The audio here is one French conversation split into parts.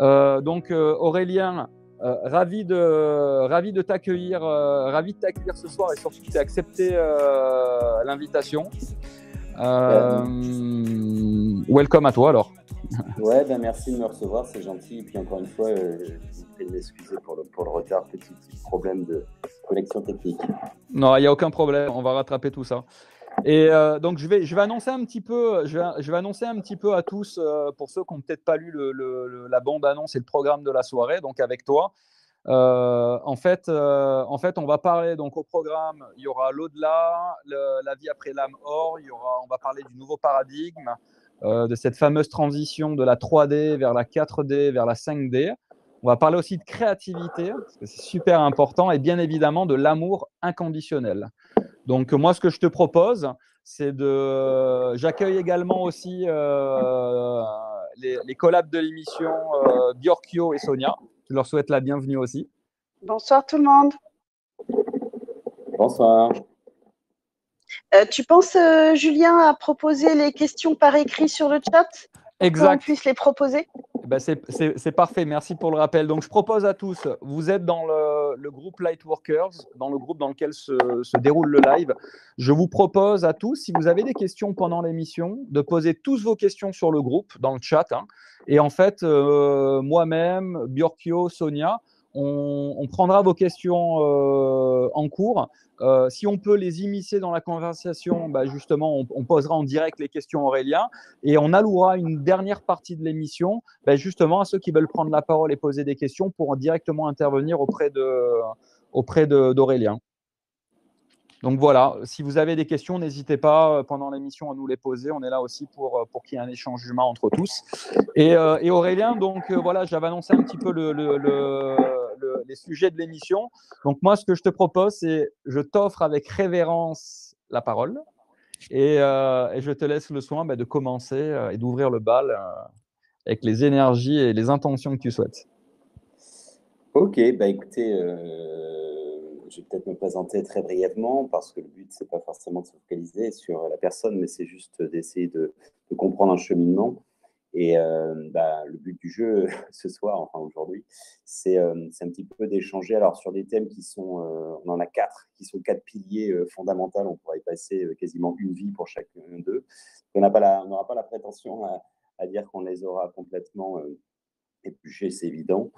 Aurélien, ravi de t'accueillir ce soir et surtout que tu as accepté l'invitation. Welcome à toi alors. Ouais, merci de me recevoir, c'est gentil. Et puis encore une fois, je vous prie de m'excuser pour le retard, petit problème de connexion technique. Non, il n'y a aucun problème, on va rattraper tout ça. Et donc je vais annoncer un petit peu, je vais annoncer un petit peu à tous, pour ceux qui n'ont peut-être pas lu la bande-annonce et le programme de la soirée, donc avec toi. En fait, on va parler donc au programme, il y aura l'au-delà, la vie après l'âme or, on va parler du nouveau paradigme, de cette fameuse transition de la 3D vers la 4D, vers la 5D. On va parler aussi de créativité, parce que c'est super important, et bien évidemment de l'amour inconditionnel. Donc moi, ce que je te propose, c'est j'accueille également aussi les collabs de l'émission Björkio et Sonia. Je leur souhaite la bienvenue aussi. Bonsoir tout le monde. Bonsoir. Tu penses, Julien, à proposer les questions par écrit sur le chat pour qu'on puisse les proposer? C'est parfait, merci pour le rappel. Donc, je propose à tous, vous êtes dans le groupe Lightworkers, dans le groupe dans lequel se déroule le live. Je vous propose à tous, si vous avez des questions pendant l'émission, de poser tous vos questions sur le groupe, dans le chat. Et en fait, moi-même, Björkio, Sonia, on prendra vos questions en cours. Si on peut les immiscer dans la conversation, justement, on posera en direct les questions à Aurélien et on allouera une dernière partie de l'émission justement à ceux qui veulent prendre la parole et poser des questions pour directement intervenir auprès d'Aurélien. Donc voilà, si vous avez des questions, n'hésitez pas pendant l'émission à nous les poser. On est là aussi pour qu'il y ait un échange humain entre tous. Et Aurélien, donc voilà, j'avais annoncé un petit peu les sujets de l'émission. Donc moi, ce que je te propose, c'est je t'offre avec révérence la parole et je te laisse le soin de commencer et d'ouvrir le bal avec les énergies et les intentions que tu souhaites. Ok, écoutez, je vais peut-être me présenter très brièvement parce que le but, c'est pas forcément de se focaliser sur la personne, mais c'est juste d'essayer de comprendre un cheminement. Et le but du jeu ce soir, enfin aujourd'hui, c'est un petit peu d'échanger alors sur des thèmes qui sont, on en a 4, qui sont 4 piliers fondamentaux. On pourrait y passer quasiment une vie pour chacun d'eux. On n'aura pas la prétention à dire qu'on les aura complètement épluchés, c'est évident.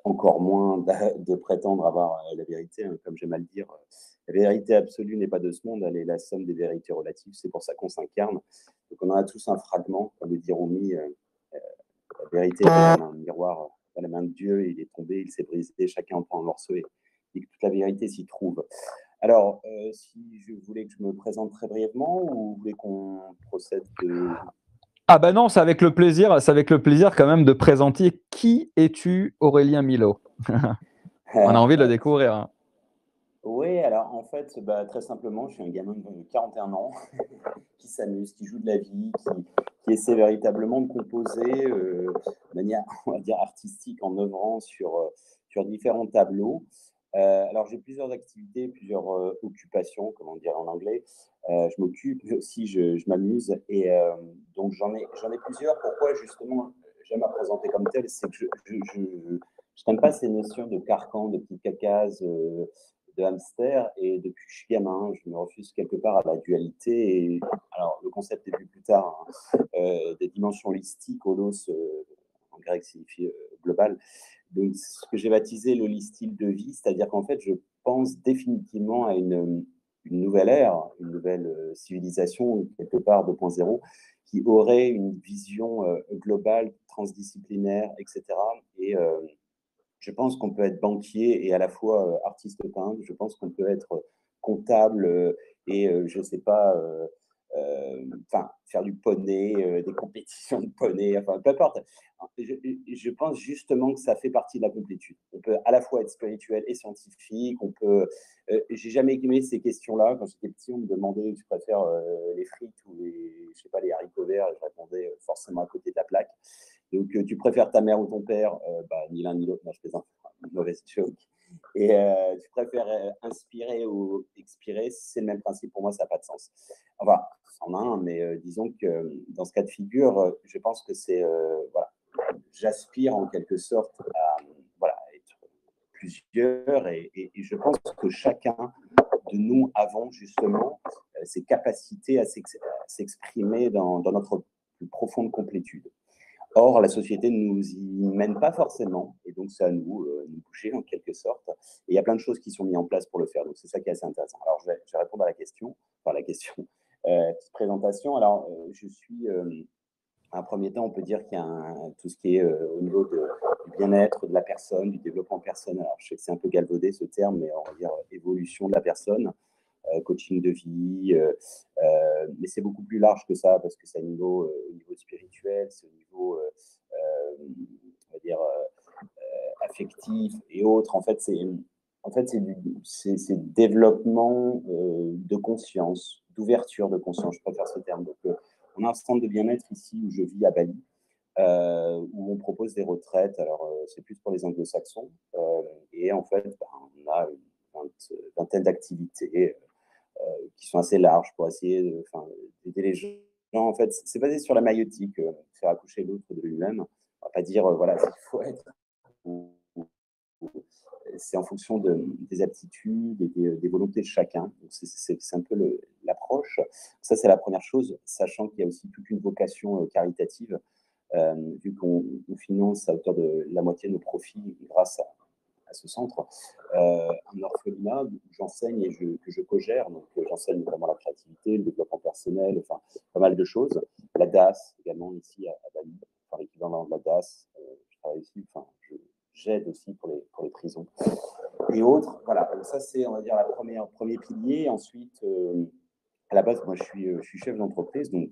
Encore moins de prétendre avoir la vérité, comme j'aime à le dire. La vérité absolue n'est pas de ce monde, elle est la somme des vérités relatives. C'est pour ça qu'on s'incarne. Donc on en a tous un fragment, comme le diront mis. La vérité est comme un miroir dans la main de Dieu. Il est tombé, il s'est brisé, chacun en prend un morceau et toute la vérité s'y trouve. Alors, si je voulais que je me présente très brièvement ou vous voulez qu'on procède Ah ben non, c'est avec le plaisir quand même de présenter qui es-tu, Aurélien Milot. On a envie de le découvrir. Hein. Oui, alors en fait, très simplement, je suis un gamin de 41 ans qui s'amuse, qui joue de la vie, qui essaie véritablement de composer de manière, on va dire, artistique en œuvrant sur différents tableaux. Alors j'ai plusieurs activités, plusieurs occupations, comment dire en anglais. Je m'occupe, mais aussi je m'amuse et donc j'en ai plusieurs. Pourquoi justement j'aime me présenter comme tel, c'est que je n'aime pas ces notions de carcan, de petites cacases, de hamster, et depuis que je suis gamin, je me refuse quelque part à la dualité. Et, alors, le concept est vu plus tard, des dimensions holistiques, holos en grec signifie global. Donc, ce que j'ai baptisé l'holistyle de vie, c'est-à-dire qu'en fait, je pense définitivement à une nouvelle ère, une nouvelle civilisation, quelque part 2.0, qui aurait une vision globale, transdisciplinaire, etc. Et je pense qu'on peut être banquier et à la fois artiste peintre. Je pense qu'on peut être comptable et je ne sais pas, faire du poney, des compétitions de poney, enfin peu importe. Je pense justement que ça fait partie de la complétude. On peut à la fois être spirituel et scientifique. On peut. J'ai jamais aimé ces questions-là. Quand j'étais petit, on me demandait tu préfères les frites ou les haricots verts, et je répondais forcément à côté de la plaque. Donc, tu préfères ta mère ou ton père, ni l'un ni l'autre, je plaisante, mauvaise joke. Et tu préfères inspirer ou expirer, c'est le même principe. Pour moi, ça n'a pas de sens. Enfin, c'en a un, mais disons que dans ce cas de figure, je pense que c'est, voilà, j'aspire en quelque sorte à voilà, être plusieurs et je pense que chacun de nous avons justement ces capacités à s'exprimer dans notre plus profonde complétude. Or, la société ne nous y mène pas forcément, et donc c'est à nous nous bouger en quelque sorte. Et il y a plein de choses qui sont mises en place pour le faire, donc c'est ça qui est assez intéressant. Alors, je vais répondre à la question, petite présentation. Alors, je suis, un premier temps, on peut dire qu'il y a tout ce qui est au niveau du bien-être de la personne, du développement personnel. Alors, je sais que c'est un peu galvaudé ce terme, mais on va dire évolution de la personne. Coaching de vie, mais c'est beaucoup plus large que ça parce que c'est au niveau spirituel, c'est au niveau, on va dire, affectif et autres. En fait, c'est développement de conscience, d'ouverture de conscience. Je préfère ce terme. Donc, on a un centre de bien-être ici où je vis à Bali, où on propose des retraites. Alors, c'est plus pour les anglo-saxons. Et en fait, on a une vingtaine d'activités qui sont assez larges pour essayer d'aider les gens. En fait, c'est basé sur la maïeutique, faire accoucher l'autre de lui-même. On ne va pas dire, voilà, ce qu'il faut être. C'est en fonction des aptitudes et des volontés de chacun. C'est un peu l'approche. Ça, c'est la première chose, sachant qu'il y a aussi toute une vocation caritative, vu qu'on finance à hauteur de la moitié de nos profits grâce à ce centre, un orphelinat où j'enseigne et que je co-gère. Donc, j'enseigne notamment la créativité, le développement personnel, enfin, pas mal de choses. La DAS, également, ici à Bali, enfin, l'équivalent de la DAS. Je travaille ici, enfin, j'aide aussi pour les prisons et autres. Voilà, ça, c'est, on va dire, le premier pilier. Ensuite, à la base, moi, je suis chef d'entreprise, donc,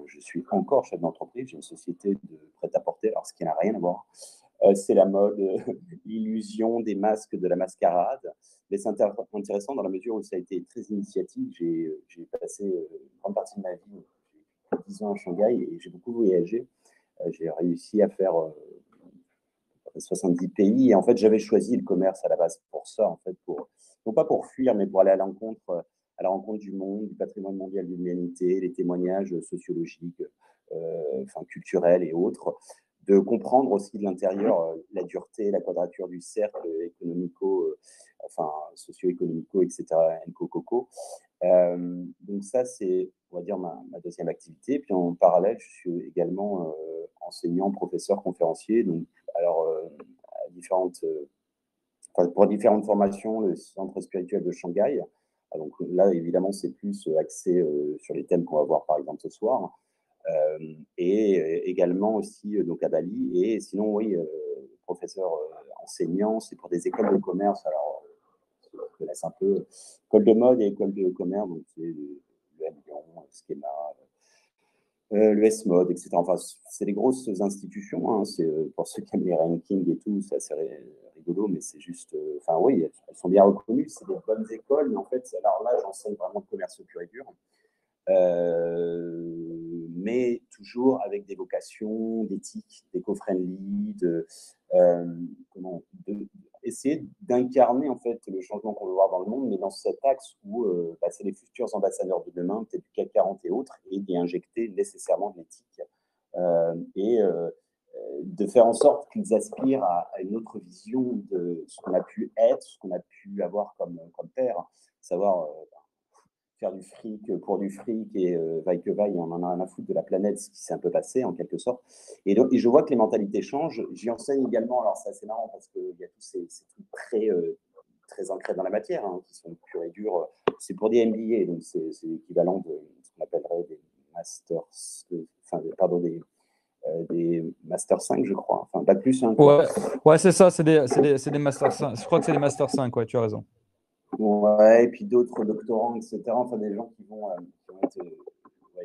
je suis encore chef d'entreprise. J'ai une société de prêt-à-porter, alors ce qui n'a rien à voir. C'est la mode, l'illusion des masques, de la mascarade. Mais c'est intéressant dans la mesure où ça a été très initiatique. J'ai passé une grande partie de ma vie, 10 ans à Shanghai, et j'ai beaucoup voyagé. J'ai réussi à faire 70 pays. Et en fait, j'avais choisi le commerce à la base pour ça, en fait, non pas pour fuir, mais pour aller à la rencontre du monde, du patrimoine mondial de l'humanité, les témoignages sociologiques, culturels et autres, de comprendre aussi de l'intérieur la dureté, la quadrature du cercle socio-économico, etc., enco-coco. Donc ça, c'est, on va dire, ma deuxième activité. Puis en parallèle, je suis également enseignant, professeur, conférencier. Donc, alors, pour différentes formations, le centre spirituel de Shanghai. Donc là, évidemment, c'est plus axé sur les thèmes qu'on va voir, par exemple, ce soir. Et également aussi donc à Bali. Et sinon, oui, professeur enseignant, c'est pour des écoles de commerce. Alors, je laisse un peu école de mode et école de commerce, donc c'est le Lyon, le Schema, le S-Mode, etc. Enfin, c'est des grosses institutions. Hein. C'est, pour ceux qui aiment les rankings et tout, c'est assez rigolo, mais c'est juste. Oui, elles sont bien reconnues. C'est des bonnes écoles, mais en fait, alors là, j'enseigne vraiment le commerce pur et dur. Mais toujours avec des vocations d'éthique, d'éco-friendly, essayer d'incarner en fait le changement qu'on veut voir dans le monde, mais dans cet axe où c'est les futurs ambassadeurs de demain, peut-être du CAC 40 et autres, et d'y injecter nécessairement de l'éthique et de faire en sorte qu'ils aspirent à une autre vision de ce qu'on a pu être, ce qu'on a pu avoir comme père, savoir faire du fric pour du fric et vaille que vaille, on en a rien à foutre de la planète, ce qui s'est un peu passé en quelque sorte. Et je vois que les mentalités changent. J'y enseigne également, alors c'est assez marrant parce qu'il y a tous ces trucs très ancrés dans la matière, hein, qui sont purs et durs. C'est pour des MBA, donc c'est l'équivalent de ce qu'on appellerait des masters, des Master 5, je crois. Enfin, pas plus. Hein, ouais, c'est ça, c'est des Master 5. Je crois que c'est des Master 5, ouais, tu as raison. Ouais, et puis d'autres doctorants, etc. Enfin, des gens qui vont être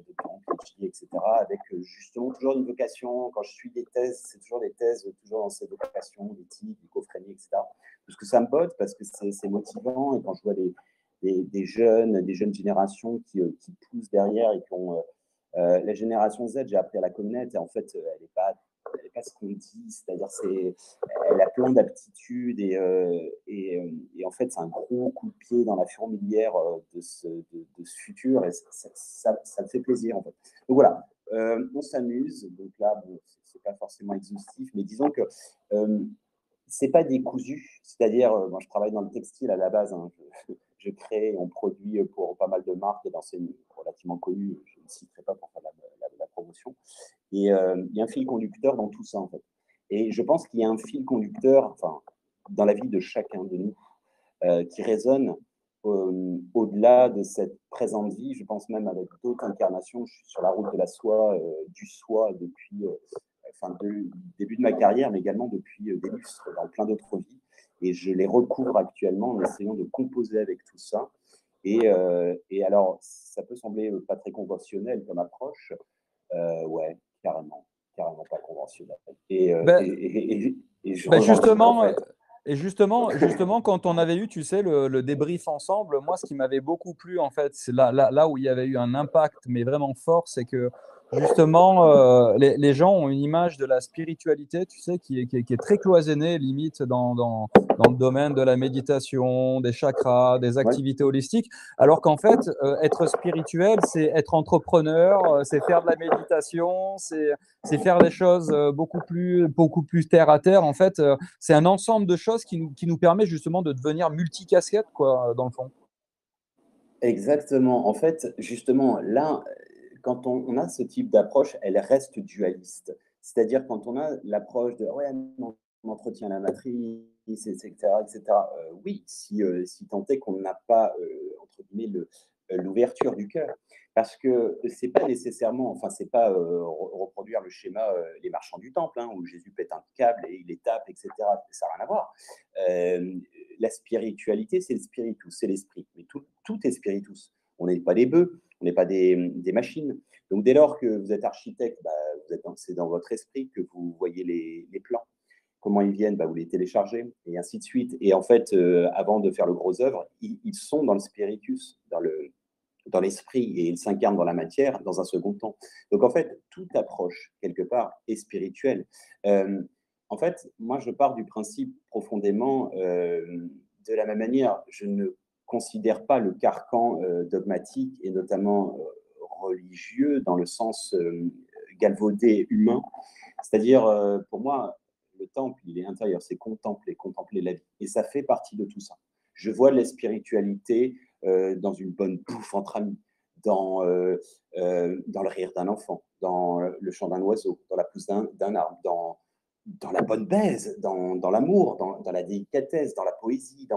doctorants, PhD, etc. Avec justement toujours une vocation. Quand je suis des thèses, c'est toujours des thèses, toujours dans ces vocations, l'éthique, l'écophrénie, etc. Parce que ça me botte, parce que c'est motivant. Et quand je vois des jeunes générations qui poussent derrière et qui ont la génération Z, j'ai appris à la connaître, et en fait, elle n'est pas ce qu'on dit, c'est-à-dire elle a plein d'aptitudes et en fait, c'est un gros coup de pied dans la fourmilière de ce futur et ça me fait plaisir en fait. Donc voilà, on s'amuse. Donc là, bon, c'est pas forcément exhaustif, mais disons que c'est pas décousu. C'est-à-dire, moi, je travaille dans le textile à la base. Hein, je crée, on produit pour pas mal de marques et d'enseignes relativement connues. Je ne citerai pas pour faire la promotion. Et il y a un fil conducteur dans tout ça, en fait. Et je pense qu'il y a un fil conducteur, enfin, dans la vie de chacun de nous, qui résonne au-delà de cette présente vie. Je pense même avec d'autres incarnations. Je suis sur la route de la soie, du soi depuis le début de ma carrière, mais également depuis des lustres dans plein d'autres vies. Et je les recouvre actuellement en essayant de composer avec tout ça. Et alors, ça peut sembler pas très conventionnel comme approche. Ouais, carrément pas conventionnel. Et je justement, en fait. Et justement, quand on avait eu, tu sais, le débrief ensemble, moi, ce qui m'avait beaucoup plu, en fait, c'est là où il y avait eu un impact, mais vraiment fort, c'est que justement, les gens ont une image de la spiritualité, tu sais, qui est très cloisonnée, limite dans le domaine de la méditation, des chakras, des activités holistiques, alors qu'en fait, être spirituel, c'est être entrepreneur, c'est faire de la méditation, c'est faire des choses beaucoup plus terre à terre. En fait, c'est un ensemble de choses qui nous permet justement de devenir multicasquette, quoi, dans le fond. Exactement. En fait, justement, là, quand on a ce type d'approche, elle reste dualiste. C'est-à-dire quand on a l'approche de ouais, on entretient la matrice, etc., etc. Oui, si tant est qu'on n'a pas entre guillemets l'ouverture du cœur, parce que c'est pas nécessairement, enfin c'est pas reproduire le schéma les marchands du temple, hein, où Jésus pète un câble et il les tape, etc. Ça n'a rien à voir. La spiritualité, c'est le spiritus, c'est l'esprit, mais tout est spiritus. On n'est pas des bœufs, on n'est pas des machines. Donc, dès lors que vous êtes architecte, c'est dans votre esprit que vous voyez les plans. Comment ils viennent, vous les téléchargez, et ainsi de suite. Et en fait, avant de faire le gros œuvre, ils sont dans le spiritus, dans l'esprit, et ils s'incarnent dans la matière dans un second temps. Donc, en fait, toute approche, quelque part, est spirituelle. En fait, moi, je pars du principe profondément, de la même manière, je ne considère pas le carcan dogmatique et notamment religieux dans le sens galvaudé humain. C'est-à-dire, pour moi, le temple, il est intérieur, c'est contempler la vie. Et ça fait partie de tout ça. Je vois de la spiritualité dans une bonne bouffe entre amis, dans le rire d'un enfant, dans le chant d'un oiseau, dans la pousse d'un arbre, dans la bonne baise, dans l'amour, dans la délicatesse, dans la poésie,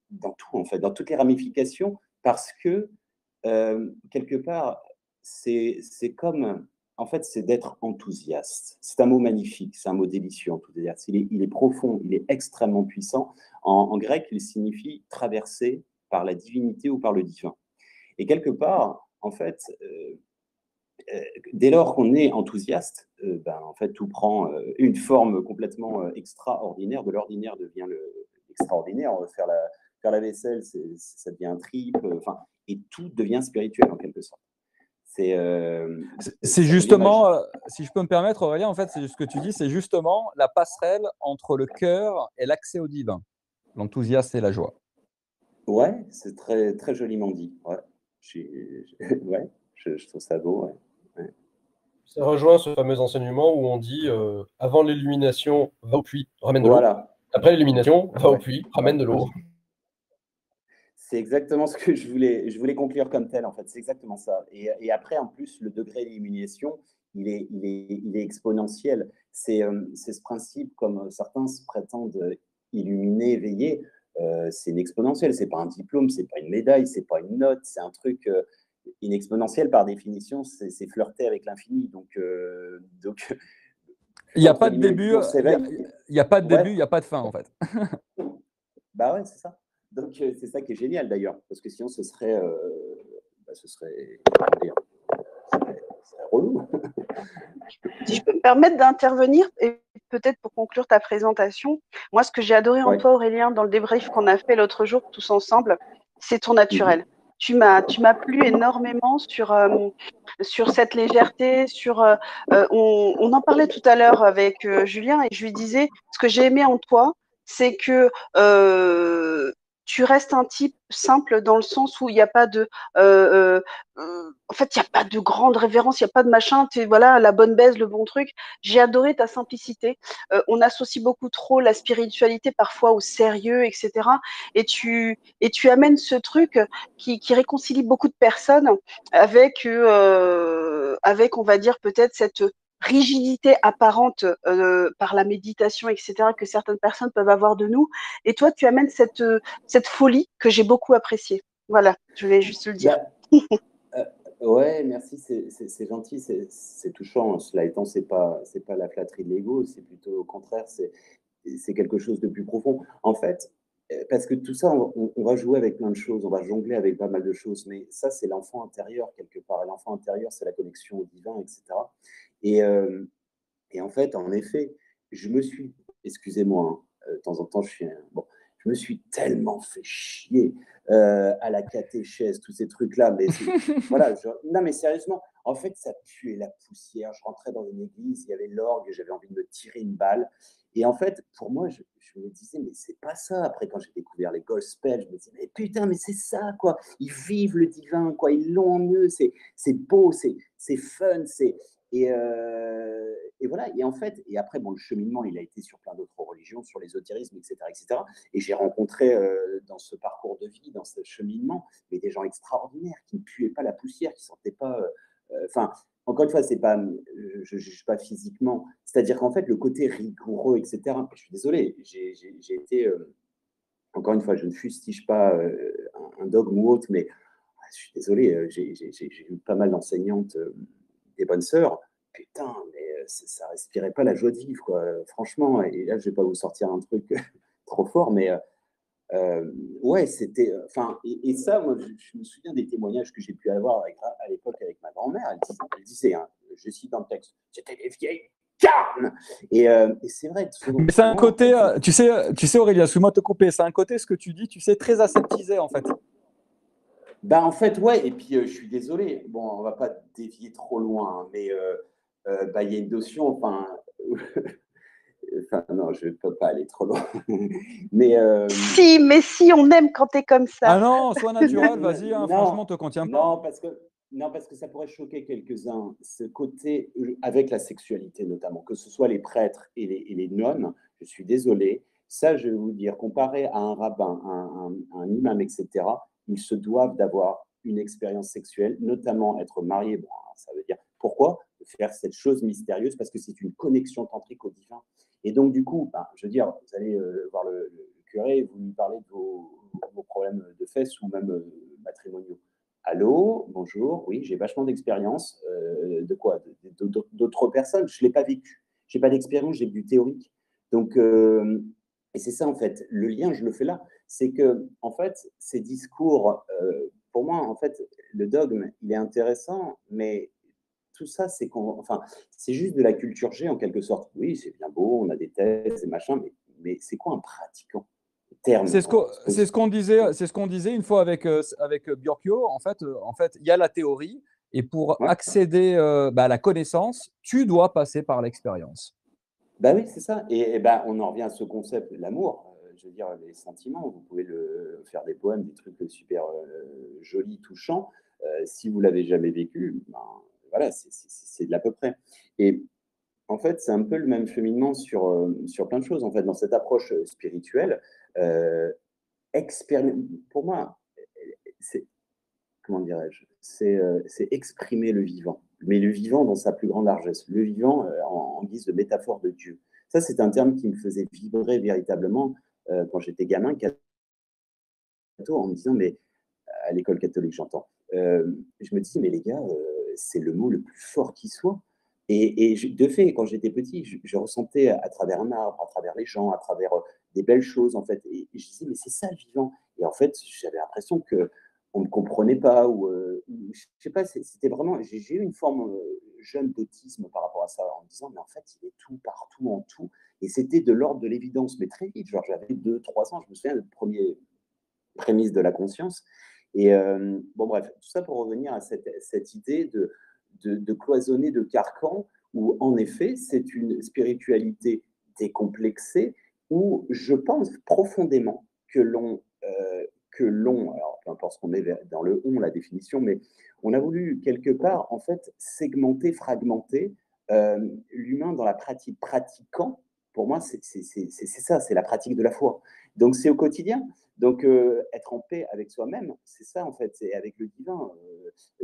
dans tout, en fait, dans toutes les ramifications, parce que, quelque part, c'est comme, en fait, c'est d'être enthousiaste. C'est un mot magnifique, c'est un mot délicieux, enthousiaste. Il est profond, il est extrêmement puissant. En grec, il signifie traverser par la divinité ou par le divin. Et quelque part, en fait, dès lors qu'on est enthousiaste, en fait, tout prend une forme complètement extraordinaire. De l'ordinaire devient l'extraordinaire. Faire la vaisselle, ça devient un trip. Et tout devient spirituel en quelque sorte. C'est justement, si je peux me permettre, Aurélien, en fait, c'est ce que tu dis, c'est justement la passerelle entre le cœur et l'accès au divin, l'enthousiasme et la joie. Ouais, c'est très, très joliment dit. Ouais, je trouve ça beau. Ouais. Ça rejoint ce fameux enseignement où on dit avant l'illumination, va au puits, ramène de l'eau. Après l'illumination, va au puits, ramène de l'eau. C'est exactement ce que je voulais conclure comme tel, en fait. C'est exactement ça. Et après, en plus, le degré d'illumination, il est exponentiel. C'est ce principe, comme certains se prétendent illuminer, éveiller, c'est une exponentielle. C'est pas un diplôme, c'est pas une médaille, c'est pas une note, c'est un truc une exponentielle par définition, c'est flirter avec l'infini. Donc il n'y a pas de début, il n'y a pas de début, il n'y a pas de fin, en fait. Bah ouais, c'est ça. Donc, c'est ça qui est génial d'ailleurs, parce que sinon, ce serait relou. Si je peux me permettre d'intervenir, et peut-être pour conclure ta présentation, moi, ce que j'ai adoré en toi, Aurélien, dans le débrief qu'on a fait l'autre jour tous ensemble, c'est ton naturel. Tu m'as plu énormément sur cette légèreté, on en parlait tout à l'heure avec Julien, et je lui disais, ce que j'ai aimé en toi, c'est que tu restes un type simple dans le sens où il n'y a pas de, en fait, il n'y a pas de grande révérence, il n'y a pas de machin. Voilà, la bonne baise, le bon truc. J'ai adoré ta simplicité. On associe beaucoup trop la spiritualité parfois au sérieux, etc. Et tu amènes ce truc qui réconcilie beaucoup de personnes avec, on va dire peut-être cette rigidité apparente par la méditation, etc., que certaines personnes peuvent avoir de nous. Et toi, tu amènes cette folie que j'ai beaucoup appréciée. Voilà, je voulais juste le dire. Ouais, merci, c'est gentil, c'est touchant. Cela étant, c'est pas la flatterie de l'ego, c'est plutôt au contraire, c'est quelque chose de plus profond. En fait, parce que tout ça, on va jouer avec plein de choses, on va jongler avec pas mal de choses, mais ça, c'est l'enfant intérieur quelque part. Et l'enfant intérieur, c'est la connexion au divin, etc. Et en fait, en effet, je me suis, excusez-moi, de temps en temps, je me suis tellement fait chier à la catéchèse, tous ces trucs-là. Mais voilà, non, mais sérieusement, en fait, ça puait la poussière. Je rentrais dans une église, il y avait l'orgue, j'avais envie de me tirer une balle. Et en fait, pour moi, je me disais, mais c'est pas ça. Après, quand j'ai découvert les gospels, je me disais, mais putain, mais c'est ça, quoi. Ils vivent le divin, quoi. Ils l'ont en eux. C'est beau, c'est fun, et voilà, et en fait, et après, bon, le cheminement, il a été sur plein d'autres religions, sur l'ésotérisme, etc., etc. Et j'ai rencontré dans ce parcours de vie, dans ce cheminement, mais des gens extraordinaires qui ne puaient pas la poussière, qui ne sentaient pas. Enfin, encore une fois, c'est pas, je ne juge pas physiquement. C'est-à-dire qu'en fait, le côté rigoureux, etc. Je suis désolé, j'ai été. Encore une fois, je ne fustige pas un dogme ou autre, mais je suis désolé, j'ai eu pas mal d'enseignantes, des bonnes sœurs. Putain, mais ça respirait pas la joie de vivre, quoi. Franchement, et là, je vais pas vous sortir un truc trop fort, mais ouais, c'était. Enfin, et ça, moi, je me souviens des témoignages que j'ai pu avoir à l'époque avec ma grand-mère. Elle disait, hein, je cite dans le texte, c'était des vieilles carnes. Et c'est vrai. Mais c'est un côté, tu sais, Aurélien, excuse-moi de te couper, c'est un côté, ce que tu dis, tu sais, très aseptisé, en fait. Bah, en fait, ouais, et puis je suis désolé, bon, on va pas dévier trop loin, hein, mais bah, il y a une notion, enfin, non, je ne peux pas aller trop loin. Mais mais si, on aime quand tu es comme ça. Ah non, sois naturel, vas-y, hein, franchement, te contiens pas. Non, parce que ça pourrait choquer quelques-uns, ce côté, avec la sexualité notamment, que ce soit les prêtres et les nonnes, je suis désolé, ça, je vais vous dire, comparé à un rabbin, un imam, etc., ils se doivent d'avoir une expérience sexuelle, notamment être mariés. Bon, ça veut dire pourquoi faire cette chose mystérieuse, parce que c'est une connexion tantrique au divin. Et donc, du coup, je veux dire, vous allez voir le curé, vous lui parlez de vos problèmes de fesses ou même matrimoniaux. Allô, bonjour, oui, j'ai vachement d'expérience. De quoi? D'autres personnes, je ne l'ai pas vécu. Je n'ai pas d'expérience, j'ai du théorique. Donc, et c'est ça, en fait, le lien, je le fais là. C'est que, en fait, ces discours, pour moi, en fait, le dogme, il est intéressant, mais tout ça, c'est juste de la culture G, en quelque sorte. Oui, c'est bien beau, on a des thèses et machin, mais c'est quoi un pratiquant? C'est ce qu'on disait une fois avec Björkio. En fait, il y a la théorie, et pour accéder à la connaissance, tu dois passer par l'expérience. Bah oui, c'est ça. Et on en revient à ce concept de l'amour. Je veux dire, les sentiments, vous pouvez faire des poèmes, des trucs super jolis, touchants. Si vous l'avez jamais vécu, voilà, c'est de l'à peu près. Et en fait, c'est un peu le même cheminement sur plein de choses. En fait, dans cette approche spirituelle, pour moi, c'est, comment dirais-je, c'est exprimer le vivant, mais le vivant dans sa plus grande largesse, le vivant en guise de métaphore de Dieu. Ça, c'est un terme qui me faisait vibrer véritablement quand j'étais gamin, en me disant, mais à l'école catholique, j'entends. Je me dis, mais les gars, c'est le mot le plus fort qui soit. Et de fait, quand j'étais petit, je ressentais à travers un arbre, à travers les gens, à travers des belles choses, en fait. Et je disais, mais c'est ça le vivant. Et en fait, j'avais l'impression qu'on ne me comprenait pas. Je sais pas, c'était vraiment. J'ai eu une forme jeune d'autisme par rapport à ça, en me disant, mais en fait, il est tout, partout, en tout. Et c'était de l'ordre de l'évidence, mais très vite. Genre, j'avais 2-3 ans, je me souviens de premier prémisse de la conscience. Et bon, bref, tout ça pour revenir à cette idée de cloisonner de carcans, où en effet, c'est une spiritualité décomplexée, où je pense profondément que l'on que l'on, alors peu importe ce qu'on met dans le on, la définition, mais on a voulu quelque part, en fait, segmenter, fragmenter l'humain dans la pratique. Pratiquant, pour moi, c'est ça, c'est la pratique de la foi. Donc, c'est au quotidien. Donc, être en paix avec soi-même, c'est ça, en fait, c'est avec le divin.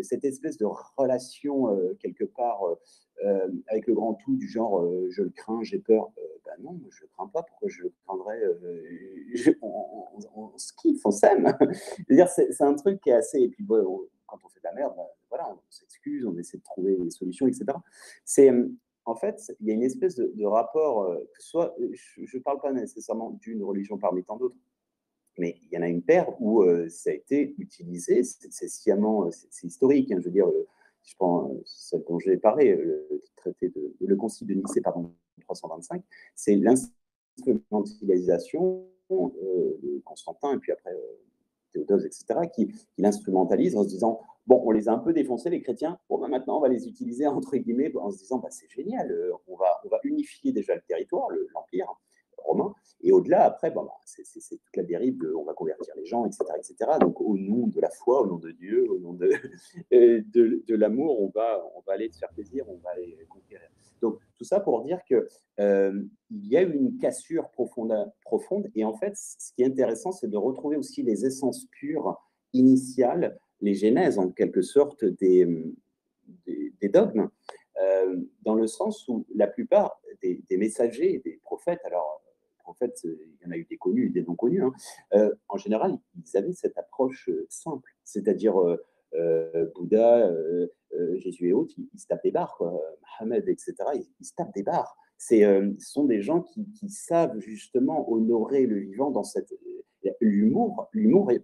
Cette espèce de relation, quelque part, avec le grand tout, du genre, je le crains, j'ai peur. Ben non, je ne le crains pas. Pourquoi je le craindrais on se kiffe, on s'aime. C'est un truc qui est assez... Et puis, bon, quand on fait de la merde, ben, voilà, on s'excuse, on essaie de trouver des solutions, etc. En fait, il y a une espèce de rapport, que soit, je ne parle pas nécessairement d'une religion parmi tant d'autres, mais il y en a une paire où ça a été utilisé, c'est sciemment, c'est historique, hein, je veux dire, je prends celle dont j'ai parlé, le concile de Nicée, pardon, 325, c'est l'instrumentalisation de Constantin, et puis après Théodose, etc., qui l'instrumentalise en se disant, bon, on les a un peu défoncés, les chrétiens, bon, ben maintenant, on va les utiliser, entre guillemets, en se disant, bah, c'est génial, on va unifier déjà le territoire, l'Empire romain, et au-delà, après, bon, bah, c'est toute la dérive de, on va convertir les gens, etc., etc. Donc, au nom de la foi, au nom de Dieu, au nom de l'amour, on va aller te faire plaisir, on va aller conquérir. Donc, tout ça pour dire que il y a eu une cassure profonde, et en fait, ce qui est intéressant, c'est de retrouver aussi les essences pures initiales, les genèses, en quelque sorte, des dogmes, dans le sens où la plupart des messagers, des prophètes, alors, prophètes, il y en a eu des connus et des non connus, hein, en général, ils avaient cette approche simple, c'est-à-dire Bouddha, Jésus et autres, ils se tapent des barres, quoi. Mohamed, etc., ils se tapent des barres. Ce sont des gens qui savent justement honorer le vivant dans cette... L'humour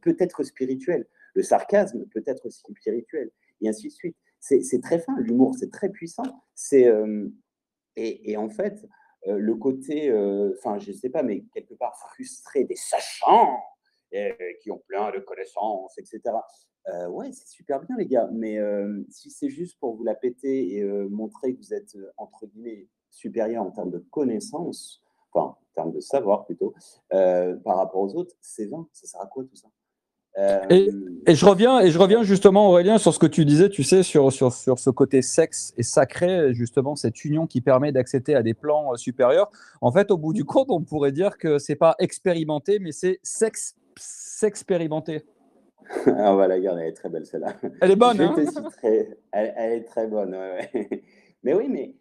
peut être spirituel, le sarcasme peut être aussi spirituel, et ainsi de suite. C'est très fin, l'humour, c'est très puissant. Et en fait, le côté, enfin, je ne sais pas, mais quelque part frustré des sachants qui ont plein de connaissances, etc. Ouais, c'est super bien, les gars, mais si c'est juste pour vous la péter et montrer que vous êtes, entre guillemets, supérieur en termes de connaissances, enfin, en termes de savoir plutôt, par rapport aux autres, c'est vain. Ça sert à quoi tout ça? Et je reviens justement, Aurélien, sur ce que tu disais, tu sais, sur ce côté sexe et sacré, justement, cette union qui permet d'accéder à des plans supérieurs. En fait, au bout du compte, on pourrait dire que c'est pas expérimenté, mais c'est s'expérimenter. Ah voilà, regarde, elle est très belle celle-là. Elle est bonne, Je hein? te citerai, elle est très bonne. Ouais, ouais. Mais oui,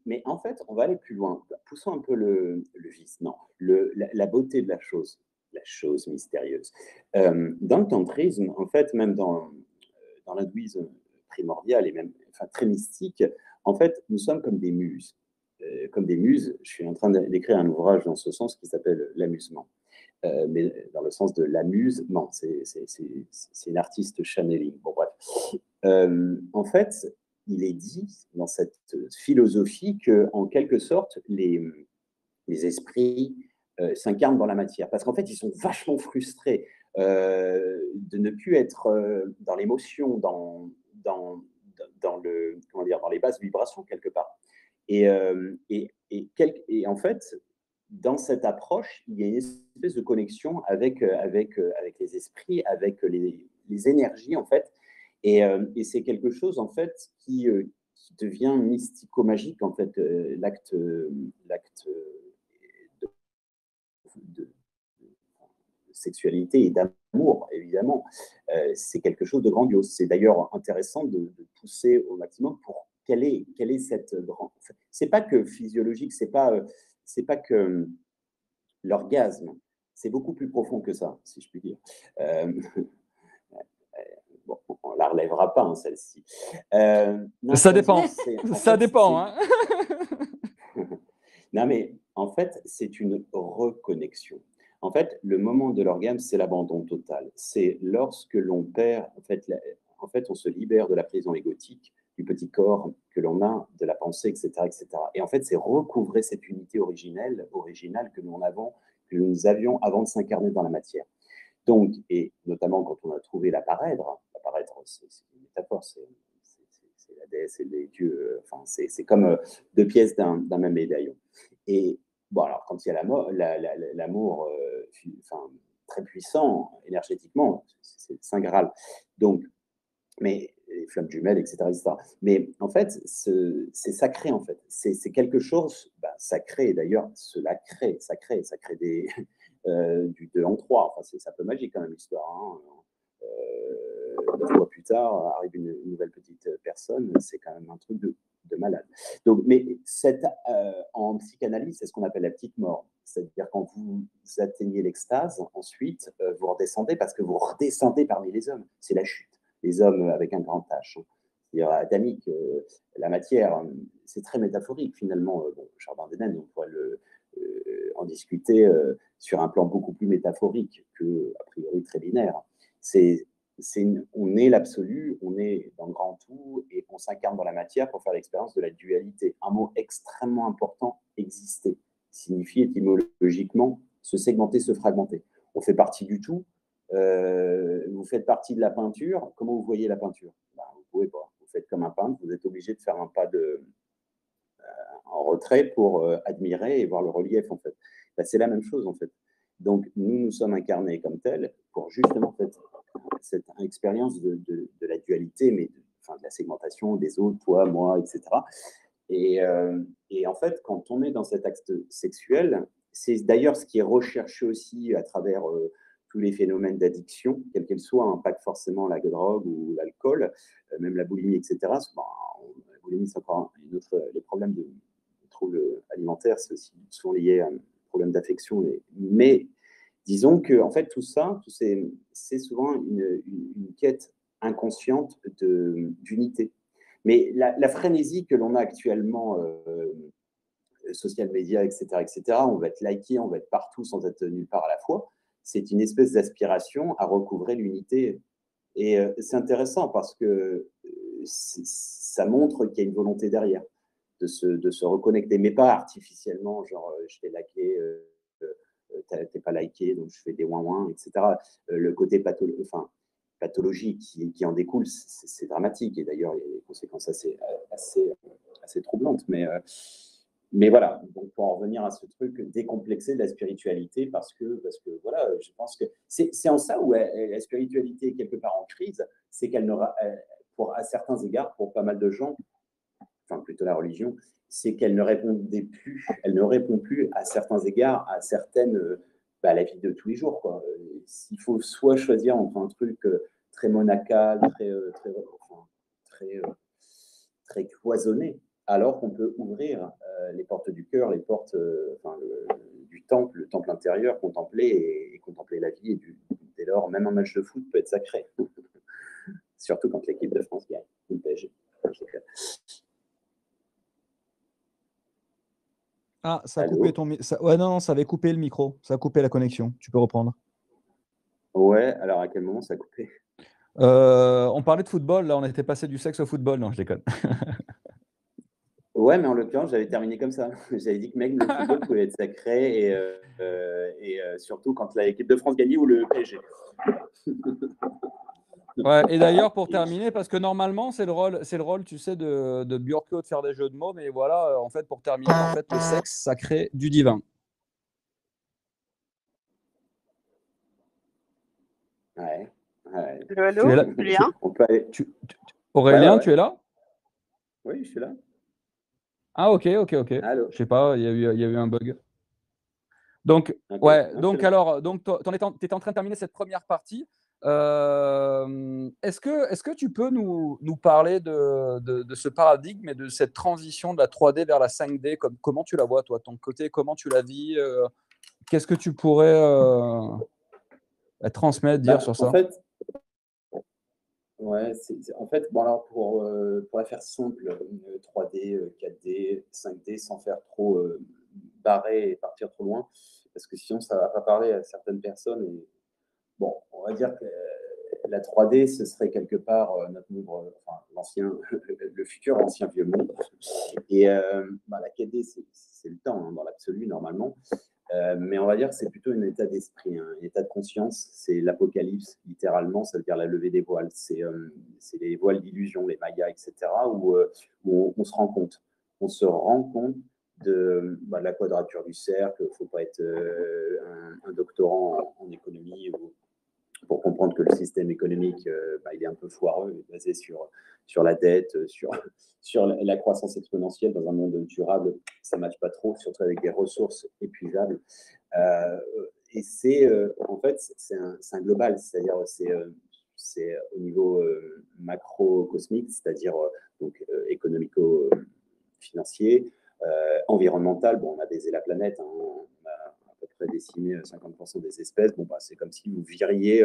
mais en fait, on va aller plus loin. Poussons un peu le vice. Non, la beauté de la chose mystérieuse. Dans le tantrisme, en fait, même dans l'hindouisme primordial et même enfin, très mystique, en fait, nous sommes comme des muses. Comme des muses, je suis en train d'écrire un ouvrage dans ce sens qui s'appelle L'amusement. Mais dans le sens de l'amusement, c'est une artiste channeling. Bon, bref. En fait, il est dit dans cette philosophie qu'en quelque sorte, les esprits s'incarnent dans la matière. Parce qu'en fait, ils sont vachement frustrés de ne plus être dans l'émotion, dans les basses vibrations, quelque part. Et en fait, dans cette approche, il y a une espèce de connexion avec les esprits, avec les énergies, en fait. Et c'est quelque chose, en fait, qui devient mystico-magique, en fait, l'acte de sexualité et d'amour, évidemment. C'est quelque chose de grandiose. C'est d'ailleurs intéressant de pousser au maximum pour quelle est cette grande... C'est pas que physiologique, c'est pas que l'orgasme, c'est beaucoup plus profond que ça, si je puis dire. Bon, on ne la relèvera pas, hein, celle-ci. Ça dépend. Ça dépend. Hein. Non, mais en fait, c'est une reconnexion. En fait, le moment de l'orgasme, c'est l'abandon total. C'est lorsque l'on perd, en fait, on se libère de la prison égotique, du petit corps que l'on a, de la pensée, etc., etc. Et en fait, c'est recouvrer cette unité originale que nous avions avant de s'incarner dans la matière. Donc, et notamment quand on a trouvé la parèdre, c'est une métaphore, c'est la déesse et les dieux, enfin, c'est comme deux pièces d'un même médaillon. Et bon, alors, quand il y a l'amour très puissant énergétiquement, c'est le Saint Graal. Donc, mais les flammes jumelles, etc., etc. Mais en fait, c'est sacré, en fait. C'est quelque chose sacré. D'ailleurs, ça crée du 2 en 3. Enfin, c'est un peu magique quand même, l'histoire. Hein. 9 mois plus tard, arrive une nouvelle petite personne. C'est quand même un truc de malade. Donc, mais en psychanalyse, c'est ce qu'on appelle la petite mort. C'est-à-dire quand vous atteignez l'extase, ensuite, vous redescendez parce que vous redescendez parmi les hommes. C'est la chute. Les hommes avec un grand H. C'est-à-dire adamique, la matière, c'est très métaphorique finalement. Bon, Jardin d'Éden, on pourrait en discuter sur un plan beaucoup plus métaphorique que, a priori, très binaire. On est l'absolu, on est dans le grand tout et on s'incarne dans la matière pour faire l'expérience de la dualité. Un mot extrêmement important, exister, signifie étymologiquement se segmenter, se fragmenter. On fait partie du tout. Vous faites partie de la peinture. Comment vous voyez la peinture? Vous ne pouvez pas. Vous faites comme un peintre. Vous êtes obligé de faire un pas en retrait pour admirer et voir le relief, en fait. C'est la même chose, en fait. Donc, nous sommes incarnés comme tels pour justement cette expérience de la dualité, mais de la segmentation des autres, toi, moi, etc. Et en fait, quand on est dans cet acte sexuel, c'est d'ailleurs ce qui est recherché aussi à travers tous les phénomènes d'addiction, quelle qu'elle soit, pas que forcément la drogue ou l'alcool, même la boulimie, etc. La boulimie, c'est encore une autre. Les problèmes de troubles alimentaires, c'est aussi souvent lié à un problème d'affection. Mais disons que, en fait, tout ça, c'est souvent une quête inconsciente d'unité. Mais la frénésie que l'on a actuellement, social media, etc., on va être liké, on va être partout sans être nulle part à la fois. C'est une espèce d'aspiration à recouvrer l'unité. Et c'est intéressant parce que ça montre qu'il y a une volonté derrière de se reconnecter, mais pas artificiellement, genre je t'ai liké, t'es pas liké, donc je fais des ouin-ouin, etc. Le côté pathologie qui en découle, c'est dramatique. Et d'ailleurs, il y a des conséquences assez troublantes. Mais voilà, donc pour en revenir à ce truc décomplexé de la spiritualité, parce que voilà, je pense que c'est en ça où la spiritualité est quelque part en crise, c'est qu'elle n'aura, à certains égards, pour pas mal de gens, enfin plutôt la religion, c'est qu'elle ne répond plus à certains égards, à certaines, la vie de tous les jours, quoi. S'il faut soit choisir entre un truc très monacal, très cloisonné, alors qu'on peut ouvrir les portes du cœur, les portes du temple, le temple intérieur, contempler la vie. Et dès lors, même un match de foot peut être sacré. Surtout quand l'équipe de France gagne. Ou le PSG. Ah, ça a coupé ton micro. Ouais, non, ça avait coupé le micro. Ça a coupé la connexion. Tu peux reprendre. Ouais, alors à quel moment ça a coupé? On parlait de football, là, on était passé du sexe au football. Non, je déconne. Ouais, mais en l'occurrence, j'avais terminé comme ça. J'avais dit que même le football pouvait être sacré et surtout quand l'équipe de France gagnait ou le PSG. Ouais, et d'ailleurs, pour terminer, parce que normalement, c'est le rôle, tu sais, de Björkö de faire des jeux de mots, mais voilà, en fait, pour terminer, en fait, le sexe sacré du divin. Ouais. Allô, tu es là, Julien? Aurélien, ouais. Tu es là? Oui, je suis là. Ah, ok. Allô. Je sais pas, il y a eu un bug. Donc, okay. ouais, donc alors, tu étais en train de terminer cette première partie. Est-ce que tu peux nous parler de ce paradigme et de cette transition de la 3D vers la 5D? Comment tu la vois, toi, de ton côté? Comment tu la vis? Qu'est-ce que tu pourrais transmettre, dire sur ça? En fait, ouais, en fait, bon, alors pour la faire simple, 3D, 4D, 5D, sans faire trop barrer et partir trop loin, parce que sinon ça ne va pas parler à certaines personnes. Et, bon, on va dire que la 3D, ce serait quelque part notre monde, le futur ancien vieux monde. Et la 4D, c'est le temps, hein, dans l'absolu, normalement. Mais on va dire que c'est plutôt un état d'esprit, un état de conscience. C'est l'apocalypse, littéralement, ça veut dire la levée des voiles. C'est les voiles d'illusion, les mayas, etc., où on se rend compte. On se rend compte de la quadrature du cercle. Il ne faut pas être un doctorant en économie pour comprendre que le système économique il est un peu foireux, il est basé sur la dette, sur la croissance exponentielle dans un monde durable. Ça ne matche pas trop, surtout avec des ressources épuisables. Et en fait, c'est un global, c'est-à-dire c'est au niveau macrocosmique, c'est-à-dire économico-financier, environnemental. Bon, on a baisé la planète, hein, on a à peu près décimé 50% des espèces. Bon, c'est comme si vous viriez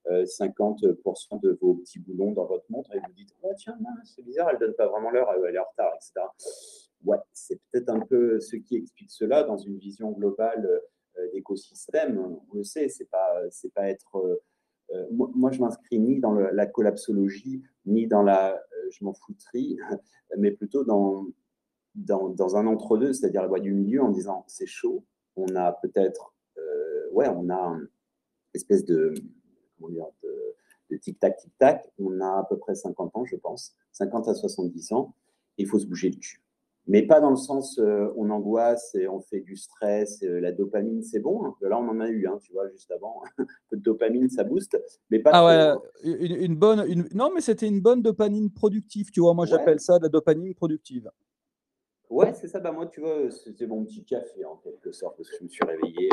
50% de vos petits boulons dans votre montre et vous dites « Oh tiens, c'est bizarre, elle ne donne pas vraiment l'heure, elle est en retard, etc. » Ouais, c'est peut-être un peu ce qui explique cela dans une vision globale d'écosystème. On le sait, c'est pas être... moi, je m'inscris ni dans la collapsologie, ni dans la je m'en foutrie, mais plutôt dans un entre-deux, c'est-à-dire la voie du milieu, en disant c'est chaud, on a peut-être, on a une espèce de tic-tac, tic-tac, on a à peu près 50 ans, je pense, 50 à 70 ans, et il faut se bouger le cul. Mais pas dans le sens on angoisse et on fait du stress, la dopamine c'est bon, hein. Là on en a eu, hein, tu vois, juste avant, un peu de dopamine ça booste, mais pas trop. Ah ouais, non mais c'était une bonne dopamine productive, tu vois, moi j'appelle ça de la dopamine productive. Ouais, c'est ça. Moi, tu vois, c'était mon petit café en quelque sorte, parce que je me suis réveillé.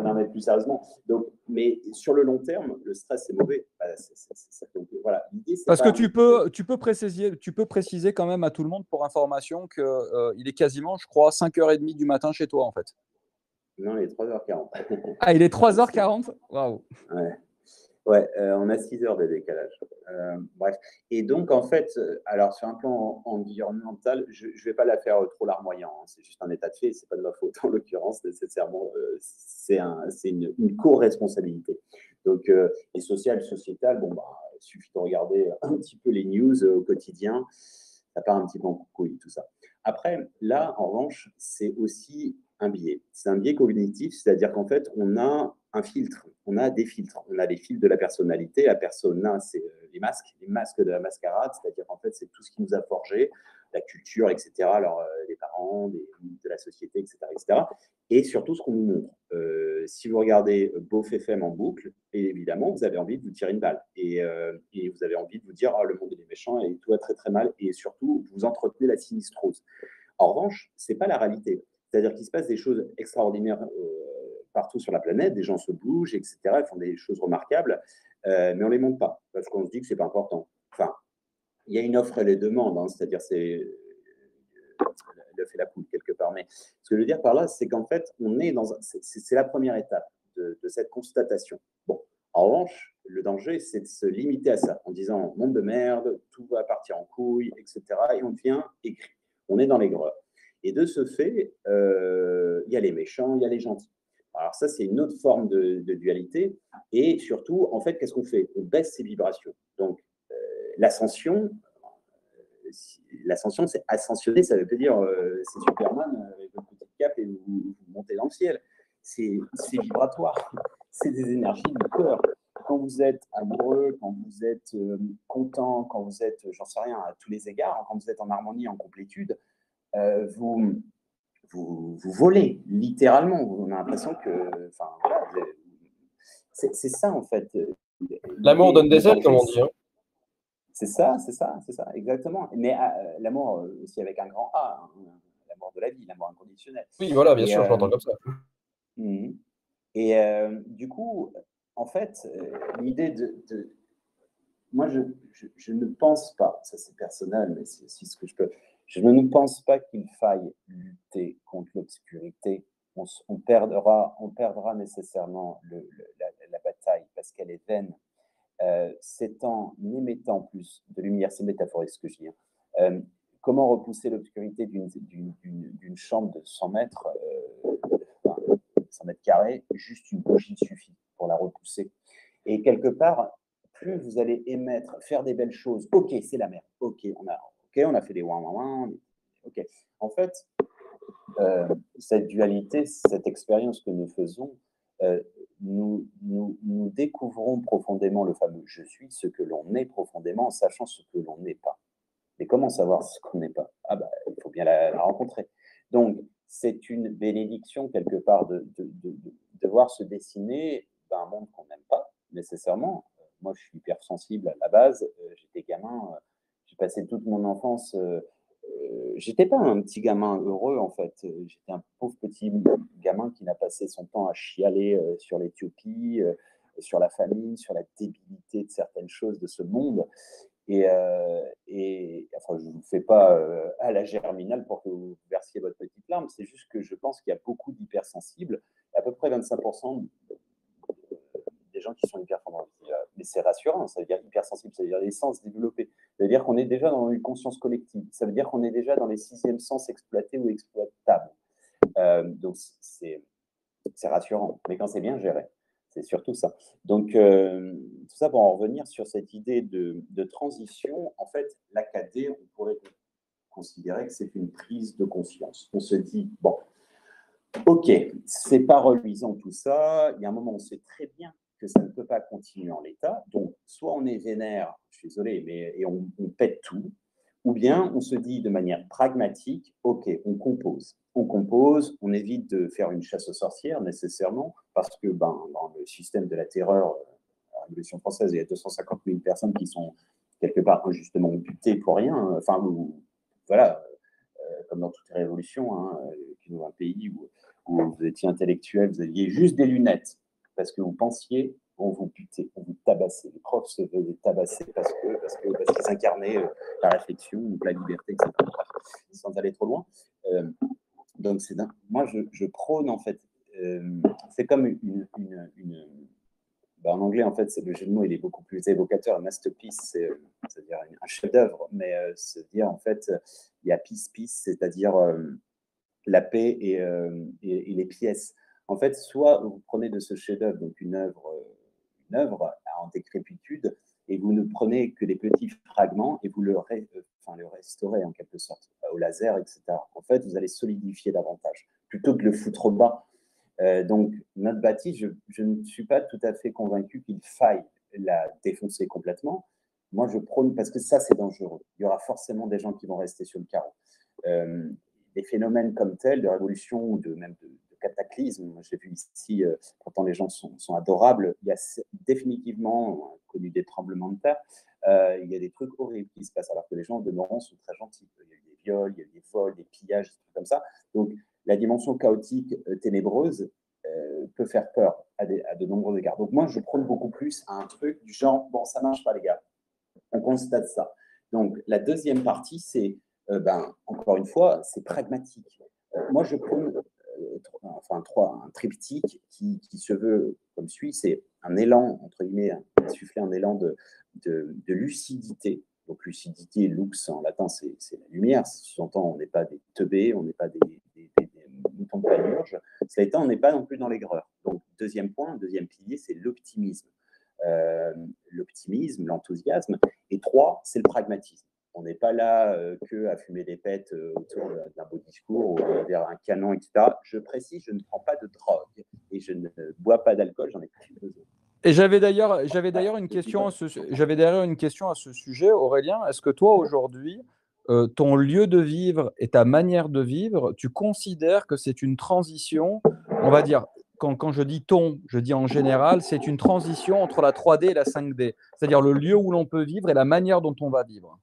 Non, mais plus sérieusement. Donc, mais sur le long terme, le stress, c'est mauvais. Donc, voilà. L'idée, c'est parce que tu peux préciser quand même à tout le monde pour information qu'il est quasiment, je crois, 5h30 du matin chez toi, en fait. Non, il est 3h40. Ah, il est 3h40 ? Waouh. Ouais, on a 6 heures de décalage. Bref. Et donc, en fait, alors sur un plan environnemental, je ne vais pas la faire trop larmoyant, hein, c'est juste un état de fait, ce n'est pas de ma faute en l'occurrence, nécessairement, c'est une co-responsabilité. Donc, et sociétale, il suffit de regarder un petit peu les news au quotidien, ça part un petit peu en coucouille, tout ça. Après, là, en revanche, c'est aussi un biais. C'est un biais cognitif, c'est-à-dire qu'en fait, on a un filtre, on a des filtres. On a les filtres de la personnalité. La persona, c'est les masques de la mascarade, c'est-à-dire qu'en fait, c'est tout ce qui nous a forgé, la culture, etc., alors les parents, de la société, etc., etc., et surtout ce qu'on nous montre. Si vous regardez Beauf FM en boucle, et évidemment, vous avez envie de vous tirer une balle. Et vous avez envie de vous dire « le monde est méchant et tout va très très mal ». Et surtout, vous entretenez la sinistrose. En revanche, ce n'est pas la réalité. C'est-à-dire qu'il se passe des choses extraordinaires partout sur la planète, des gens se bougent, etc., ils font des choses remarquables, mais on ne les montre pas, parce qu'on se dit que ce n'est pas important. Enfin, il y a une offre et les demandes, hein, c'est-à-dire c'est l'œuf et la poule quelque part. Mais ce que je veux dire par là, c'est qu'en fait, c'est la première étape de cette constatation. Bon, en revanche, le danger, c'est de se limiter à ça, en disant « monde de merde, tout va partir en couille, etc. » Et on devient aigri. On est dans l'aigreur. Et de ce fait, il y a les méchants, il y a les gentils. Alors ça, c'est une autre forme de dualité. Et surtout, en fait, qu'est-ce qu'on fait? On baisse ses vibrations. Donc, l'ascension, c'est ascensionner, ça veut pas dire c'est Superman avec une petite cape et vous montez dans le ciel. C'est vibratoire. C'est des énergies du cœur. Quand vous êtes amoureux, quand vous êtes content, quand vous êtes, j'en sais rien, à tous les égards, quand vous êtes en harmonie, en complétude, vous volez, littéralement. On a l'impression que... c'est ça, en fait. L'amour donne des ailes, comme on dit. Hein. C'est ça, exactement. Mais l'amour aussi avec un grand A, hein, l'amour de la vie, l'amour inconditionnel. Oui, voilà, bien sûr, je l'entends comme ça. Et du coup, en fait, l'idée de... Moi, je ne pense pas, ça c'est personnel, mais c'est aussi ce que je peux... Je ne pense pas qu'il faille lutter contre l'obscurité. On perdra nécessairement la bataille parce qu'elle est vaine. C'est en émettant plus de lumière, c'est métaphorique ce que je dis. Comment repousser l'obscurité d'une chambre de 100 mètres, 100 mètres carrés, juste une bougie suffit pour la repousser. Et quelque part, plus vous allez faire des belles choses. Ok, c'est la merde. Ok, on a fait des ouin. Ok. En fait, cette dualité, cette expérience que nous faisons, nous découvrons profondément le fameux « je suis », ce que l'on est profondément, en sachant ce que l'on n'est pas. Mais comment savoir ce qu'on n'est pas? Il faut bien la rencontrer. Donc, c'est une bénédiction, quelque part, de voir se dessiner un monde qu'on n'aime pas, nécessairement. Moi, je suis hypersensible à la base. J'étais gamin, j'ai passé toute mon enfance. J'étais pas un petit gamin heureux, en fait. J'étais un pauvre petit gamin qui n'a passé son temps à chialer sur l'Éthiopie, sur la famine, sur la débilité de certaines choses de ce monde. Et enfin, je ne vous fais pas à la germinale pour que vous versiez votre petite larme. C'est juste que je pense qu'il y a beaucoup d'hypersensibles, à peu près 25% des gens qui sont hypersensibles. Mais c'est rassurant, ça veut dire hypersensible, ça veut dire les sens développés. Ça veut dire qu'on est déjà dans une conscience collective. Ça veut dire qu'on est déjà dans les 6e sens exploités ou exploitables. Donc, c'est rassurant. Mais quand c'est bien géré, c'est surtout ça. Donc, tout ça pour en revenir sur cette idée de transition, en fait, l'AKD, on pourrait considérer que c'est une prise de conscience. On se dit, bon, ok, c'est pas reluisant tout ça, il y a un moment où on sait très bien que ça ne peut pas continuer en l'état, donc soit on est vénère, je suis désolé, et on pète tout, ou bien on se dit de manière pragmatique, ok, on compose, on évite de faire une chasse aux sorcières nécessairement, parce que dans le système de la terreur, la Révolution française, il y a 250 000 personnes qui sont quelque part injustement butées pour rien, enfin, voilà, comme dans toutes les révolutions, dans un pays où vous étiez intellectuel, vous aviez juste des lunettes, parce que vous pensiez, on vous butait, on vous tabassait. Les profs se faisaient tabasser parce qu'ils incarnaient la réflexion, la liberté, etc. Sans aller trop loin. Donc, moi, je prône, en fait, c'est comme en anglais, en fait, le jeu de mots, il est beaucoup plus évocateur. Un masterpiece, c'est-à-dire un chef-d'œuvre, mais c'est-à-dire, en fait, il y a peace, c'est-à-dire la paix et les pièces. En fait, soit vous prenez de ce chef-d'œuvre, donc une œuvre en décrépitude, et vous ne prenez que les petits fragments et vous le restaurez en quelque sorte au laser, etc. En fait, vous allez solidifier davantage plutôt que le foutre bas. Donc, notre bâti, je ne suis pas tout à fait convaincu qu'il faille la défoncer complètement. Moi, je prône, parce que ça, c'est dangereux. Il y aura forcément des gens qui vont rester sur le carreau. Des phénomènes comme tels, de révolution ou même de cataclysme, j'ai vu ici, pourtant les gens sont adorables, il y a définitivement connu des tremblements de terre, il y a des trucs horribles qui se passent, alors que les gens, demeurant, sont très gentils. Il y a eu des viols, il y a eu des vols, des pillages, des trucs comme ça. Donc, la dimension chaotique, ténébreuse, peut faire peur à de nombreux égards. Donc, moi, je prône beaucoup plus à un truc du genre, bon, ça marche pas, les gars. On constate ça. Donc, la deuxième partie, c'est, encore une fois, c'est pragmatique. Moi, je prône un triptyque qui se veut comme suit, c'est un élan, entre guillemets, insuffler un élan de lucidité. Donc, lucidité, lux en latin, c'est la lumière. Sous-entend, on n'est pas des teubés, on n'est pas des moutons de panurge. Cela étant, on n'est pas non plus dans l'aigreur. Donc, deuxième pilier, c'est l'optimisme. L'optimisme, l'enthousiasme. Et 3, c'est le pragmatisme. On n'est pas là que à fumer des pètes autour d'un beau discours ou vers un canon, etc. Je précise, je ne prends pas de drogue et je ne bois pas d'alcool, j'en ai plus besoin. Et j'avais d'ailleurs une question à ce sujet, Aurélien. Est-ce que toi, aujourd'hui, ton lieu de vivre et ta manière de vivre, tu considères que c'est une transition, on va dire, quand je dis je dis en général, c'est une transition entre la 3D et la 5D, c'est-à-dire le lieu où l'on peut vivre et la manière dont on va vivre.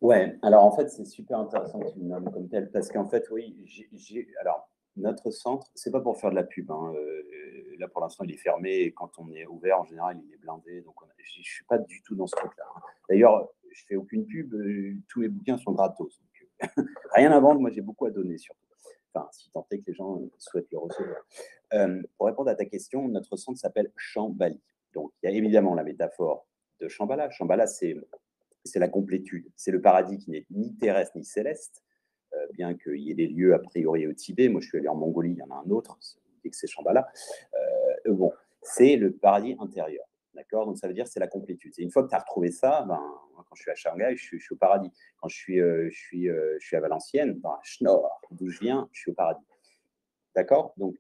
Ouais, alors en fait, c'est super intéressant que tu me nommes comme tel, parce qu'en fait, oui, alors, notre centre, c'est pas pour faire de la pub, là pour l'instant il est fermé, et quand on est ouvert, en général, il est blindé, donc je suis pas du tout dans ce truc-là. D'ailleurs, je fais aucune pub, tous mes bouquins sont gratos, donc, rien à vendre, moi j'ai beaucoup à donner surtout. Enfin, si tant est que les gens souhaitent le recevoir. Pour répondre à ta question, notre centre s'appelle Shambhala. Donc, il y a évidemment la métaphore de Shambhala. Shambhala, c'est la complétude. C'est le paradis qui n'est ni terrestre ni céleste, bien qu'il y ait des lieux a priori au Tibet. Moi, je suis allé en Mongolie, il y en a un autre, c'est Shambhala. Bon, c'est le paradis intérieur. D'accord? Donc, ça veut dire que c'est la complétude. Et une fois que tu as retrouvé ça, quand je suis à Shanghai, je suis au paradis. Quand je suis à Valenciennes, à Schnorr, d'où je viens, je suis au paradis. D'accord? Donc,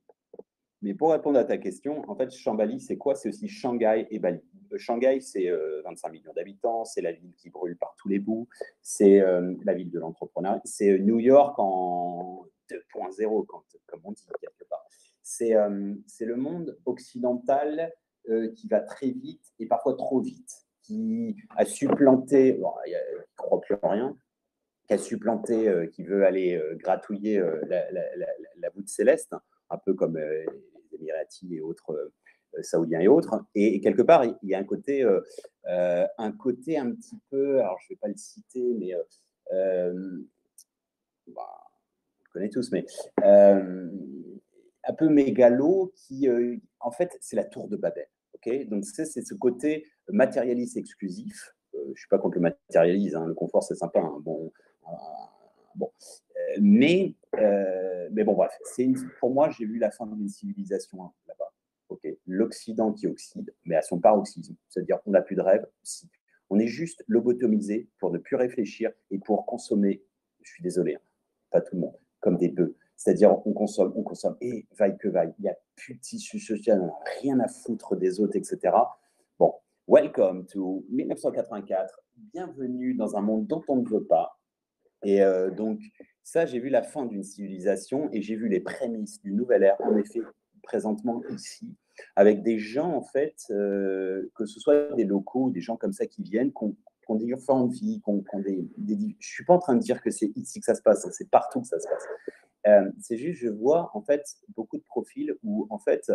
mais pour répondre à ta question, en fait, Shambhala, c'est quoi? C'est aussi Shanghai et Bali. Shanghai, c'est 25 millions d'habitants, c'est la ville qui brûle par tous les bouts, c'est la ville de l'entrepreneuriat, c'est New York en 2.0, comme on dit quelque part. C'est le monde occidental qui va très vite et parfois trop vite, qui a supplanté, bon, il ne croit plus en rien, qui a supplanté, qui veut aller gratouiller la voûte céleste, un peu comme les Émiratis et autres saoudiens et autres. Et quelque part, il y a un côté un petit peu, alors je ne vais pas le citer, mais bah, on le connaît tous, mais un peu mégalo qui, en fait, c'est la tour de Babel. Okay, donc, c'est ce côté matérialiste exclusif. Je ne suis pas contre le matérialisme, hein, le confort, c'est sympa. Hein, bon, mais bon, bref, pour moi, j'ai vu la fin d'une civilisation là-bas. Okay. L'Occident qui oxyde, mais à son paroxysme. C'est-à-dire qu'on n'a plus de rêve. Si. On est juste lobotomisé pour ne plus réfléchir et pour consommer, je suis désolé, hein, pas tout le monde, comme des bœufs. C'est-à-dire, on consomme, et vaille que vaille. Il n'y a plus de tissu social, on n'a rien à foutre des autres, etc. Bon, welcome to 1984. Bienvenue dans un monde dont on ne veut pas. Et donc, ça, j'ai vu la fin d'une civilisation et j'ai vu les prémices d'une nouvelle ère, en effet, présentement ici, avec des gens, en fait, que ce soit des locaux, des gens comme ça qui viennent, qui ont des différentes vies, je ne suis pas en train de dire que c'est ici que ça se passe, c'est partout que ça se passe. C'est juste, je vois, en fait, beaucoup de profils où, en fait,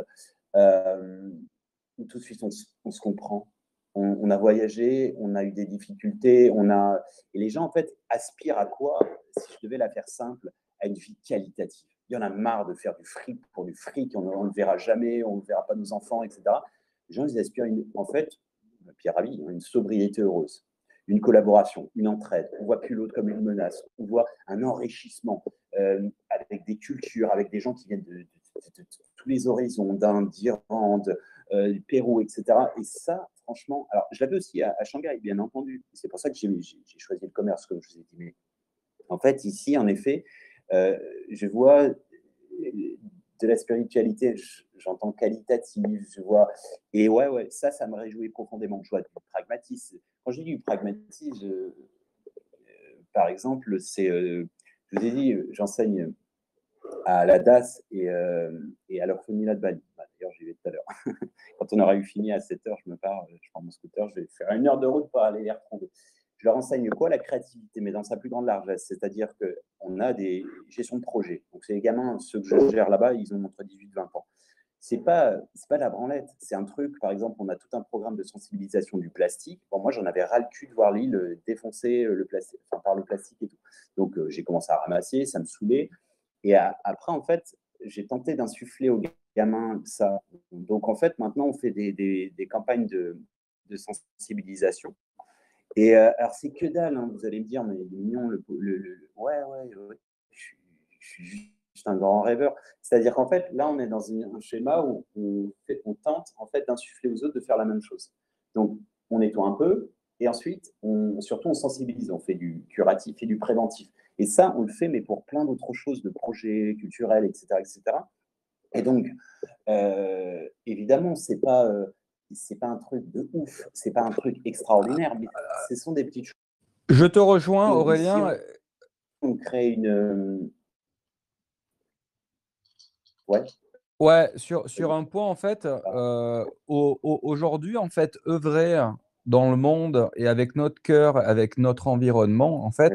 tout de suite, on se comprend. On a voyagé, on a eu des difficultés, et les gens, en fait, aspirent à quoi, si je devais la faire simple, à une vie qualitative. Il y en a marre de faire du fric pour du fric, on ne le verra jamais, on ne verra pas nos enfants, etc. Les gens, ils aspirent, en fait, Pierre Rabhi, une sobriété heureuse, une collaboration, une entraide. On ne voit plus l'autre comme une menace, on voit un enrichissement avec des cultures, avec des gens qui viennent de tous les horizons, d'Inde, d'Irlande, du Pérou, etc. Et ça, franchement, alors je l'avais aussi à Shanghai, bien entendu. C'est pour ça que j'ai choisi le commerce, comme je vous ai dit. Mais en fait, ici, en effet, je vois de la spiritualité, j'entends qualitative, je vois. Et ouais, ça me réjouit profondément. Je vois du pragmatisme. Quand je dis du pragmatisme, par exemple, c'est. Je vous ai dit, j'enseigne à la DAS et à l'orphelinat de Bali. D'ailleurs, j'y vais tout à l'heure. Quand on aura eu fini à 7h, je prends mon scooter, je vais faire 1 heure de route pour aller les retrouver. Je leur enseigne quoi? La créativité, mais dans sa plus grande largesse. C'est-à-dire qu'on a des gestions de projets. Donc, ces gamins, ceux que je gère là-bas, ils ont entre 18 et 20 ans. C'est pas de la branlette. C'est un truc, par exemple, on a tout un programme de sensibilisation du plastique. Bon, moi, j'en avais ras le cul de voir l'île défoncer par le plastique et tout. Donc, j'ai commencé à ramasser, ça me saoulait. Et après, en fait, j'ai tenté d'insuffler aux gamins ça. Donc, en fait, maintenant, on fait des campagnes de sensibilisation. Et alors, c'est que dalle, hein, vous allez me dire, mais il est mignon, ouais, je suis juste un grand rêveur. C'est-à-dire qu'en fait, là, on est dans un schéma où on tente, en fait, d'insuffler aux autres de faire la même chose. Donc, on nettoie un peu, et ensuite, surtout, on sensibilise, on fait du curatif et du préventif. Et ça, on le fait, mais pour plein d'autres choses, de projets culturels, etc., etc. Et donc, évidemment, c'est pas un truc de ouf, c'est pas un truc extraordinaire, mais ce sont des petites choses. Je te rejoins, Aurélien. On crée une. Ouais. Ouais, sur un point, en fait, aujourd'hui, en fait, œuvrer dans le monde et avec notre cœur, avec notre environnement, en fait,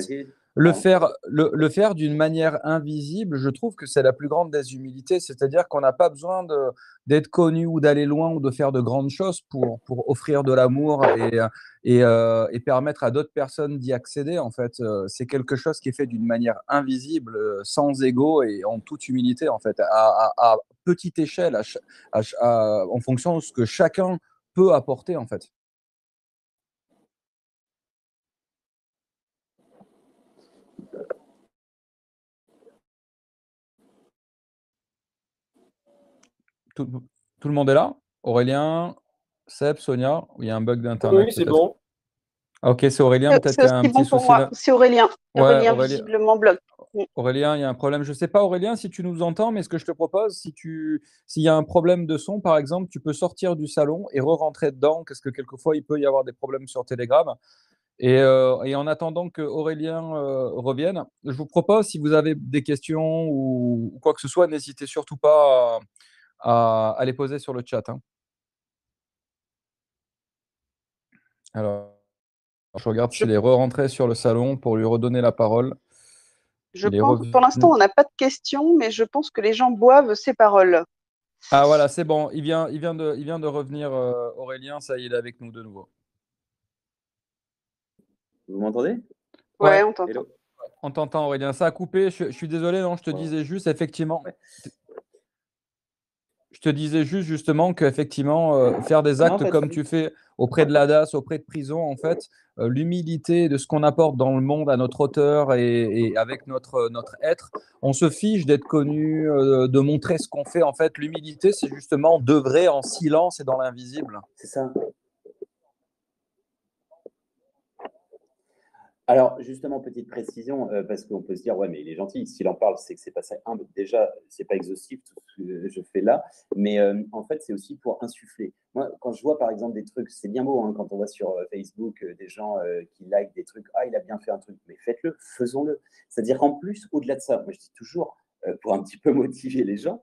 le faire d'une manière invisible, je trouve que c'est la plus grande des humilités. C'est-à-dire qu'on n'a pas besoin d'être connu ou d'aller loin ou de faire de grandes choses pour offrir de l'amour et permettre à d'autres personnes d'y accéder. En fait, c'est quelque chose qui est fait d'une manière invisible, sans ego et en toute humilité, en fait, à petite échelle, en fonction de ce que chacun peut apporter, en fait. Tout le monde est là? Aurélien, Seb, Sonia? Il y a un bug d'internet? Oui, c'est bon. Ah, ok, c'est Aurélien, peut-être qu'il y a un aussi petit bon pour souci moi. là. C'est Aurélien. Ouais, Aurélien, Aurélien, visiblement, bloque. Aurélien, il y a un problème. Je ne sais pas, Aurélien, si tu nous entends, mais ce que je te propose, s'il y a un problème de son, par exemple, tu peux sortir du salon et re-rentrer dedans, parce que quelquefois, il peut y avoir des problèmes sur Telegram. Et en attendant que Aurélien revienne, je vous propose, si vous avez des questions ou quoi que ce soit, n'hésitez surtout pas à les poser sur le chat, hein. Alors, je regarde Je, s'il est re-rentré sur le salon pour lui redonner la parole. je Il est pense, pour l'instant, revenu. on n'a pas de questions, mais je pense que les gens boivent ces paroles. Ah voilà, c'est bon. Il vient de revenir, Aurélien. Ça y est, il est avec nous de nouveau. Vous m'entendez? Ouais, Ouais, on t'entend. Hello? on t'entend, Aurélien. Ça a coupé. Je suis désolé, non, je te Ouais. disais juste, effectivement. Ouais. Je te disais juste justement qu'effectivement, faire des Non, en actes fait, comme tu fais auprès de l'ADAS, auprès de prison, en fait, l'humilité de ce qu'on apporte dans le monde à notre hauteur et avec notre être, on se fiche d'être connu, de montrer ce qu'on fait. En fait, l'humilité, c'est justement d'œuvrer en silence et dans l'invisible. c'est ça. Alors, justement, petite précision, parce qu'on peut se dire, ouais, mais il est gentil, s'il en parle, c'est que c'est pas ça. Déjà, c'est pas exhaustif tout ce que je fais là, mais en fait, c'est aussi pour insuffler. Moi, quand je vois, par exemple, des trucs, c'est bien beau, hein, quand on voit sur Facebook des gens qui like des trucs, ah, il a bien fait un truc, mais faites-le, faisons-le. C'est-à-dire qu'en plus, au-delà de ça, moi, je dis toujours, pour un petit peu motiver les gens,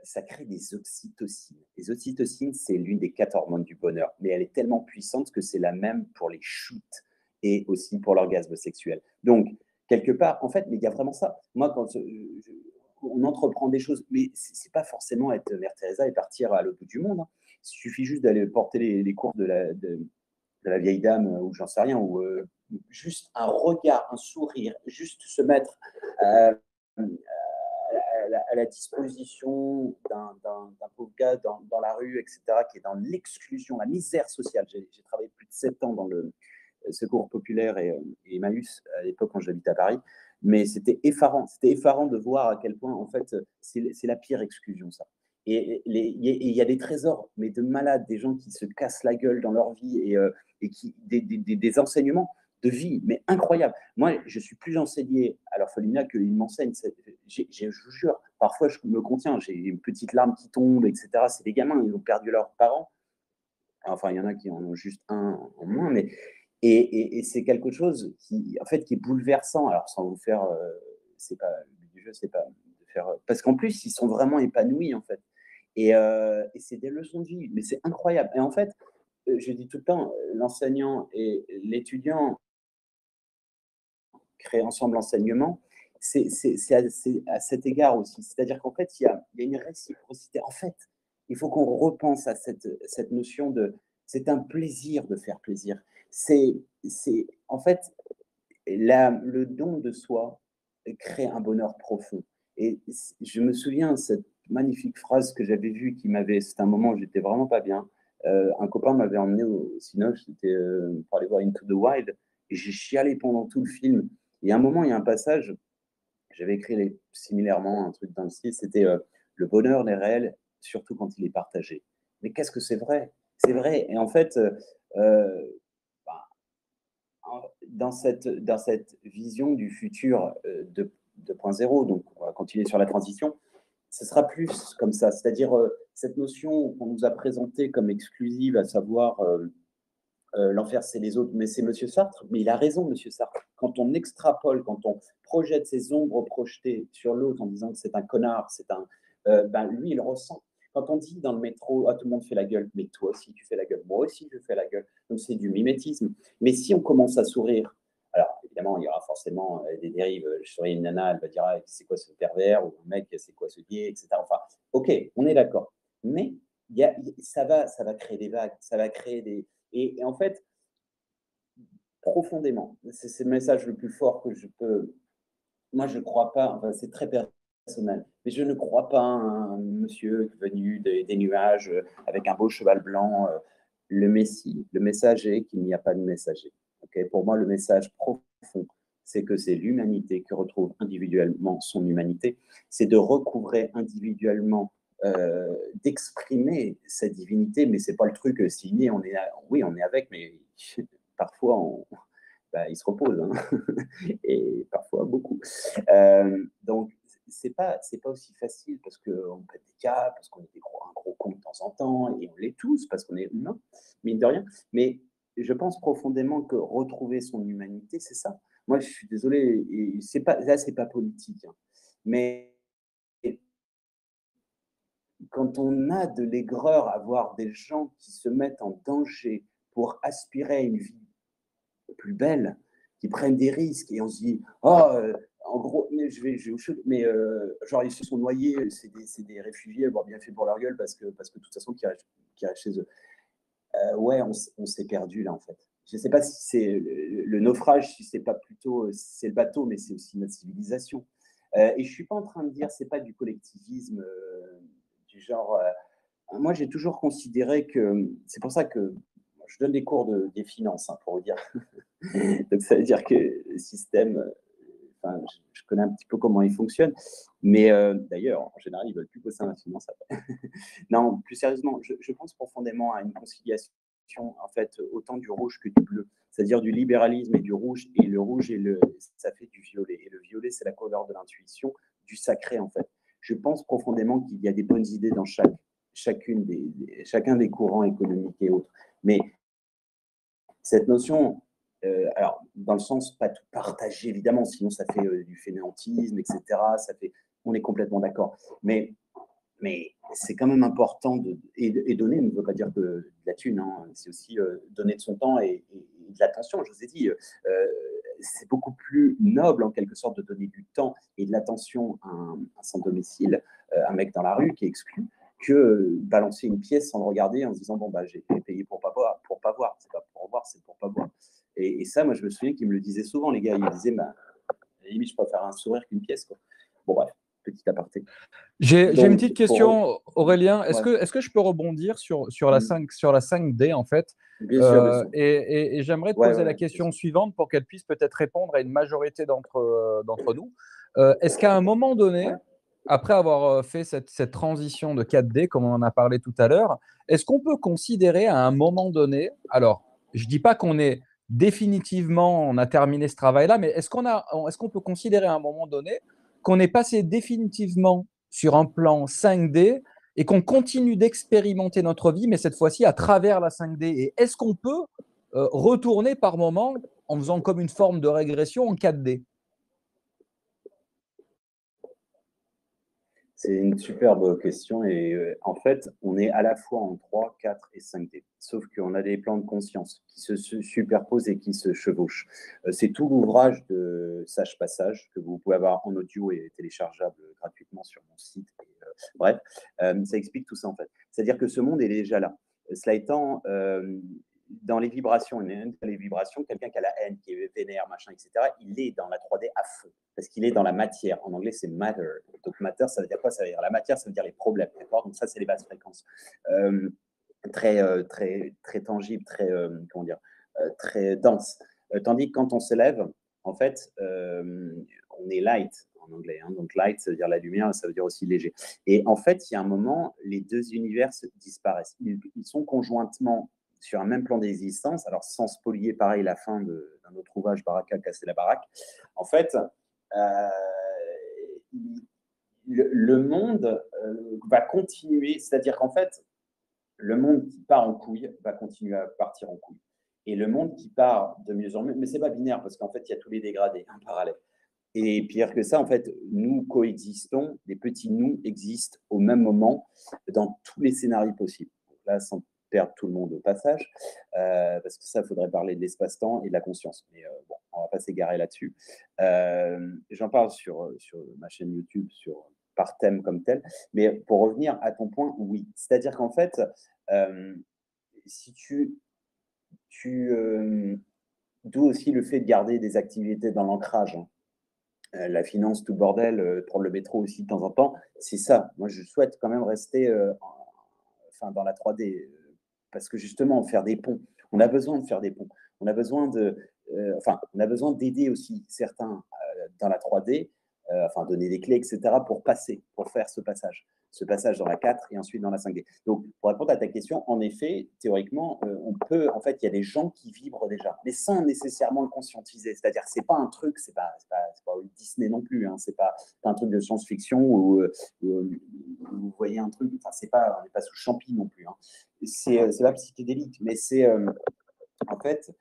ça crée des oxytocines. Les oxytocines, c'est l'une des 4 hormones du bonheur, mais elle est tellement puissante que c'est la même pour les shoots et aussi pour l'orgasme sexuel. Donc, quelque part, en fait, mais il y a vraiment ça. Moi, quand on entreprend des choses, mais c'est pas forcément être Mère Teresa et partir à l'autre bout du monde, hein. Il suffit juste d'aller porter les cours de la vieille dame, ou j'en sais rien, ou juste un regard, un sourire, juste se mettre à la disposition d'un pauvre gars dans la rue, etc., qui est dans l'exclusion, la misère sociale. J'ai travaillé plus de 7 ans dans le Secours Populaire et Emmaüs à l'époque quand j'habitais à Paris, mais c'était effarant de voir à quel point en fait c'est la pire exclusion, ça. Et il y a des trésors, mais de malades, des gens qui se cassent la gueule dans leur vie et qui des enseignements de vie, mais incroyables. Moi, je suis plus enseigné à l'orphelinat qu'ils m'enseignent. Je vous jure, parfois je me contiens, j'ai une petite larme qui tombe, etc. C'est des gamins, ils ont perdu leurs parents. Enfin, il y en a qui en ont juste un en moins, mais et c'est quelque chose qui, en fait, qui est bouleversant. Alors, sans vous faire, c'est pas le but du jeu, c'est pas de faire, parce qu'en plus, ils sont vraiment épanouis, en fait. Et c'est des leçons de vie, mais c'est incroyable. Et en fait, je dis tout le temps, l'enseignant et l'étudiant créent ensemble l'enseignement. C'est à cet égard aussi. C'est-à-dire qu'en fait, il y a une réciprocité. En fait, il faut qu'on repense à cette notion de c'est un plaisir de faire plaisir. C'est en fait le don de soi crée un bonheur profond. Et je me souviens cette magnifique phrase que j'avais vue qui m'avait, c'était un moment où j'étais vraiment pas bien. Un copain m'avait emmené au cinéma, c'était pour aller voir Into the Wild, et j'ai chialé pendant tout le film. Et à un moment, il y a un passage, j'avais écrit similairement un truc dans le style, c'était le bonheur n'est réel, surtout quand il est partagé. Mais qu'est-ce que c'est vrai? C'est vrai. Et en fait, bah, dans cette vision du futur 2.0, donc on va continuer sur la transition, ce sera plus comme ça, c'est-à-dire cette notion qu'on nous a présentée comme exclusive, à savoir l'enfer c'est les autres, mais c'est Monsieur Sartre, mais il a raison, Monsieur Sartre. Quand on extrapole, quand on projette ses ombres projetées sur l'autre en disant que c'est un connard, lui il ressent. Quand on dit dans le métro, ah, tout le monde fait la gueule, mais toi aussi tu fais la gueule, moi aussi je fais la gueule, donc c'est du mimétisme. Mais si on commence à sourire, alors évidemment il y aura forcément des dérives, je serai une nana, elle va dire ah, c'est quoi ce pervers, ou un mec c'est quoi ce gay, etc. Enfin, ok, on est d'accord, mais ça va créer des vagues, ça va créer des... Et en fait, profondément, c'est le message le plus fort que je peux... Moi, je ne crois pas, enfin, c'est très personnel, mais je ne crois pas à un monsieur venu des nuages avec un beau cheval blanc. Le Messie, le messager, qu'il n'y a pas de messager. Okay, pour moi, le message profond, c'est que c'est l'humanité qui retrouve individuellement son humanité. C'est de recouvrer individuellement, d'exprimer sa divinité, mais c'est pas le truc signé, oui, on est avec, mais parfois, ils se reposent, hein. Et parfois beaucoup. Donc, c'est pas aussi facile parce qu'on pète des câbles, parce qu'on est un gros con de temps en temps, et on l'est tous parce qu'on est humain, mine de rien. Mais je pense profondément que retrouver son humanité, c'est ça. Moi, je suis désolé, et c'est pas politique, hein, mais quand on a de l'aigreur à voir des gens qui se mettent en danger pour aspirer à une vie plus belle, qui prennent des risques, et on se dit, oh, en gros, mais genre ils se sont noyés, c'est des réfugiés, bon, bien fait pour leur gueule, parce que de toute façon, qui restent chez eux. Ouais, on s'est perdu là, en fait. Je ne sais pas si c'est le naufrage, si c'est pas plutôt, c'est le bateau, mais c'est aussi notre civilisation. Et je suis pas en train de dire, c'est pas du collectivisme du genre. Moi, j'ai toujours considéré que, c'est pour ça que je donne des cours des finances, hein, pour vous dire. Donc, ça veut dire que le système, je connais un petit peu comment il fonctionne, mais d'ailleurs, en général, ils ne veulent plus bosser dans la finance après. Non, plus sérieusement, je pense profondément à une conciliation, en fait, autant du rouge que du bleu, c'est-à-dire du libéralisme et du rouge, et le rouge, ça fait du violet, et le violet, c'est la couleur de l'intuition, du sacré, en fait. Je pense profondément qu'il y a des bonnes idées dans chacun des courants économiques et autres, mais cette notion, alors dans le sens pas tout partager évidemment, sinon ça fait du fainéantisme, etc. On est complètement d'accord. Mais c'est quand même important et donner ne veut pas dire que de la thune, hein, c'est aussi donner de son temps et de l'attention. Je vous ai dit, c'est beaucoup plus noble en quelque sorte de donner du temps et de l'attention à un sans domicile, un mec dans la rue qui est exclu, que balancer une pièce sans le regarder en se disant bon j'ai payé pour pas voir, c'est pas pour voir, c'est pour pas voir. Et ça, moi je me souviens qu'ils me le disaient souvent, les gars, ils me disaient limite je préfère un sourire qu'une pièce, quoi. Bon bref, petit aparté. J'ai une petite question, Aurélien. Est-ce que je peux rebondir sur la 5D en fait? Bien sûr, bien sûr. Et j'aimerais te poser la question suivante pour qu'elle puisse peut-être répondre à une majorité d'entre nous. Est-ce qu'à un moment donné, après avoir fait cette transition de 4D, comme on en a parlé tout à l'heure, est-ce qu'on peut considérer à un moment donné, alors je ne dis pas qu'on est définitivement, on a terminé ce travail-là, mais est-ce qu'on peut considérer à un moment donné qu'on est passé définitivement sur un plan 5D et qu'on continue d'expérimenter notre vie, mais cette fois-ci à travers la 5D? Et est-ce qu'on peut retourner par moment en faisant comme une forme de régression en 4D? C'est une superbe question et en fait, on est à la fois en 3, 4 et 5D. Sauf qu'on a des plans de conscience qui se superposent et qui se chevauchent. C'est tout l'ouvrage de Sage Passage que vous pouvez avoir en audio et téléchargeable gratuitement sur mon site. Bref, ça explique tout ça en fait. C'est-à-dire que ce monde est déjà là. Cela étant, dans les vibrations, quelqu'un qui a la haine, qui est vénère, machin, etc., il est dans la 3D à feu, parce qu'il est dans la matière. En anglais, c'est matter. Donc, matter, ça veut dire quoi? Ça veut dire la matière, ça veut dire les problèmes, d'accord? Donc, ça, c'est les basses fréquences. Très, très, très tangible, très, très dense. Tandis que quand on se lève, en fait, on est light en anglais. Hein. Donc, light, ça veut dire la lumière, ça veut dire aussi léger. Et en fait, il y a un moment, les deux univers disparaissent. Ils sont conjointement sur un même plan d'existence, alors sans spolier pareil la fin d'un autre ouvrage, Baraka, casser la baraque. En fait, le monde va continuer, c'est-à-dire qu'en fait, le monde qui part en couille va continuer à partir en couille. Et le monde qui part de mieux en mieux, mais ce n'est pas binaire, parce qu'en fait, il y a tous les dégradés en parallèle. Et pire que ça, en fait, nous coexistons, les petits nous existent au même moment dans tous les scénarios possibles. Donc là, sans perdre tout le monde au passage, parce que ça, il faudrait parler de l'espace-temps et de la conscience. Mais bon, on ne va pas s'égarer là-dessus. J'en parle sur ma chaîne YouTube, par thème comme tel. Mais pour revenir à ton point, oui. C'est-à-dire qu'en fait, si d'où aussi le fait de garder des activités dans l'ancrage, hein. La finance, tout bordel, prendre le métro aussi de temps en temps, c'est ça. Moi, je souhaite quand même rester dans la 3D, parce que justement, faire des ponts, on a besoin de faire des ponts. On a besoin d'aider aussi certains dans la 3D, donner des clés, etc., pour faire ce passage. ce passage dans la 4 et ensuite dans la 5D. Donc, pour répondre à ta question, en effet, théoriquement, on peut, en fait, il y a des gens qui vibrent déjà, mais sans nécessairement le conscientiser. C'est-à-dire que c'est pas un truc, c'est pas Disney non plus, hein, c'est pas un truc de science-fiction où vous voyez un truc, enfin, on n'est pas sous champi non plus. Hein. C'est pas psychédélique, mais c'est en fait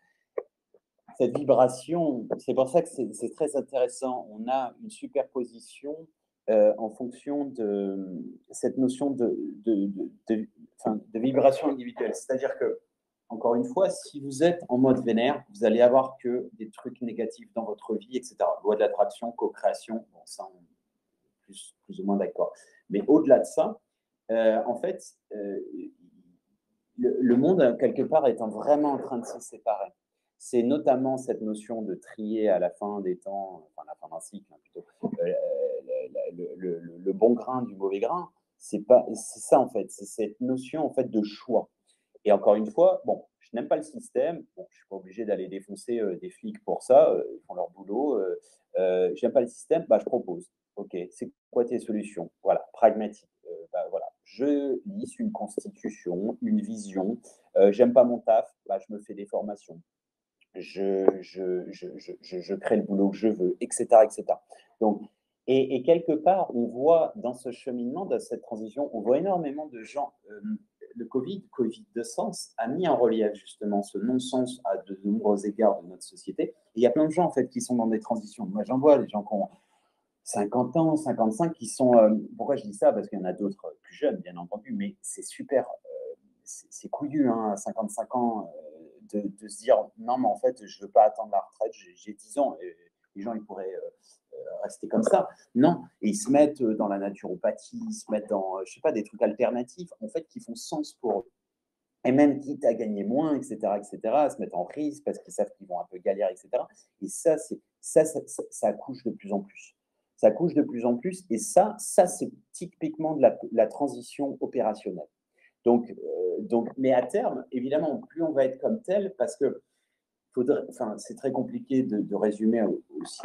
cette vibration. C'est pour ça que c'est très intéressant. On a une superposition en fonction de cette notion de vibration individuelle. C'est-à-dire que, encore une fois, si vous êtes en mode vénère, vous allez avoir que des trucs négatifs dans votre vie, etc. Loi de l'attraction, co-création, bon, ça, on est plus ou moins d'accord. Mais au-delà de ça, en fait, le monde, quelque part, est vraiment en train de se séparer. C'est notamment cette notion de trier à la fin des temps, enfin la fin d'un cycle, hein, plutôt, le bon grain du mauvais grain. C'est ça, en fait. C'est cette notion, en fait, de choix. Et encore une fois, bon, je n'aime pas le système. Bon, je ne suis pas obligé d'aller défoncer des flics pour ça. Ils font leur boulot. Je n'aime pas le système. Bah, je propose. OK, c'est quoi tes solutions? Voilà, pragmatique. Voilà. Je lisse une constitution, une vision. J'aime pas mon taf. Bah, je me fais des formations. Je crée le boulot que je veux, etc. etc. Donc, et quelque part, on voit dans ce cheminement, dans cette transition, on voit énormément de gens. Le Covid de sens, a mis en relief justement ce non-sens à de nombreux égards de notre société. Et il y a plein de gens en fait qui sont dans des transitions. Moi, j'en vois des gens qui ont 50 ans, 55, qui sont. Pourquoi je dis ça? Parce qu'il y en a d'autres plus jeunes, bien entendu, mais c'est super. C'est couillu, hein, à 55 ans, de se dire non, mais en fait, je ne veux pas attendre la retraite, j'ai 10 ans. Et les gens, ils pourraient rester comme ça. Non, et ils se mettent dans la naturopathie, ils se mettent dans, je sais pas, des trucs alternatifs, en fait, qui font sens pour eux. Et même quitte à gagner moins, etc., à se mettre en risque parce qu'ils savent qu'ils vont un peu galérer, etc. Et ça accouche de plus en plus. Ça accouche de plus en plus. Et ça c'est typiquement de la transition opérationnelle. Donc, mais à terme, évidemment, plus on va être comme tel, parce que c'est très compliqué de résumer aussi.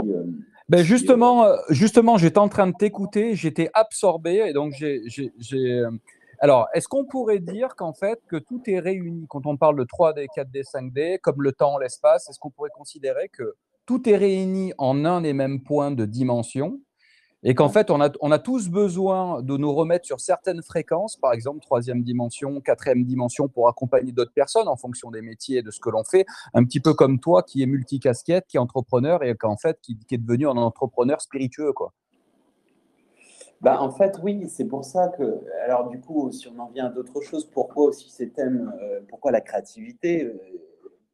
Justement, j'étais en train de t'écouter, j'étais absorbé, et donc alors, est-ce qu'on pourrait dire qu'en fait, que tout est réuni quand on parle de 3D, 4D, 5D, comme le temps, l'espace, est-ce qu'on pourrait considérer que tout est réuni en un et même point de dimension? Et qu'en fait, on a tous besoin de nous remettre sur certaines fréquences, par exemple, 3e dimension, 4e dimension, pour accompagner d'autres personnes en fonction des métiers et de ce que l'on fait. Un petit peu comme toi, qui est multicasquette, qui est entrepreneur et qui est devenu un entrepreneur spiritueux, quoi. Bah, en fait, oui, c'est pour ça que… Alors, du coup, si on en vient à d'autres choses, pourquoi aussi ces thèmes, pourquoi la créativité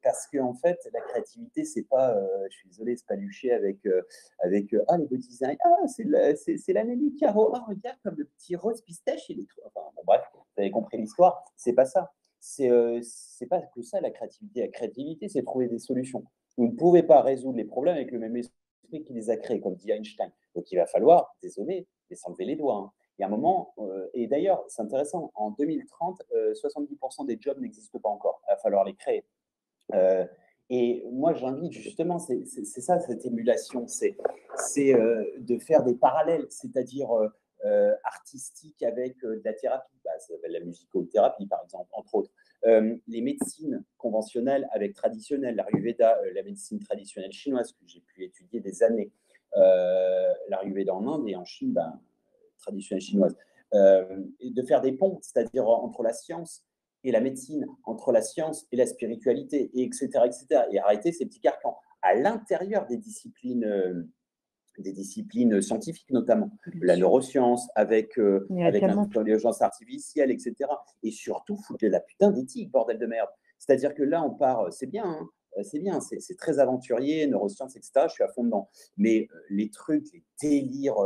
parce que en fait, la créativité, c'est pas, je suis désolé, c'est pas lucher avec les beaux designs, c'est la Nelly Caro, regarde comme le petit rose pistache et les trucs. Enfin, bon, bref, vous avez compris l'histoire. C'est pas ça. C'est pas que ça la créativité. La créativité, c'est trouver des solutions. Vous ne pouvez pas résoudre les problèmes avec le même esprit qui les a créés, comme dit Einstein. Donc il va falloir, désolé, mais s'enlever les doigts. Hein. Il y a un moment, et d'ailleurs, c'est intéressant, en 2030, 70% des jobs n'existent pas encore. Il va falloir les créer. Et moi, j'invite justement, c'est ça cette émulation, c'est de faire des parallèles, c'est-à-dire artistiques avec de la thérapie, ça s'appelle la musicothérapie par exemple, entre autres. Les médecines conventionnelles avec traditionnelles, l'Ayurveda, la médecine traditionnelle chinoise que j'ai pu étudier des années, l'Ayurveda en Inde et en Chine, traditionnelle chinoise, et de faire des ponts, c'est-à-dire entre la science et la médecine, entre la science et la spiritualité, et etc., etc. Et arrêter ces petits carcans à l'intérieur des disciplines scientifiques, notamment la neuroscience, avec l'intelligence artificielle, etc. Et surtout, foutre la putain d'éthique, bordel de merde. C'est-à-dire que là, on part, c'est bien, hein, c'est très aventurier, neurosciences, etc. Je suis à fond dedans. Mais les trucs, les délires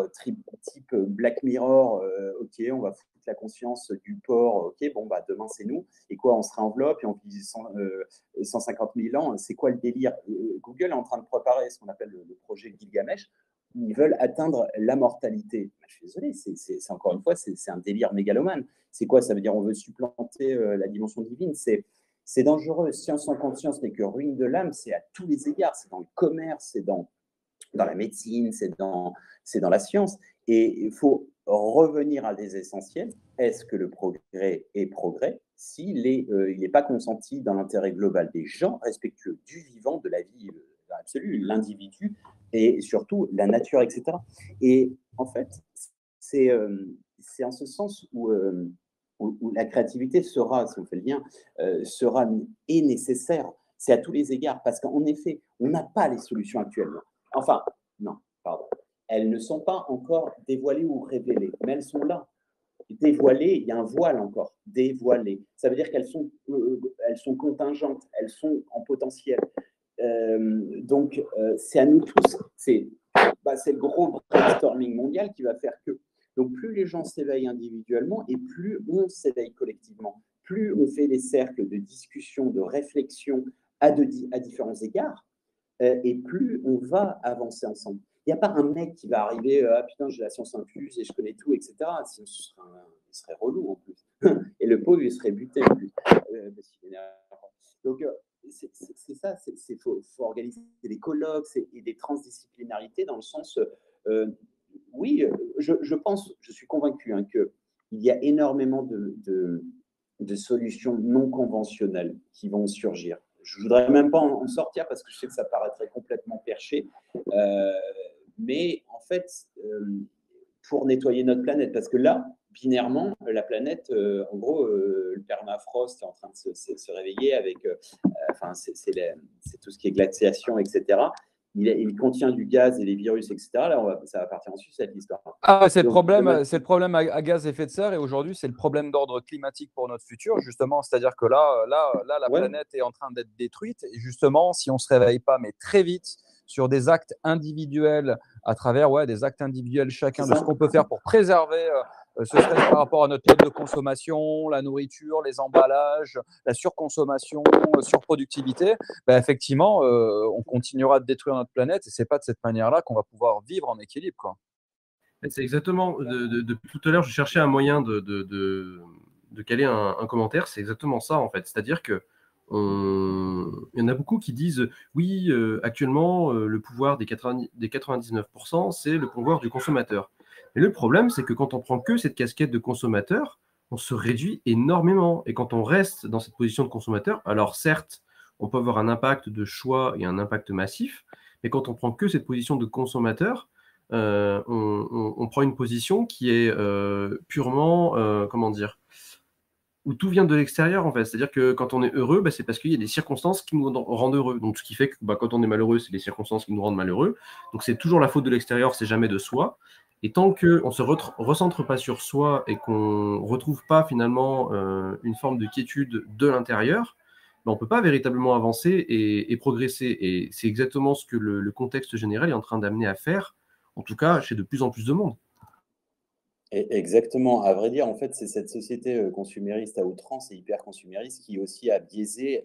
type Black Mirror, ok, on va foutre la conscience du porc, ok, bon, demain c'est nous. Et quoi, on se réenveloppe et on vit 150 000 ans. C'est quoi le délire? Google est en train de préparer ce qu'on appelle le projet Gilgamesh. Ils veulent atteindre la mortalité. Je suis désolé, c'est encore une fois, c'est un délire mégalomane. C'est quoi? Ça veut dire on veut supplanter la dimension divine. C'est dangereux. Science sans conscience n'est que ruine de l'âme. C'est à tous les égards. C'est dans le commerce, c'est dans dans la médecine, c'est dans la science. Et il faut revenir à des essentiels. Est-ce que le progrès est progrès s'il n'est pas consenti dans l'intérêt global des gens, respectueux du vivant, de la vie absolue, l'individu et surtout la nature, etc. Et en fait, c'est en ce sens où la créativité sera, si on fait le lien, sera et nécessaire. C'est à tous les égards, parce qu'en effet, on n'a pas les solutions actuellement. Enfin, non, pardon. Elles ne sont pas encore dévoilées ou révélées, mais elles sont là. Dévoilées, il y a un voile encore, dévoilées. Ça veut dire qu'elles sont contingentes, elles sont en potentiel. Donc, c'est à nous tous, c'est le gros brainstorming mondial qui va faire que. Donc, plus les gens s'éveillent individuellement et plus on s'éveille collectivement, plus on fait des cercles de discussion, de réflexion à différents égards, et plus on va avancer ensemble. Il n'y a pas un mec qui va arriver, ah putain, j'ai la science infuse et je connais tout, etc. Sinon, il serait relou en plus. Et le pauvre, il serait buté en plus. Donc, c'est ça, il faut organiser des colloques et des transdisciplinarités dans le sens, oui, je suis convaincu qu'il y a énormément de solutions non conventionnelles qui vont surgir. Je ne voudrais même pas en sortir parce que je sais que ça paraîtrait complètement perché, mais en fait, pour nettoyer notre planète, parce que là, binairement, la planète, en gros, le permafrost est en train de se réveiller avec, c'est tout ce qui est glaciation, etc. Il contient du gaz et les virus, etc. Là, ça va partir en sucette, l'histoire. Ah, c'est le problème à gaz à effet de serre, et aujourd'hui, c'est le problème d'ordre climatique pour notre futur, justement. C'est-à-dire que là, la planète est en train d'être détruite, et justement, si on ne se réveille pas, mais très vite, sur des actes individuels, à travers des actes individuels chacun de ce qu'on peut faire pour préserver ce stress par rapport à notre mode de consommation, la nourriture, les emballages, la surconsommation, surproductivité, effectivement, on continuera de détruire notre planète, et ce n'est pas de cette manière-là qu'on va pouvoir vivre en équilibre, quoi. C'est exactement, depuis tout à l'heure, je cherchais un moyen de caler un commentaire, c'est exactement ça en fait, c'est-à-dire que il y en a beaucoup qui disent oui, actuellement, le pouvoir des 99%, c'est le pouvoir du consommateur. Mais le problème, c'est que quand on prend que cette casquette de consommateur, on se réduit énormément. Et quand on reste dans cette position de consommateur, alors certes, on peut avoir un impact de choix et un impact massif, mais quand on prend que cette position de consommateur, on prend une position qui est purement, comment dire, où tout vient de l'extérieur en fait. C'est-à-dire que quand on est heureux, c'est parce qu'il y a des circonstances qui nous rendent heureux. Donc ce qui fait que quand on est malheureux, c'est les circonstances qui nous rendent malheureux. Donc c'est toujours la faute de l'extérieur, c'est jamais de soi. Et tant qu'on ne se recentre pas sur soi et qu'on ne retrouve pas finalement une forme de quiétude de l'intérieur, on ne peut pas véritablement avancer et progresser. Et c'est exactement ce que le contexte général est en train d'amener à faire, en tout cas chez de plus en plus de monde. Exactement. À vrai dire, en fait, c'est cette société consumériste à outrance et hyper consumériste qui aussi a biaisé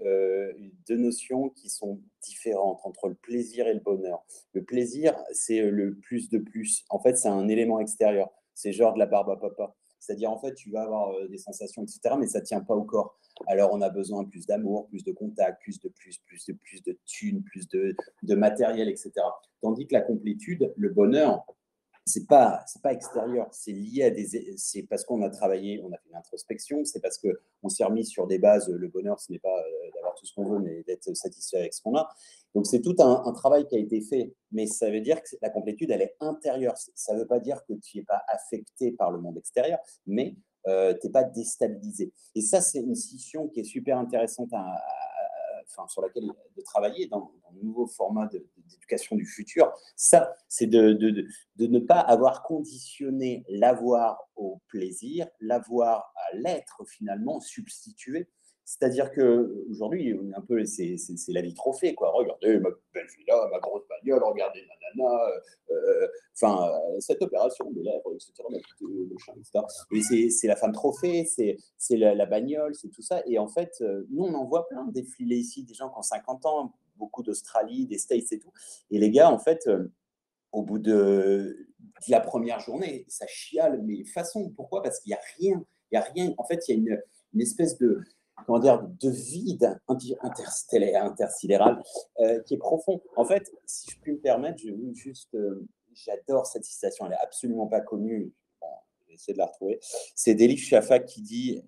deux notions qui sont différentes entre le plaisir et le bonheur. Le plaisir, c'est le plus de plus. En fait, c'est un élément extérieur. C'est genre de la barbe à papa. C'est-à-dire, en fait, tu vas avoir des sensations, etc., mais ça ne tient pas au corps. Alors, on a besoin plus d'amour, plus de contact, plus de thunes, plus de matériel, etc. Tandis que la complétude, le bonheur, c'est pas extérieur, c'est lié c'est parce qu'on a travaillé, on a fait une introspection, c'est parce qu'on s'est remis sur des bases. Le bonheur, ce n'est pas d'avoir tout ce qu'on veut, mais d'être satisfait avec ce qu'on a. Donc c'est tout un travail qui a été fait, mais ça veut dire que la complétude, elle est intérieure. Ça ne veut pas dire que tu n'es pas affecté par le monde extérieur, mais tu n'es pas déstabilisé. Et ça, c'est une scission qui est super intéressante sur laquelle de travailler dans le nouveau format d'éducation du futur. Ça, c'est de ne pas avoir conditionné l'avoir au plaisir, l'avoir à l'être finalement substitué. C'est-à-dire qu'aujourd'hui, un peu, c'est la vie trophée, quoi. Regardez ma belle villa, ma grosse bagnole, regardez nanana, cette opération des lèvres, etc. Et c'est la femme trophée, c'est la bagnole, c'est tout ça. Et en fait, nous, on en voit plein défiler ici, des gens qui ont 50 ans, beaucoup d'Australie, des States et tout. Et les gars, en fait, au bout de la première journée, ça chiale, mais façon. Pourquoi ? Parce qu'il n'y a rien. En fait, il y a une espèce de comment dire, de vide intersidéral qui est profond. En fait, si je puis me permettre, je veux juste, j'adore cette citation, elle n'est absolument pas connue. Bon, je vais essayer de la retrouver. C'est d'Elie Shafak qui dit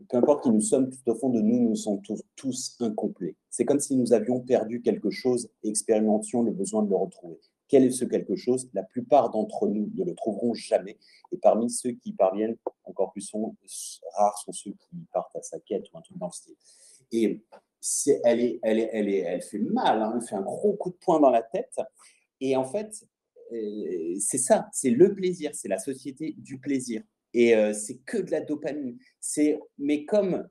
peu importe qui nous sommes, tout au fond de nous, nous sommes tous incomplets. C'est comme si nous avions perdu quelque chose et expérimentions le besoin de le retrouver. Quel est ce quelque chose? La plupart d'entre nous ne le trouveront jamais. Et parmi ceux qui y parviennent, encore plus rares sont ceux qui partent à sa quête ou un truc dans le style. Et elle fait mal, hein, elle fait un gros coup de poing dans la tête. Et en fait, c'est ça, c'est le plaisir, c'est la société du plaisir. Et c'est que de la dopamine. Mais comme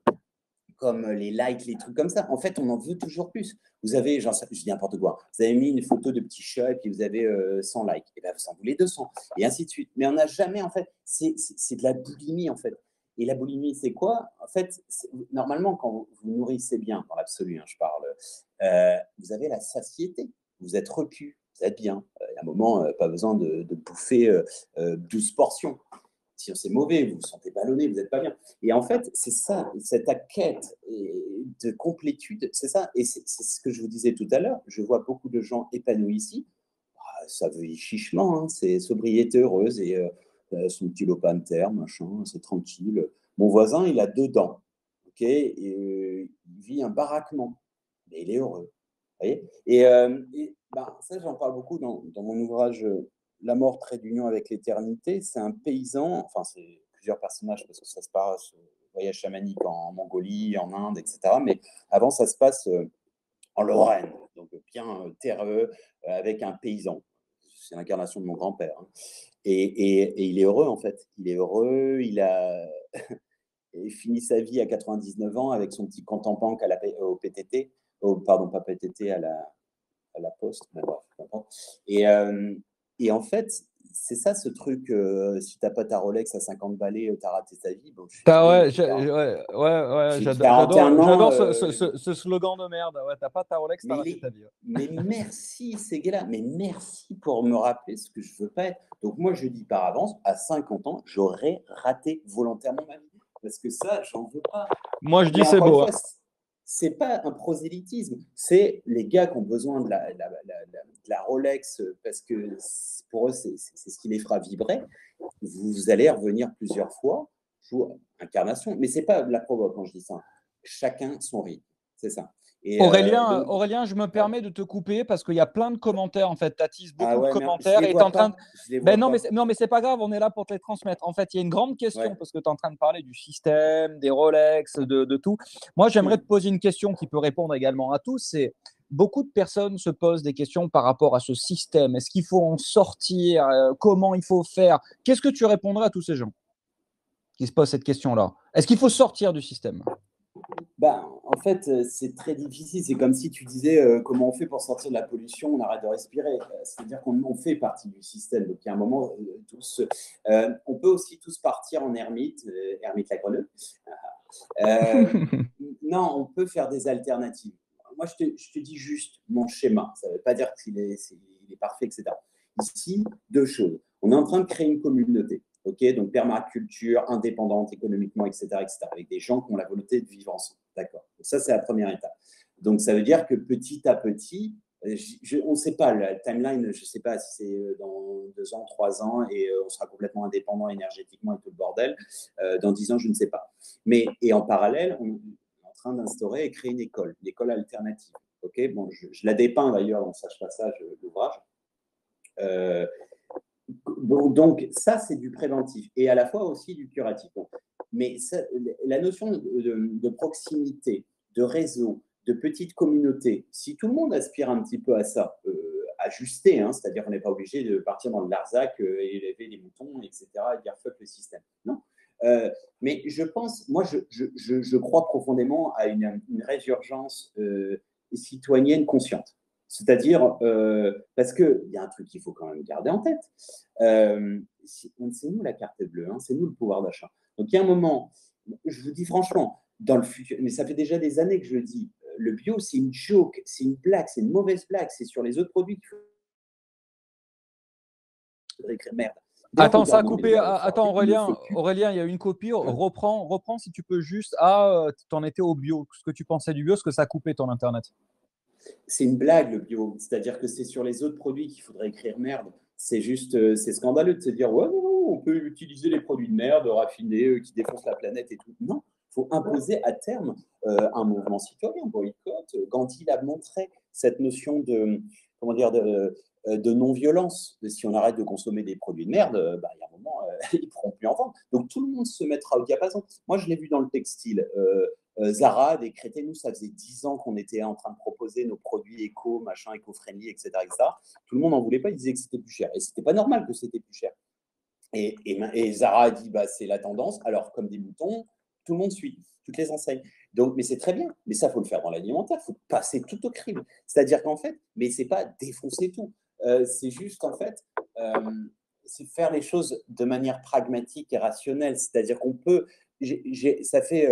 les likes, les trucs comme ça, en fait, on en veut toujours plus. Vous avez, genre, je dis n'importe quoi, vous avez mis une photo de petit chat et puis vous avez 100 likes. Et bien, vous en voulez 200, et ainsi de suite. Mais on n'a jamais, en fait, c'est de la boulimie, en fait. Et la boulimie, c'est quoi? En fait, normalement, quand vous nourrissez bien, dans l'absolu, hein, je parle, vous avez la satiété. Vous êtes repu, vous êtes bien. Il y a un moment, pas besoin de bouffer 12 portions. Si c'est mauvais, vous vous sentez ballonné, vous n'êtes pas bien. Et en fait, c'est ça, cette quête de complétude, c'est ça. Et c'est ce que je vous disais tout à l'heure. Je vois beaucoup de gens épanouis ici. Ça veut chichement, hein, c'est sobriété heureuse et son petit lopin de terre, machin, c'est tranquille. Mon voisin, il a 2 dents, ok, et il vit un baraquement, mais il est heureux. Vous voyez, ça, j'en parle beaucoup dans mon ouvrage La mort, trait d'union avec l'éternité. C'est un paysan, enfin, c'est plusieurs personnages parce que ça se passe au voyage chamanique en Mongolie, en Inde, etc. Mais avant, ça se passe en Lorraine, donc bien terreux, avec un paysan. C'est l'incarnation de mon grand-père. Hein. Et il est heureux, en fait. Il est heureux, il a fini sa vie à 99 ans avec son petit compte en banque au PTT. Pardon, pas PTT, à la Poste. Mais bref, et en fait, c'est ça ce truc, si tu n'as pas ta Rolex à 50 balais, tu as raté ta vie. Bon, j'adore ce slogan de merde. Ouais, t'as pas ta Rolex, t'as raté ta vie. Mais merci ces gars-là, mais merci pour me rappeler ce que je veux pas être. Donc moi, je dis par avance, à 50 ans, j'aurais raté volontairement ma vie. Parce que ça, j'en veux pas. Moi, je dis c'est beau. C'est pas un prosélytisme, c'est les gars qui ont besoin de la Rolex parce que pour eux, c'est ce qui les fera vibrer. Vous allez revenir plusieurs fois pour incarnation. Mais c'est pas de la provoque quand je dis ça. Chacun son rythme, c'est ça. Et Aurélien, je me permets de te couper parce qu'il y a plein de commentaires. En fait, tu attises beaucoup de commentaires et tu es en train de. Non, mais c'est pas grave, on est là pour te les transmettre. En fait, il y a une grande question parce que tu es en train de parler du système, des Rolex, de tout. Moi, j'aimerais te poser une question qui peut répondre également à tous. C'est beaucoup de personnes se posent des questions par rapport à ce système. Est-ce qu'il faut en sortir? Comment il faut faire? Qu'est-ce que tu répondrais à tous ces gens qui se posent cette question-là? Est-ce qu'il faut sortir du système? En fait, c'est très difficile. C'est comme si tu disais comment on fait pour sortir de la pollution, on arrête de respirer. C'est-à-dire qu'on fait partie du système. Donc, il y a un moment, on peut aussi tous partir en ermite, ermite la grenouille. Non, on peut faire des alternatives. Moi, je te dis juste mon schéma. Ça ne veut pas dire qu'il est parfait, etc. Ici, 2 choses. On est en train de créer une communauté. Donc permaculture, indépendante économiquement, etc., avec des gens qui ont la volonté de vivre ensemble. D'accord. Ça, c'est la première étape. Donc, ça veut dire que petit à petit, on ne sait pas, la timeline, je ne sais pas si c'est dans 2 ans, 3 ans, et on sera complètement indépendant énergétiquement et tout le bordel. Dans 10 ans, je ne sais pas. Et en parallèle, on est en train d'instaurer et créer une école alternative. Bon, je la dépeins d'ailleurs dans Sage Passage, l'ouvrage. Donc, ça, c'est du préventif et à la fois aussi du curatif. Mais ça, la notion de proximité, de réseau, de petite communauté, si tout le monde aspire un petit peu à ça, ajusté, hein, c'est-à-dire qu'on n'est pas obligé de partir dans le Larzac et élever des moutons, etc., et dire fuck le système. Non. Mais je pense, moi, je crois profondément à une résurgence citoyenne consciente. C'est-à-dire, parce qu'il y a un truc qu'il faut quand même garder en tête, c'est nous la carte bleue, hein, c'est nous le pouvoir d'achat. Donc, il y a un moment, je vous dis franchement, dans le futur, mais ça fait déjà des années que je le dis, le bio, c'est une joke, c'est une blague, c'est une mauvaise blague, c'est sur les autres produits qu'il faut écrire merde. Attends, ça a coupé. Attends, Aurélien, il y a une coupure. Reprends si tu peux juste. Tu en étais au bio. Ce que tu pensais du bio, parce que ça a coupé ton Internet. C'est une blague, le bio. C'est-à-dire que c'est sur les autres produits qu'il faudrait écrire merde. C'est juste, c'est scandaleux de se dire, ouais, non, on peut utiliser les produits de merde raffinés qui défoncent la planète et tout. Non, il faut imposer à terme un mouvement citoyen, boycott. Gandhi l'a montré, cette notion de, comment dire, de non-violence. Si on arrête de consommer des produits de merde, il y a un moment, ils ne pourront plus en vendre. Donc tout le monde se mettra au diapason. Moi, je l'ai vu dans le textile. Zara a décrété, nous, ça faisait 10 ans qu'on était en train de proposer nos produits éco, machin, éco-friendly, etc., etc. Tout le monde n'en voulait pas, ils disaient que c'était plus cher. Et c'était pas normal que c'était plus cher. Et Zara a dit, c'est la tendance. Alors, comme des moutons, tout le monde suit, toutes les enseignes. Donc, mais c'est très bien. Mais ça, il faut le faire dans l'alimentaire. Il faut passer tout au crible. C'est-à-dire qu'en fait, mais c'est pas défoncer tout. C'est juste, en fait, c'est faire les choses de manière pragmatique et rationnelle. C'est-à-dire qu'on peut... ça fait...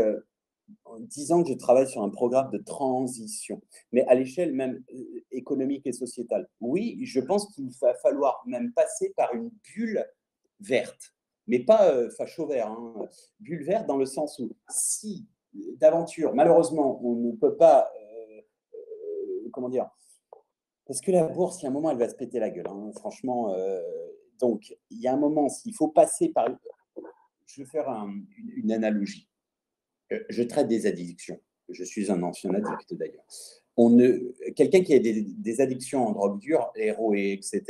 10 ans que je travaille sur un programme de transition, mais à l'échelle même économique et sociétale. Oui, je pense qu'il va falloir même passer par une bulle verte, mais pas facho vert, hein. Bulle verte dans le sens où si d'aventure, malheureusement, on ne peut pas, comment dire, parce que la bourse, il y a un moment, elle va se péter la gueule, hein, franchement. Donc, il y a un moment, s'il faut passer par... Je vais faire une analogie. Je traite des addictions. Je suis un ancien addict d'ailleurs. Quelqu'un qui a des addictions en drogue dure, héros, etc.,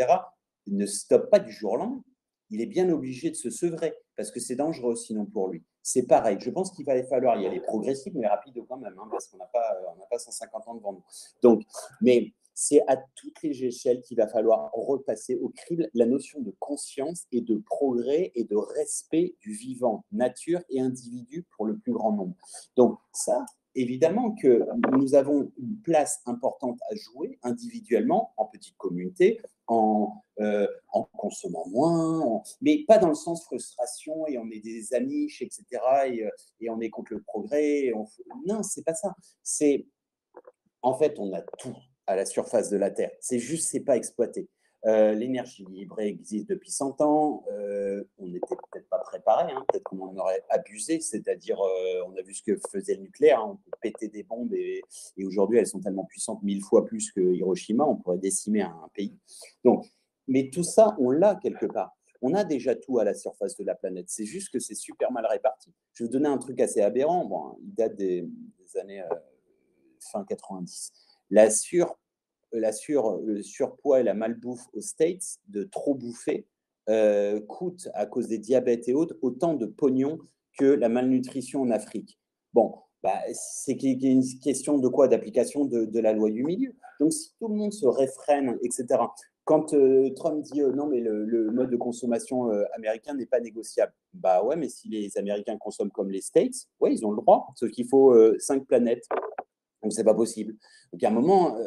ne stoppe pas du jour au lendemain. Il est bien obligé de se sevrer parce que c'est dangereux sinon pour lui. C'est pareil. Je pense qu'il va falloir y aller progressif, mais rapide quand même, hein, parce qu'on n'a pas 150 ans devant nous. Donc, mais c'est à toutes les échelles qu'il va falloir repasser au crible la notion de conscience et de progrès et de respect du vivant, nature et individu pour le plus grand nombre. Donc ça, évidemment que nous avons une place importante à jouer individuellement, en petite communauté, en consommant moins, mais pas dans le sens frustration et on est des amiches, etc. Et on est contre le progrès. Non, c'est pas ça. En fait, on a tout à la surface de la Terre. C'est juste, c'est pas exploité. L'énergie libre existe depuis 100 ans. On n'était peut-être pas préparé, hein, peut-être qu'on en aurait abusé, c'est-à-dire on a vu ce que faisait le nucléaire, hein, on peut péter des bombes et aujourd'hui elles sont tellement puissantes 1000 fois plus que Hiroshima, on pourrait décimer un pays. Donc, mais tout ça, on l'a quelque part. On a déjà tout à la surface de la planète. C'est juste que c'est super mal réparti. Je vais vous donner un truc assez aberrant. Bon, il date des années fin 90. Le surpoids et la malbouffe aux States, de trop bouffer, coûte, à cause des diabètes et autres, autant de pognon que la malnutrition en Afrique. Bon, c'est une question de quoi? D'application de la loi du milieu. Donc, si tout le monde se réfrène, etc., quand Trump dit non, mais le mode de consommation américain n'est pas négociable, ouais, mais si les Américains consomment comme les States, ouais, ils ont le droit, sauf qu'il faut 5 planètes. Donc, ce n'est pas possible. Donc, à un moment,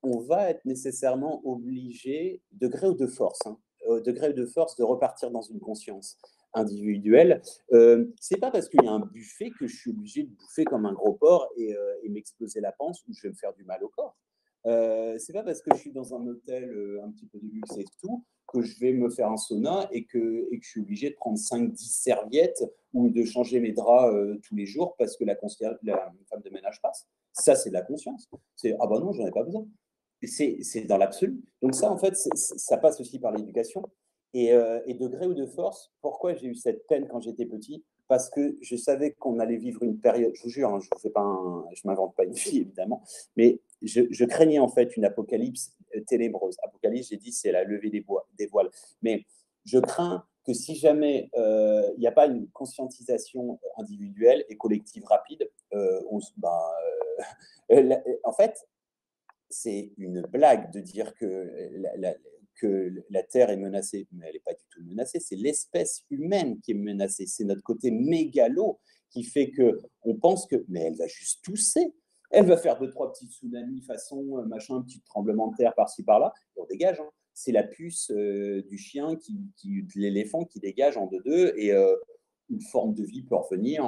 on va être nécessairement obligé, de gré ou de force, de repartir dans une conscience individuelle. Ce n'est pas parce qu'il y a un buffet que je suis obligé de bouffer comme un gros porc et m'exploser la panse ou je vais me faire du mal au corps. C'est pas parce que je suis dans un hôtel un petit peu de luxe et tout que je vais me faire un sauna et que je suis obligé de prendre 5-10 serviettes ou de changer mes draps tous les jours parce que la femme de ménage passe. Ça, c'est de la conscience. C'est « Ah non, j'en ai pas besoin ». C'est dans l'absolu. Donc ça, en fait, ça passe aussi par l'éducation. Et de gré ou de force, pourquoi j'ai eu cette peine quand j'étais petit? Parce que je savais qu'on allait vivre une période, je vous jure, hein, je ne m'invente pas une vie, évidemment, mais je craignais en fait une apocalypse ténébreuse. Apocalypse, j'ai dit, c'est la levée des voiles. Mais je crains que si jamais il n'y a pas une conscientisation individuelle et collective rapide, en fait, c'est une blague de dire que la Terre est menacée, mais elle n'est pas du tout menacée, c'est l'espèce humaine qui est menacée, c'est notre côté mégalo qui fait qu'on pense que, mais elle va juste tousser, elle va faire 2-3 petits tsunamis façon machin, petit tremblement de terre par-ci par-là, et on dégage, hein. C'est la puce du chien, de l'éléphant qui dégage en deux, et une forme de vie peut revenir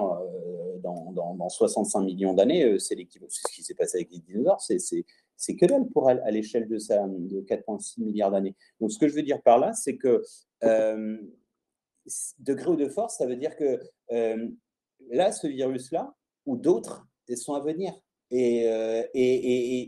dans 65 millions d'années, c'est ce qui s'est passé avec les dinosaures, c'est que dalle pour elle à l'échelle de 4,6 milliards d'années. Donc, ce que je veux dire par là, c'est que degré ou de force, ça veut dire que là, ce virus-là, ou d'autres, sont à venir. Et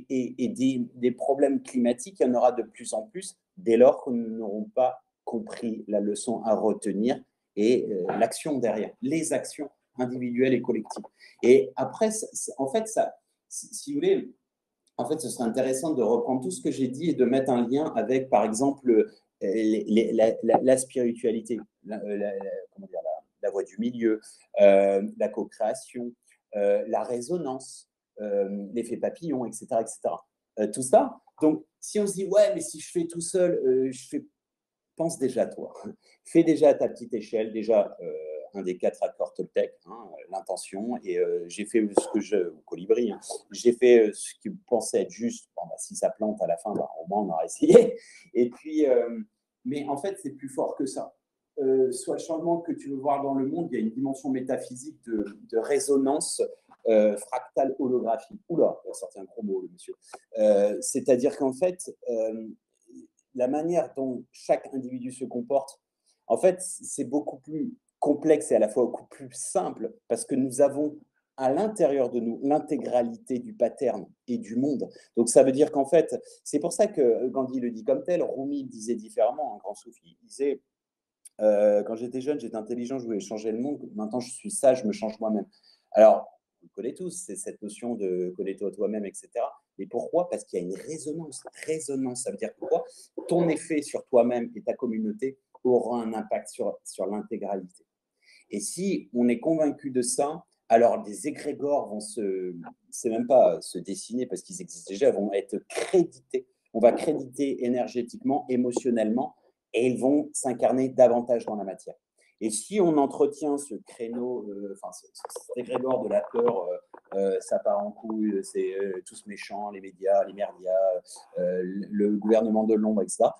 des problèmes climatiques, il y en aura de plus en plus dès lors que nous n'aurons pas compris la leçon à retenir et l'action derrière, les actions individuelles et collectives. Et après, en fait, si vous voulez, en fait, ce serait intéressant de reprendre tout ce que j'ai dit et de mettre un lien avec, par exemple, la spiritualité, comment dire, la voie du milieu, la co-création, la résonance, l'effet papillon, etc. etc. Tout ça. Donc, si on se dit, ouais, mais si je fais tout seul, pense déjà à toi. Fais déjà à ta petite échelle, déjà un des 4 accords Toltec, l'intention, et j'ai fait colibri, j'ai fait ce qui pensait être juste. Bon, bah, si ça plante à la fin, bah, au moins on aura essayé. Et puis, mais en fait, c'est plus fort que ça. Soit le changement que tu veux voir dans le monde, il y a une dimension métaphysique de résonance fractale holographique. Oula, il a sorti un gros mot, le monsieur. C'est-à-dire qu'en fait, la manière dont chaque individu se comporte, en fait, c'est beaucoup plus complexe et à la fois beaucoup plus simple parce que nous avons à l'intérieur de nous l'intégralité du pattern et du monde. Donc, ça veut dire qu'en fait, c'est pour ça que Gandhi le dit comme tel, Rumi le disait différemment, un grand soufi. Il disait, quand j'étais jeune, j'étais intelligent, je voulais changer le monde. Maintenant, je suis sage, je me change moi-même. Alors, on le connaît tous, c'est cette notion de connais-toi toi-même, etc. Mais pourquoi? Parce qu'il y a une résonance. Résonance, ça veut dire quoi? Ton effet sur toi-même et ta communauté aura un impact sur l'intégralité. Et si on est convaincu de ça, alors des égrégores vont c'est même pas se dessiner parce qu'ils existent déjà, vont être crédités. On va créditer énergétiquement, émotionnellement, et ils vont s'incarner davantage dans la matière. Et si on entretient ce créneau, cet égrégore de la peur, ça part en couille, c'est tous méchants, les médias, les merdias, le gouvernement de l'ombre, etc.,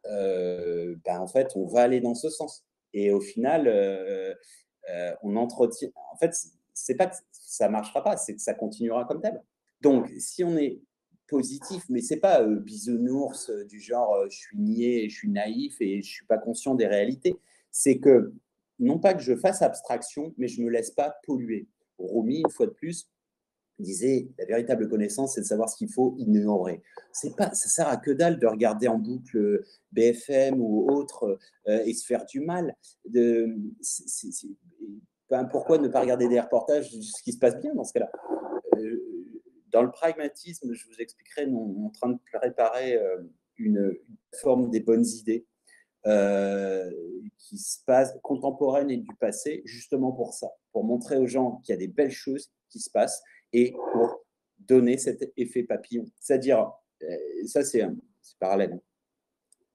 en fait, on va aller dans ce sens. Et au final, on entretient. En fait, c'est pas que ça marchera pas, c'est que ça continuera comme tel. Donc, si on est positif, mais c'est pas bisounours du genre je suis niais, je suis naïf et je suis pas conscient des réalités. C'est que non pas que je fasse abstraction, mais je me laisse pas polluer. Rumi, une fois de plus, disait la véritable connaissance, c'est de savoir ce qu'il faut ignorer. Ça sert à que dalle de regarder en boucle BFM ou autre et se faire du mal. Pourquoi ne pas regarder des reportages de ce qui se passe bien dans ce cas-là? Dans le pragmatisme, je vous expliquerai, nous sommes en train de préparer une forme des bonnes idées qui se passe contemporaine et du passé, justement pour ça, pour montrer aux gens qu'il y a des belles choses qui se passent et pour donner cet effet papillon. C'est-à-dire, ça c'est parallèle.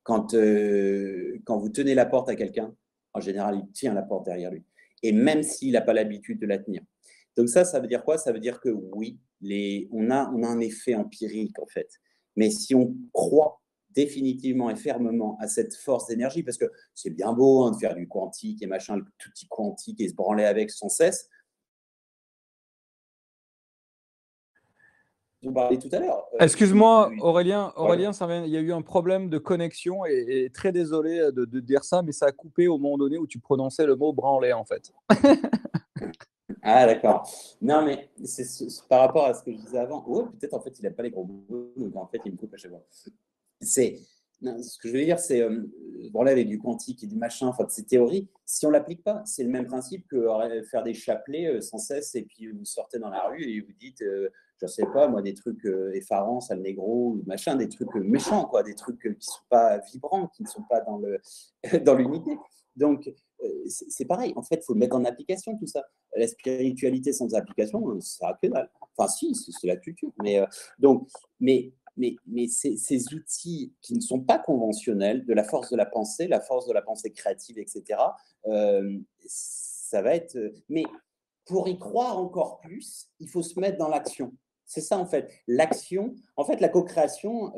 Quand vous tenez la porte à quelqu'un, en général, il tient la porte derrière lui. Et même s'il n'a pas l'habitude de la tenir. Donc ça veut dire quoi? Ça veut dire que oui, on a un effet empirique en fait. Mais si on croit définitivement et fermement à cette force d'énergie, parce que c'est bien beau de faire du quantique et machin, le tout petit quantique et se branler avec sans cesse. Vous parlez tout à l'heure. Excuse-moi, Aurélien, il y a eu un problème de connexion et très désolé de dire ça, mais ça a coupé au moment donné où tu prononçais le mot branler en fait. Ah, d'accord. Non, mais c'est par rapport à ce que je disais avant. Ouais, peut-être en fait, il n'a pas les gros mots, donc en fait, il me coupe à chaque fois. Ce que je veux dire, c'est là, avec du quantique et du machin, enfin, de ces théories, si on ne l'applique pas, c'est le même principe que faire des chapelets sans cesse et puis vous sortez dans la rue et vous dites, je ne sais pas, moi, des trucs effarants, sale négro, machin, des trucs méchants, quoi, des trucs qui ne sont pas vibrants, qui ne sont pas dans l'unité. Donc, c'est pareil, en fait, il faut le mettre en application, tout ça. La spiritualité sans application, ça n'a que dalle. Enfin, si, c'est la culture. Mais ces outils qui ne sont pas conventionnels, de la force de la pensée créative, etc., ça va être… Mais pour y croire encore plus, il faut se mettre dans l'action. C'est ça, en fait. L'action, en fait, la co-création,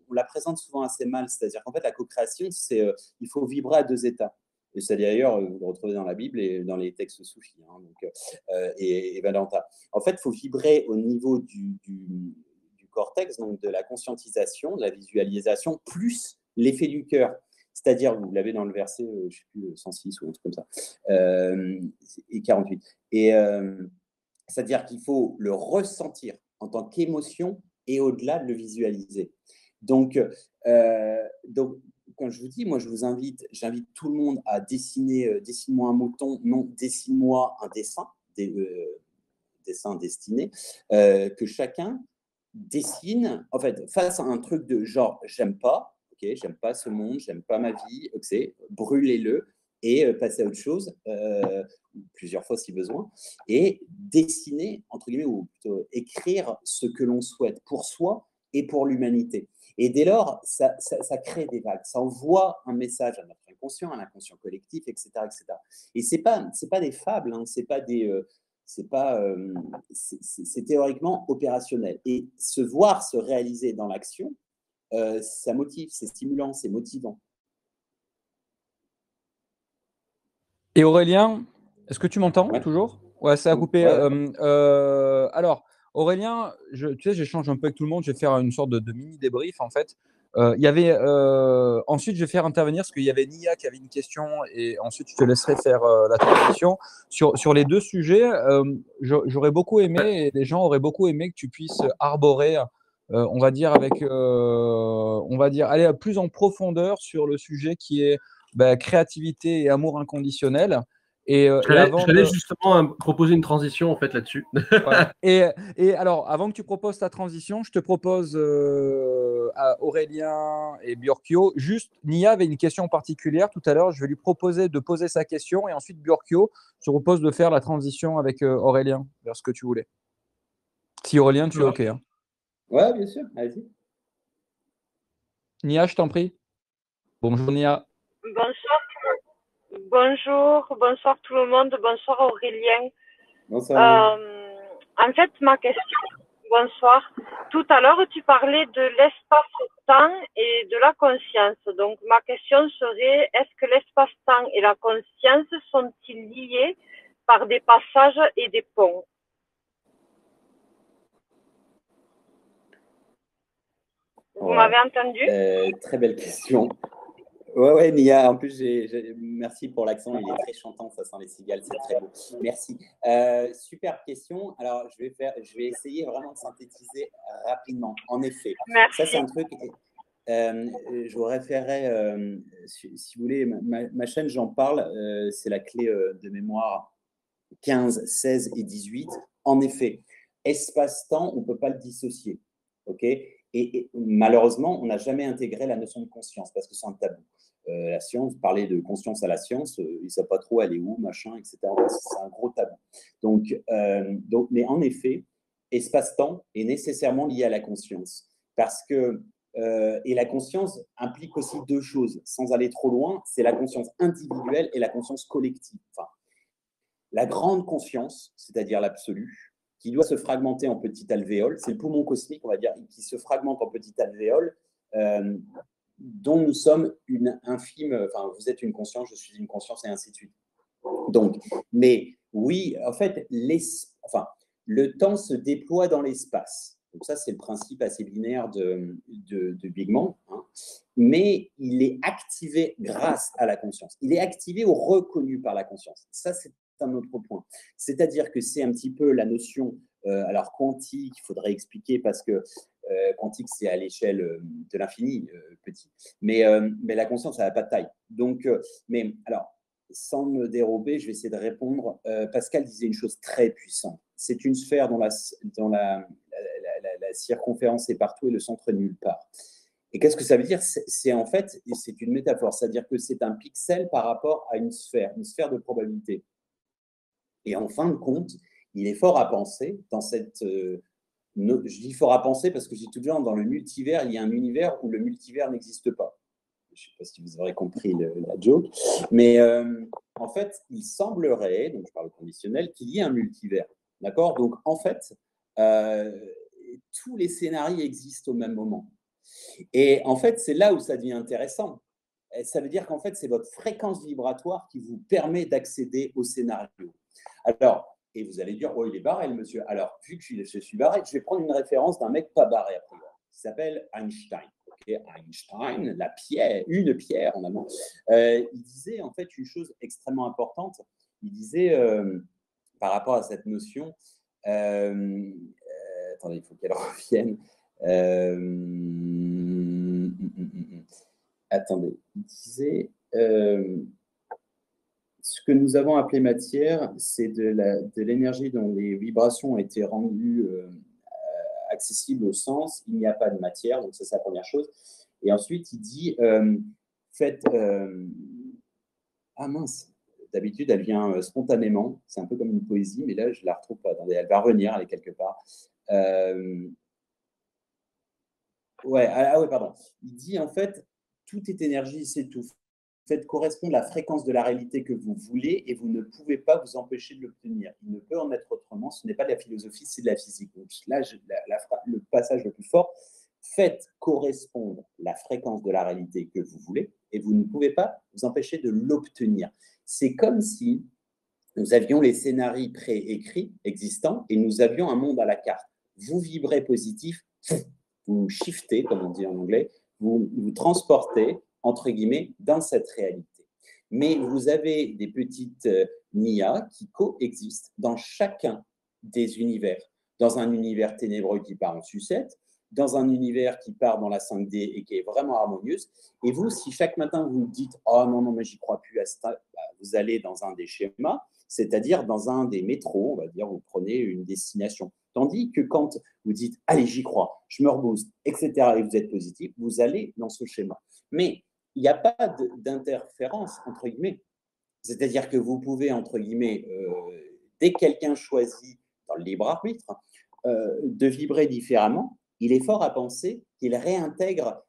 on la présente souvent assez mal. C'est-à-dire qu'en fait, la co-création, il faut vibrer à 2 états. Et ça, d'ailleurs, vous le retrouvez dans la Bible et dans les textes soufis, hein, donc, et Vedanta. En fait, il faut vibrer au niveau du cortex, donc de la conscientisation, de la visualisation, plus l'effet du cœur. C'est-à-dire, vous l'avez dans le verset, je ne sais plus, 106 ou un truc comme ça, et 48. C'est-à-dire qu'il faut le ressentir en tant qu'émotion et au-delà de le visualiser. Donc, quand je vous dis, moi, j'invite tout le monde à dessiner, dessine-moi un mouton, non, dessine-moi un dessin, dessin destiné, que chacun dessine, en fait, face à un truc de genre, j'aime pas ce monde, j'aime pas ma vie, brûlez-le et passer à autre chose, plusieurs fois si besoin, et dessiner, entre guillemets, ou plutôt écrire ce que l'on souhaite pour soi et pour l'humanité. Et dès lors, ça crée des vagues, ça envoie un message à notre inconscient, à l'inconscient collectif, etc., etc. Et c'est pas des fables, hein, c'est théoriquement opérationnel. Et se voir se réaliser dans l'action, ça motive, c'est stimulant, c'est motivant. Et Aurélien, est-ce que tu m'entends toujours? Ouais, ça a coupé. Ouais. Alors, Aurélien, tu sais, j'échange un peu avec tout le monde. Je vais faire une sorte de mini débrief en fait. Ensuite, je vais faire intervenir parce qu'il y avait Nia qui avait une question et ensuite je te laisserai faire la transition sur les deux sujets. J'aurais beaucoup aimé et les gens auraient beaucoup aimé que tu puisses arborer, on va dire aller plus en profondeur sur le sujet qui est créativité et amour inconditionnel. J'allais justement proposer une transition en fait là-dessus. Ouais. Et alors, avant que tu proposes ta transition, je te propose à Aurélien et Björkio, juste, Nia avait une question particulière tout à l'heure, je vais lui proposer de poser sa question et ensuite Björkio, je te propose de faire la transition avec Aurélien vers ce que tu voulais. Si Aurélien, tu es OK. Hein. Ouais, bien sûr, allez-y. Nia, je t'en prie. Bonjour Nia. Bonjour tout le monde, bonsoir Aurélien. Bonsoir. En fait, ma question, bonsoir. Tout à l'heure, tu parlais de l'espace-temps et de la conscience. Donc, ma question serait, est-ce que l'espace-temps et la conscience sont-ils liés par des passages et des ponts? Vous m'avez entendu? Très belle question. Ouais, Nia, en plus, merci pour l'accent, il est très chantant, ça sent les cigales, c'est très beau. Merci. Super question. Alors, je vais essayer vraiment de synthétiser rapidement. En effet, merci. Ça, c'est un truc, je vous référerai, si vous voulez, ma chaîne, j'en parle, c'est la clé de mémoire 15, 16 et 18. En effet, espace-temps, on ne peut pas le dissocier. OK ? Et malheureusement, on n'a jamais intégré la notion de conscience parce que c'est un tabou. La science, parler de conscience à la science, ils ne savent pas trop aller où, machin, etc. C'est un gros tabou. Donc, mais en effet, espace-temps est nécessairement lié à la conscience parce que et la conscience implique aussi deux choses, sans aller trop loin, c'est la conscience individuelle et la conscience collective. Enfin, la grande conscience, c'est-à-dire l'absolu, qui doit se fragmenter en petites alvéoles, c'est le poumon cosmique, on va dire, qui se fragmente en petites alvéoles, dont nous sommes une infime, enfin, vous êtes une conscience, je suis une conscience, et ainsi de suite. Donc, mais oui, en fait, le temps se déploie dans l'espace. Donc ça, c'est le principe assez binaire de Big Bang, hein. Mais il est activé grâce à la conscience. Il est activé ou reconnu par la conscience. Ça, c'est un autre point. C'est-à-dire que c'est un petit peu la notion, alors quantique, il faudrait expliquer parce que quantique, c'est à l'échelle de l'infini, petit. Mais la conscience, ça n'a pas de taille. Donc, mais alors, sans me dérober, je vais essayer de répondre. Pascal disait une chose très puissante. C'est une sphère dont la circonférence est partout et le centre est nulle part. Et qu'est-ce que ça veut dire? C'est en fait, c'est une métaphore. C'est-à-dire que c'est un pixel par rapport à une sphère de probabilité. Et en fin de compte, il est fort à penser dans cette… je dis fort à penser parce que j'ai toujours dans le multivers, il y a un univers où le multivers n'existe pas. Je ne sais pas si vous aurez compris la joke. Mais en fait, il semblerait, donc je parle au conditionnel, qu'il y ait un multivers. D'accord? Donc en fait, tous les scénarios existent au même moment. Et en fait, c'est là où ça devient intéressant. Ça veut dire qu'en fait, c'est votre fréquence vibratoire qui vous permet d'accéder au scénario. Alors, et vous allez dire, oh, il est barré, le monsieur. Alors, vu que je suis barré, je vais prendre une référence d'un mec pas barré, a priori, qui s'appelle Einstein. Okay, Einstein, la pierre, une pierre en allemand. Il disait en fait une chose extrêmement importante. Il disait, par rapport à cette notion, attendez, il faut qu'elle revienne. Attendez, il disait, ce que nous avons appelé matière, c'est de l'énergie dont les vibrations ont été rendues accessibles au sens. Il n'y a pas de matière, donc ça, c'est la première chose. Et ensuite, il dit, faites… ah mince, d'habitude, elle vient spontanément. C'est un peu comme une poésie, mais là, je ne la retrouve pas. Attendez, elle va revenir, elle est quelque part. Ouais, pardon. Il dit, en fait, tout est énergie, c'est tout. Faites correspondre la fréquence de la réalité que vous voulez et vous ne pouvez pas vous empêcher de l'obtenir. Il ne peut en être autrement. Ce n'est pas de la philosophie, c'est de la physique. Donc là, le passage le plus fort, faites correspondre la fréquence de la réalité que vous voulez et vous ne pouvez pas vous empêcher de l'obtenir. C'est comme si nous avions les scénarios préécrits existants et nous avions un monde à la carte. Vous vibrez positif, vous shiftez, comme on dit en anglais, vous transportez, entre guillemets, dans cette réalité. Mais vous avez des petites NIA qui coexistent dans chacun des univers. Dans un univers ténébreux qui part en sucette, dans un univers qui part dans la 5D et qui est vraiment harmonieuse. Et vous, si chaque matin vous dites « Oh non, non, mais j'y crois plus à ça », vous allez dans un des schémas, c'est-à-dire dans un des métros, on va dire, vous prenez une destination. Tandis que quand vous dites « Allez, j'y crois, je me rebooste, etc. » et vous êtes positif, vous allez dans ce schéma. Mais il n'y a pas d'interférence, entre guillemets. C'est-à-dire que vous pouvez, entre guillemets, dès que quelqu'un choisit, dans le libre arbitre, de vibrer différemment, il est fort à penser qu'il réintègre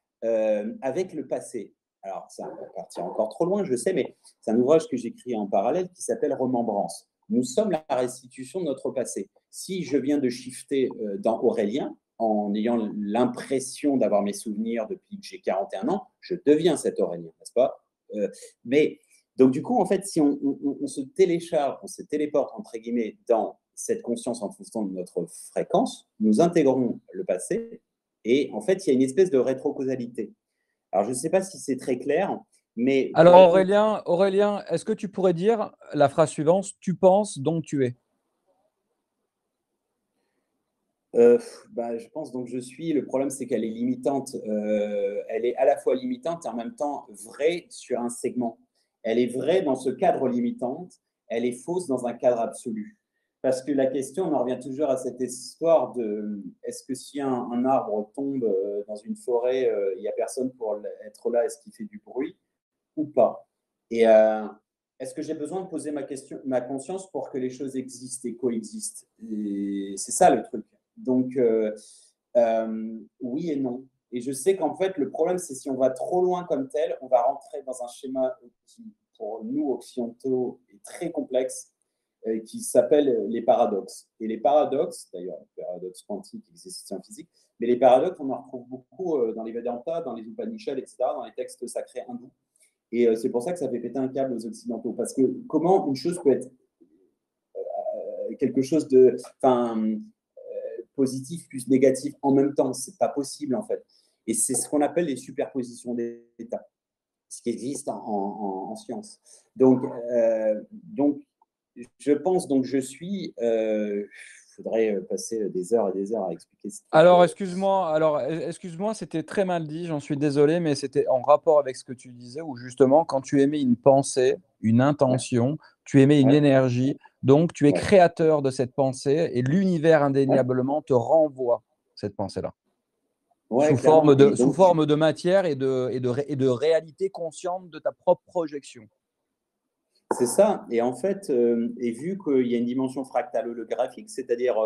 avec le passé. Alors, ça va partir encore trop loin, je sais, mais c'est un ouvrage que j'écris en parallèle qui s'appelle « Remembrance ». Nous sommes la restitution de notre passé. Si je viens de shifter dans Aurélien, en ayant l'impression d'avoir mes souvenirs depuis que j'ai 41 ans, je deviens cet Aurélien, n'est-ce pas? Mais donc, du coup, en fait, si on se télécharge, on se téléporte, entre guillemets, dans cette conscience en fonction de notre fréquence, nous intégrons le passé et, en fait, il y a une espèce de rétrocausalité. Alors, je ne sais pas si c'est très clair, mais… Alors, Aurélien, est-ce que tu pourrais dire la phrase suivante, « Tu penses, donc tu es ». Je pense donc je suis. Le problème, c'est qu'elle est limitante. Elle est à la fois limitante et en même temps vraie sur un segment. Elle est vraie dans ce cadre limitant, elle est fausse dans un cadre absolu. Parce que la question, on en revient toujours à cette histoire de est-ce que si un arbre tombe dans une forêt, il n'y a personne pour être là, est-ce qu'il fait du bruit ou pas? Et est-ce que j'ai besoin de poser ma conscience pour que les choses existent et coexistent? Et c'est ça le truc. Donc, oui et non. Et je sais qu'en fait, le problème, c'est si on va trop loin comme tel, on va rentrer dans un schéma qui, pour nous occidentaux, est très complexe, qui s'appelle les paradoxes. Et les paradoxes, d'ailleurs, les paradoxes quantiques existent en physique, mais les paradoxes, on en retrouve beaucoup dans les Vedanta, dans les Upanishads, etc., dans les textes sacrés hindous. Et c'est pour ça que ça fait péter un câble aux occidentaux. Parce que comment une chose peut être quelque chose de… positif plus négatif en même temps, c'est pas possible en fait. Et c'est ce qu'on appelle les superpositions d'états, ce qui existe en science. Donc, je pense, donc je suis… faudrait passer des heures et des heures à expliquer. Alors, excuse-moi, c'était très mal dit, j'en suis désolé, mais c'était en rapport avec ce que tu disais, où justement, quand tu émets une pensée, une intention, tu émets une énergie, donc tu es créateur de cette pensée et l'univers indéniablement te renvoie cette pensée-là. Sous forme de matière et de réalité consciente de ta propre projection. C'est ça. Et en fait, et vu qu'il y a une dimension fractale holographique, c'est-à-dire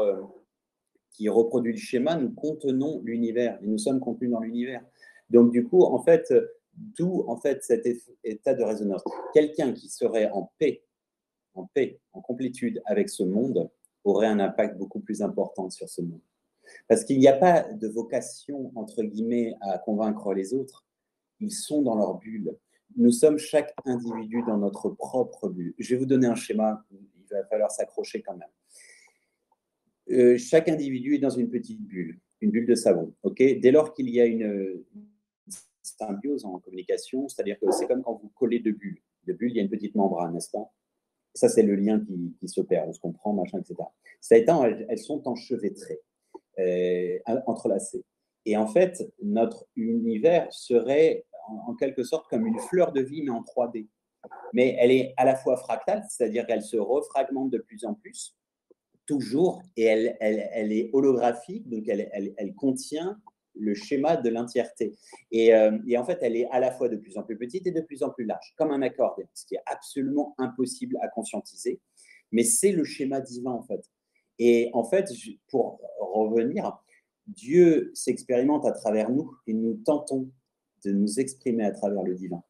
qui reproduit le schéma, nous contenons l'univers et nous sommes contenus dans l'univers. Donc, du coup, en fait, d'où en fait cet état de résonance. Quelqu'un qui serait en paix, en complétude avec ce monde, aurait un impact beaucoup plus important sur ce monde. Parce qu'il n'y a pas de vocation, entre guillemets, à convaincre les autres. Ils sont dans leur bulle. nous sommes chaque individu dans notre propre bulle. Je vais vous donner un schéma, il va falloir s'accrocher quand même. Chaque individu est dans une petite bulle, une bulle de savon. Dès lors qu'il y a une symbiose en communication, c'est-à-dire que c'est comme quand vous collez deux bulles. De bulles, il y a une petite membrane, n'est-ce pas? Ça, c'est le lien qui s'opère, on se comprend, machin, etc. Ça étant, elles sont enchevêtrées, entrelacées. Et en fait, notre univers serait en quelque sorte comme une fleur de vie, mais en 3D. Mais elle est à la fois fractale, c'est-à-dire qu'elle se refragmente de plus en plus, toujours, et elle est holographique, donc elle contient le schéma de l'entièreté. Et en fait, elle est à la fois de plus en plus petite et de plus en plus large, comme un accordéon, ce qui est absolument impossible à conscientiser, mais c'est le schéma divin, en fait. Et en fait, pour revenir, Dieu s'expérimente à travers nous et nous tentons de nous exprimer à travers le divin.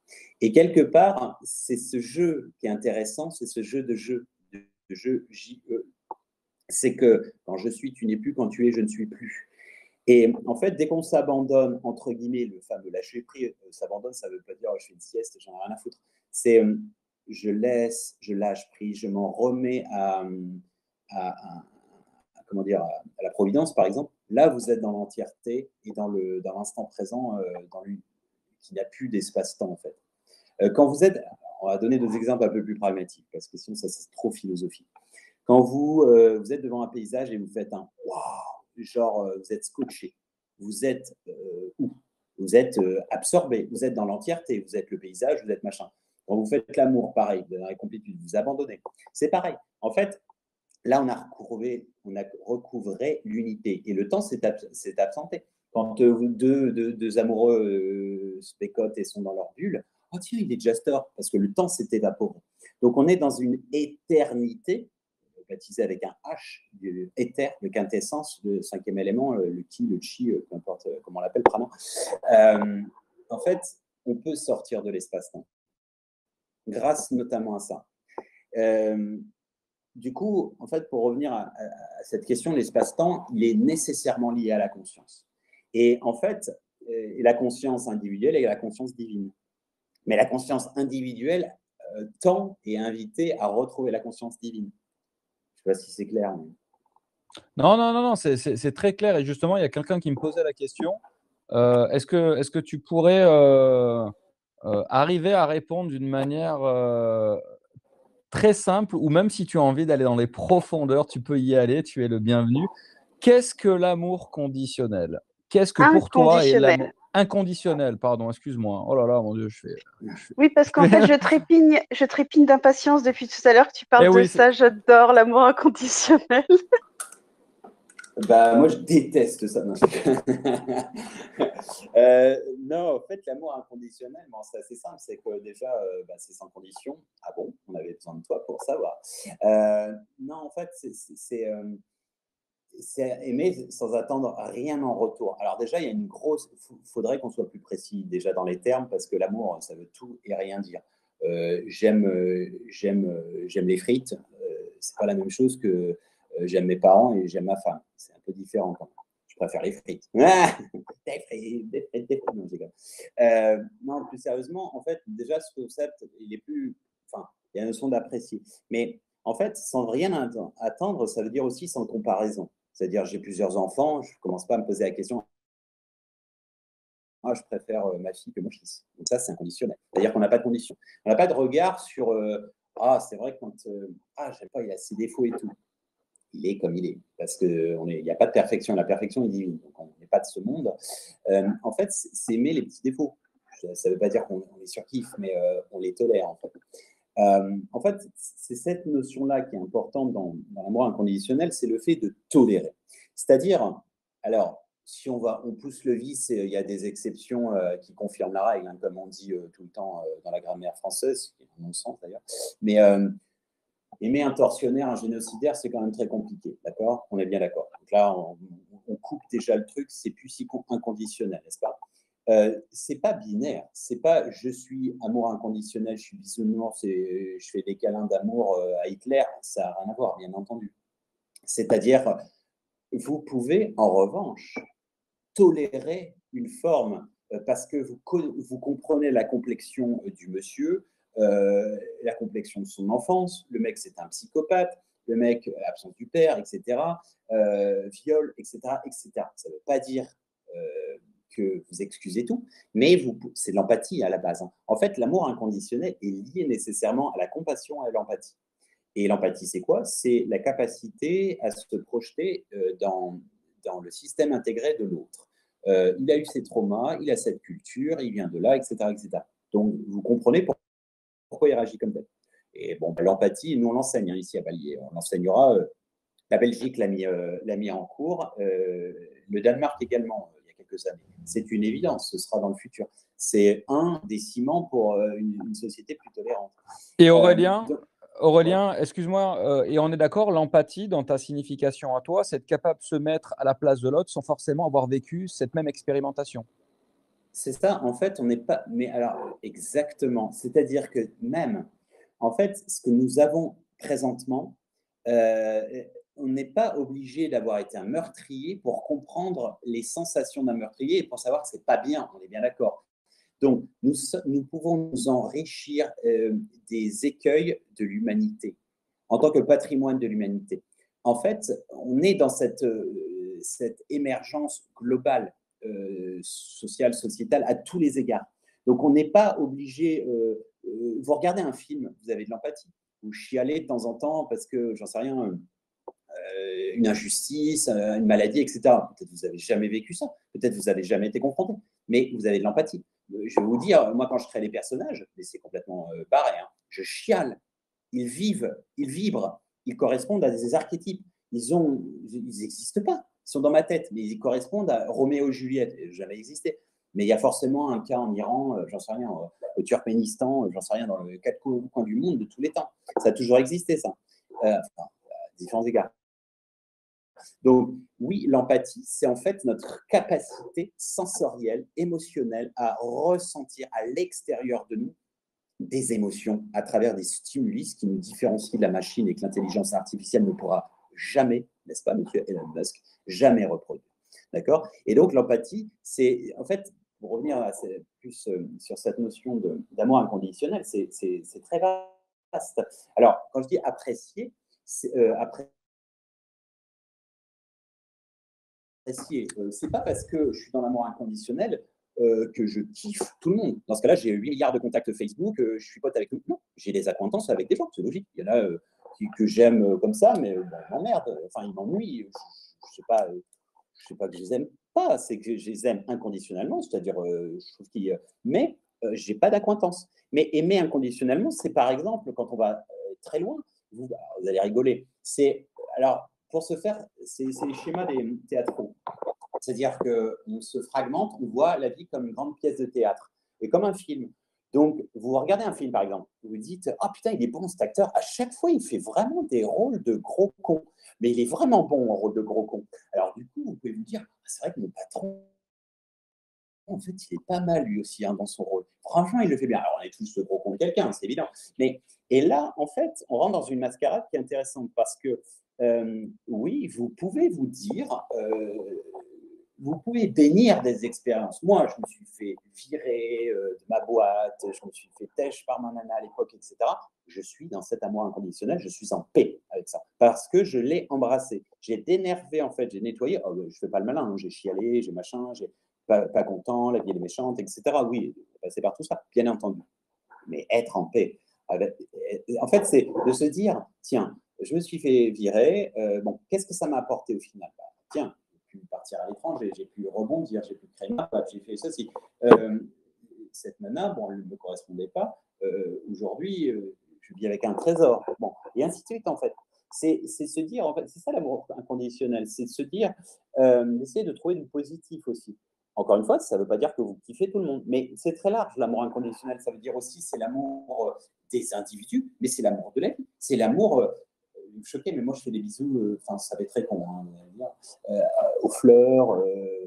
Et quelque part, c'est ce jeu qui est intéressant, c'est ce jeu de jeu J-E. C'est que quand je suis, tu n'es plus, quand tu es, je ne suis plus. Et en fait, dès qu'on s'abandonne, entre guillemets, le fameux lâcher prise, s'abandonne, ça ne veut pas dire je fais une sieste, j'en ai rien à foutre. C'est je laisse, je lâche prise, je m'en remets comment dire, à la providence, par exemple. Là, vous êtes dans l'entièreté et dans l'instant présent, qu'il n'y a plus d'espace-temps, en fait. Quand vous êtes, on va donner des exemples un peu plus pragmatiques, parce que sinon, ça, c'est trop philosophique. Quand vous êtes devant un paysage et vous faites un « waouh », genre vous êtes scotché, vous êtes où? Vous êtes absorbé, vous êtes dans l'entièreté, vous êtes le paysage, vous êtes machin. Quand vous faites l'amour, pareil, vous êtes dans la complétude, vous abandonnez. C'est pareil. En fait, là, on a recouvré l'unité et le temps s'est absenté. Quand deux amoureux se bécotent et sont dans leur bulle, oh tiens, il est déjà stop, parce que le temps s'est évaporé. Donc, on est dans une éternité, baptisée avec un H, éther, de quintessence, le cinquième élément, le ki, le chi, peu importe comment on l'appelle, prana. En fait, on peut sortir de l'espace-temps, grâce notamment à ça. Du coup, en fait, pour revenir à cette question de l'espace-temps, il est nécessairement lié à la conscience. Et en fait, la conscience individuelle et la conscience divine. Mais la conscience individuelle tend et est invitée à retrouver la conscience divine. Je ne sais pas si c'est clair. Mais... Non, c'est très clair. Et justement, il y a quelqu'un qui me posait la question. Est-ce que tu pourrais arriver à répondre d'une manière très simple, ou même si tu as envie d'aller dans les profondeurs, tu peux y aller, tu es le bienvenu. Qu'est-ce que l'amour conditionnel? Qu'est-ce que pour toi est l'amour inconditionnel? Pardon, excuse-moi. Oh là là, mon Dieu, je fais... Oui, parce qu'en fait, je trépigne d'impatience depuis tout à l'heure que tu parles de ça. J'adore l'amour inconditionnel. Bah, moi, je déteste ça. Non, en fait, l'amour inconditionnel, bon, c'est assez simple. C'est que déjà, c'est sans condition. Ah bon, on avait besoin de toi pour savoir. Non, en fait, c'est aimer sans attendre rien en retour. Alors déjà, il y a une grosse... faudrait qu'on soit plus précis déjà dans les termes, parce que l'amour, ça veut tout et rien dire. J'aime les frites. C'est pas la même chose que j'aime mes parents et j'aime ma femme. C'est un peu différent quand même. Je préfère les frites. Des frites. Non, plus sérieusement, en fait, déjà, ce concept, il est plus... Enfin, il y a une notion d'apprécier. Mais en fait, sans rien attendre, ça veut dire aussi sans comparaison. C'est-à-dire, j'ai plusieurs enfants, je ne commence pas à me poser la question « Ah, je préfère ma fille que mon fils ». Donc ça, c'est inconditionnel. C'est-à-dire qu'on n'a pas de condition. On n'a pas de regard sur « Ah, c'est vrai que quand... j'aime pas, il a ses défauts et tout ». Il est comme il est, parce qu'il n'y a pas de perfection. La perfection est divine, donc on n'est pas de ce monde. En fait, c'est aimer les petits défauts. Ça ne veut pas dire qu'on les surkiffe, mais on les tolère, en fait. En fait, c'est cette notion-là qui est importante dans l'amour inconditionnel, c'est le fait de tolérer. C'est-à-dire, alors, si on pousse le vice, il y a des exceptions qui confirment la règle, hein, comme on dit tout le temps dans la grammaire française, qui est un non-sens d'ailleurs. Mais aimer un tortionnaire, un génocidaire, c'est quand même très compliqué, d'accord? On est bien d'accord. Donc là, on coupe déjà le truc, c'est plus si inconditionnel, n'est-ce pas? C'est pas binaire, c'est pas je suis amour inconditionnel, je suis bisounours et je fais des câlins d'amour à Hitler, ça n'a rien à voir, bien entendu. C'est-à-dire, vous pouvez en revanche tolérer une forme parce que vous comprenez la complexion du monsieur, la complexion de son enfance. Le mec, c'est un psychopathe. Le mec, absence du père, etc. Viol, etc., etc. Ça ne veut pas dire que vous excusez tout, mais c'est de l'empathie à la base. En fait, l'amour inconditionnel est lié nécessairement à la compassion et à l'empathie. Et l'empathie, c'est quoi? C'est la capacité à se projeter dans le système intégré de l'autre. Il a eu ses traumas, il a cette culture, il vient de là, etc. etc. Donc, vous comprenez pourquoi il réagit comme tel. Et bon, l'empathie, nous, on l'enseigne ici à Ballier. On l'enseignera. La Belgique l'a mis en cours. Le Danemark également, il y a quelques années. C'est une évidence, ce sera dans le futur. C'est un des ciments pour une société plus tolérante. Et Aurélien, excuse-moi, et on est d'accord, l'empathie, dans ta signification à toi, c'est être capable de se mettre à la place de l'autre sans forcément avoir vécu cette même expérimentation. C'est ça, en fait, on n'est pas… Mais alors, exactement. C'est-à-dire que même, en fait, ce que nous avons présentement, on n'est pas obligé d'avoir été un meurtrier pour comprendre les sensations d'un meurtrier et pour savoir que ce n'est pas bien, on est bien d'accord. Donc, nous pouvons nous enrichir des écueils de l'humanité, en tant que patrimoine de l'humanité. En fait, on est dans cette émergence globale, sociale, sociétale, à tous les égards. Donc, on n'est pas obligé… vous regardez un film, vous avez de l'empathie. Vous chialez de temps en temps parce que, j'en sais rien… une injustice, une maladie, etc. Peut-être vous n'avez jamais vécu ça, peut-être vous n'avez jamais été confronté, mais vous avez de l'empathie. Je vais vous dire, moi, quand je crée les personnages, mais c'est complètement barré, hein, je chiale. Ils vivent, ils vibrent, ils correspondent à des archétypes. Ils n'existent pas, ils sont dans ma tête, mais ils correspondent à Roméo et Juliette, jamais existé. Mais il y a forcément un cas en Iran, j'en sais rien, au Turkménistan, j'en sais rien, dans les 4 coins du monde de tous les temps. Ça a toujours existé, ça. À différents égards. Donc, oui, l'empathie, c'est en fait notre capacité sensorielle, émotionnelle à ressentir à l'extérieur de nous des émotions à travers des stimuli, ce qui nous différencie de la machine et que l'intelligence artificielle ne pourra jamais, n'est-ce pas, monsieur Elon Musk, jamais reproduire. D'accord? Et donc, l'empathie, c'est en fait, pour revenir plus sur cette notion d'amour inconditionnel, c'est très vaste. Alors, quand je dis apprécier, c'est pas parce que je suis dans l'amour inconditionnel que je kiffe tout le monde. Dans ce cas-là, j'ai 8 milliards de contacts Facebook, je suis pote avec eux. Non, j'ai des acquaintances avec des gens, c'est logique. Il y en a que j'aime comme ça, mais ils m'emmerdent, enfin ils m'ennuient. Je sais pas que je les aime pas, c'est que je les aime inconditionnellement, c'est-à-dire je trouve mais j'ai pas d'acquaintance. Mais aimer inconditionnellement, c'est par exemple quand on va très loin, vous allez rigoler. Alors pour ce faire, c'est les schémas des théâtraux. C'est-à-dire qu'on se fragmente, on voit la vie comme une grande pièce de théâtre et comme un film. Donc, vous regardez un film, par exemple, vous vous dites « Ah putain, il est bon cet acteur, à chaque fois, il fait vraiment des rôles de gros con. Mais il est vraiment bon en rôle de gros con. » Alors, du coup, vous pouvez vous dire « C'est vrai que mon patron, en fait, il est pas mal lui aussi dans son rôle. Franchement, il le fait bien. » Alors, on est tous gros con de quelqu'un, c'est évident. Et là, en fait, on rentre dans une mascarade qui est intéressante parce que, oui, vous pouvez vous dire… vous pouvez bénir des expériences. Moi, je me suis fait virer de ma boîte, je me suis fait têche par ma nana à l'époque, etc. Je suis dans cet amour inconditionnel, je suis en paix avec ça, parce que je l'ai embrassé. J'ai dénervé, en fait, j'ai nettoyé. Oh, je ne fais pas le malin, hein. J'ai chialé, j'ai machin, j'ai pas content, la vie est méchante, etc. Oui, passer par tout ça, bien entendu. Mais être en paix. En fait, c'est de se dire, tiens, je me suis fait virer, bon, qu'est-ce que ça m'a apporté au final? Tiens, pu partir à l'étranger, j'ai pu rebondir, j'ai pu créer ma boîte, j'ai fait ceci. Cette nana, bon, elle ne me correspondait pas. Aujourd'hui, je vis avec un trésor. Bon, et ainsi de suite, en fait. C'est se dire, en fait, c'est ça l'amour inconditionnel, c'est de se dire, essayer de trouver du positif aussi. Encore une fois, ça ne veut pas dire que vous kiffez tout le monde, mais c'est très large, l'amour inconditionnel. Ça veut dire aussi, c'est l'amour des individus, mais c'est l'amour de la vie. C'est l'amour… vous me choquez, mais moi je fais des bisous, enfin ça va être très con, hein, aux fleurs,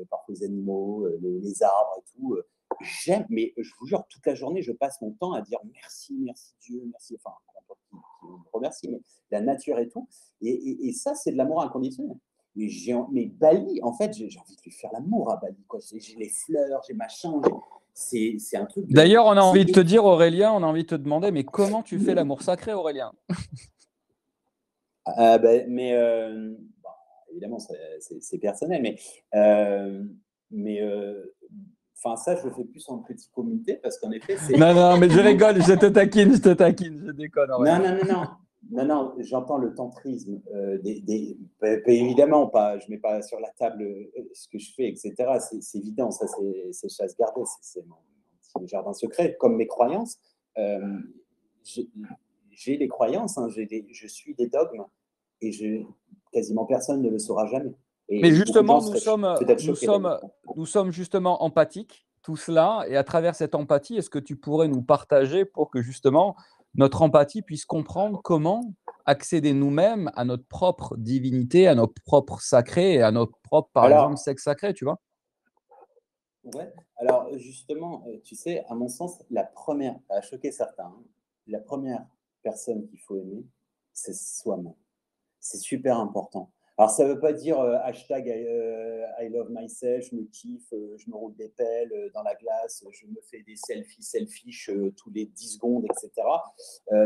parfois aux animaux, les arbres et tout. J'aime, mais je vous jure, toute la journée, je passe mon temps à dire merci, merci Dieu, merci, enfin, n'importe qui me remercie, mais la nature et tout. Et ça, c'est de l'amour inconditionnel. mais Bali, en fait, j'ai envie de lui faire l'amour à Bali, quoi. J'ai les fleurs, j'ai machin, c'est un truc. D'ailleurs, on a envie de te dire, Aurélien, on a envie de te demander, mais comment tu fais l'amour sacré, Aurélien? Mais bon, évidemment, c'est personnel, mais enfin, ça, je le fais plus en petit comité parce qu'en effet, c'est. Non, mais je rigole, je te taquine, je déconne. Non, j'entends le tantrisme. Évidemment, pas, je ne mets pas sur la table ce que je fais, etc. C'est évident, ça, c'est chasse gardée, c'est mon petit jardin secret. Comme mes croyances, j'ai des croyances, hein, je suis des dogmes et quasiment personne ne le saura jamais. Et mais justement, nous sommes justement empathiques, tout cela, et à travers cette empathie, est-ce que tu pourrais nous partager pour que justement notre empathie puisse comprendre comment accéder nous-mêmes à notre propre divinité, à notre propre sacré et à notre propre, par exemple, sexe sacré, tu vois? Ouais, alors justement, tu sais, à mon sens, la première, ça a choqué certains, hein, la première personne qu'il faut aimer, c'est soi-même. C'est super important. Alors, ça ne veut pas dire hashtag I love myself, je me kiffe, je me roule des pelles dans la glace, je me fais des selfies tous les 10 secondes, etc.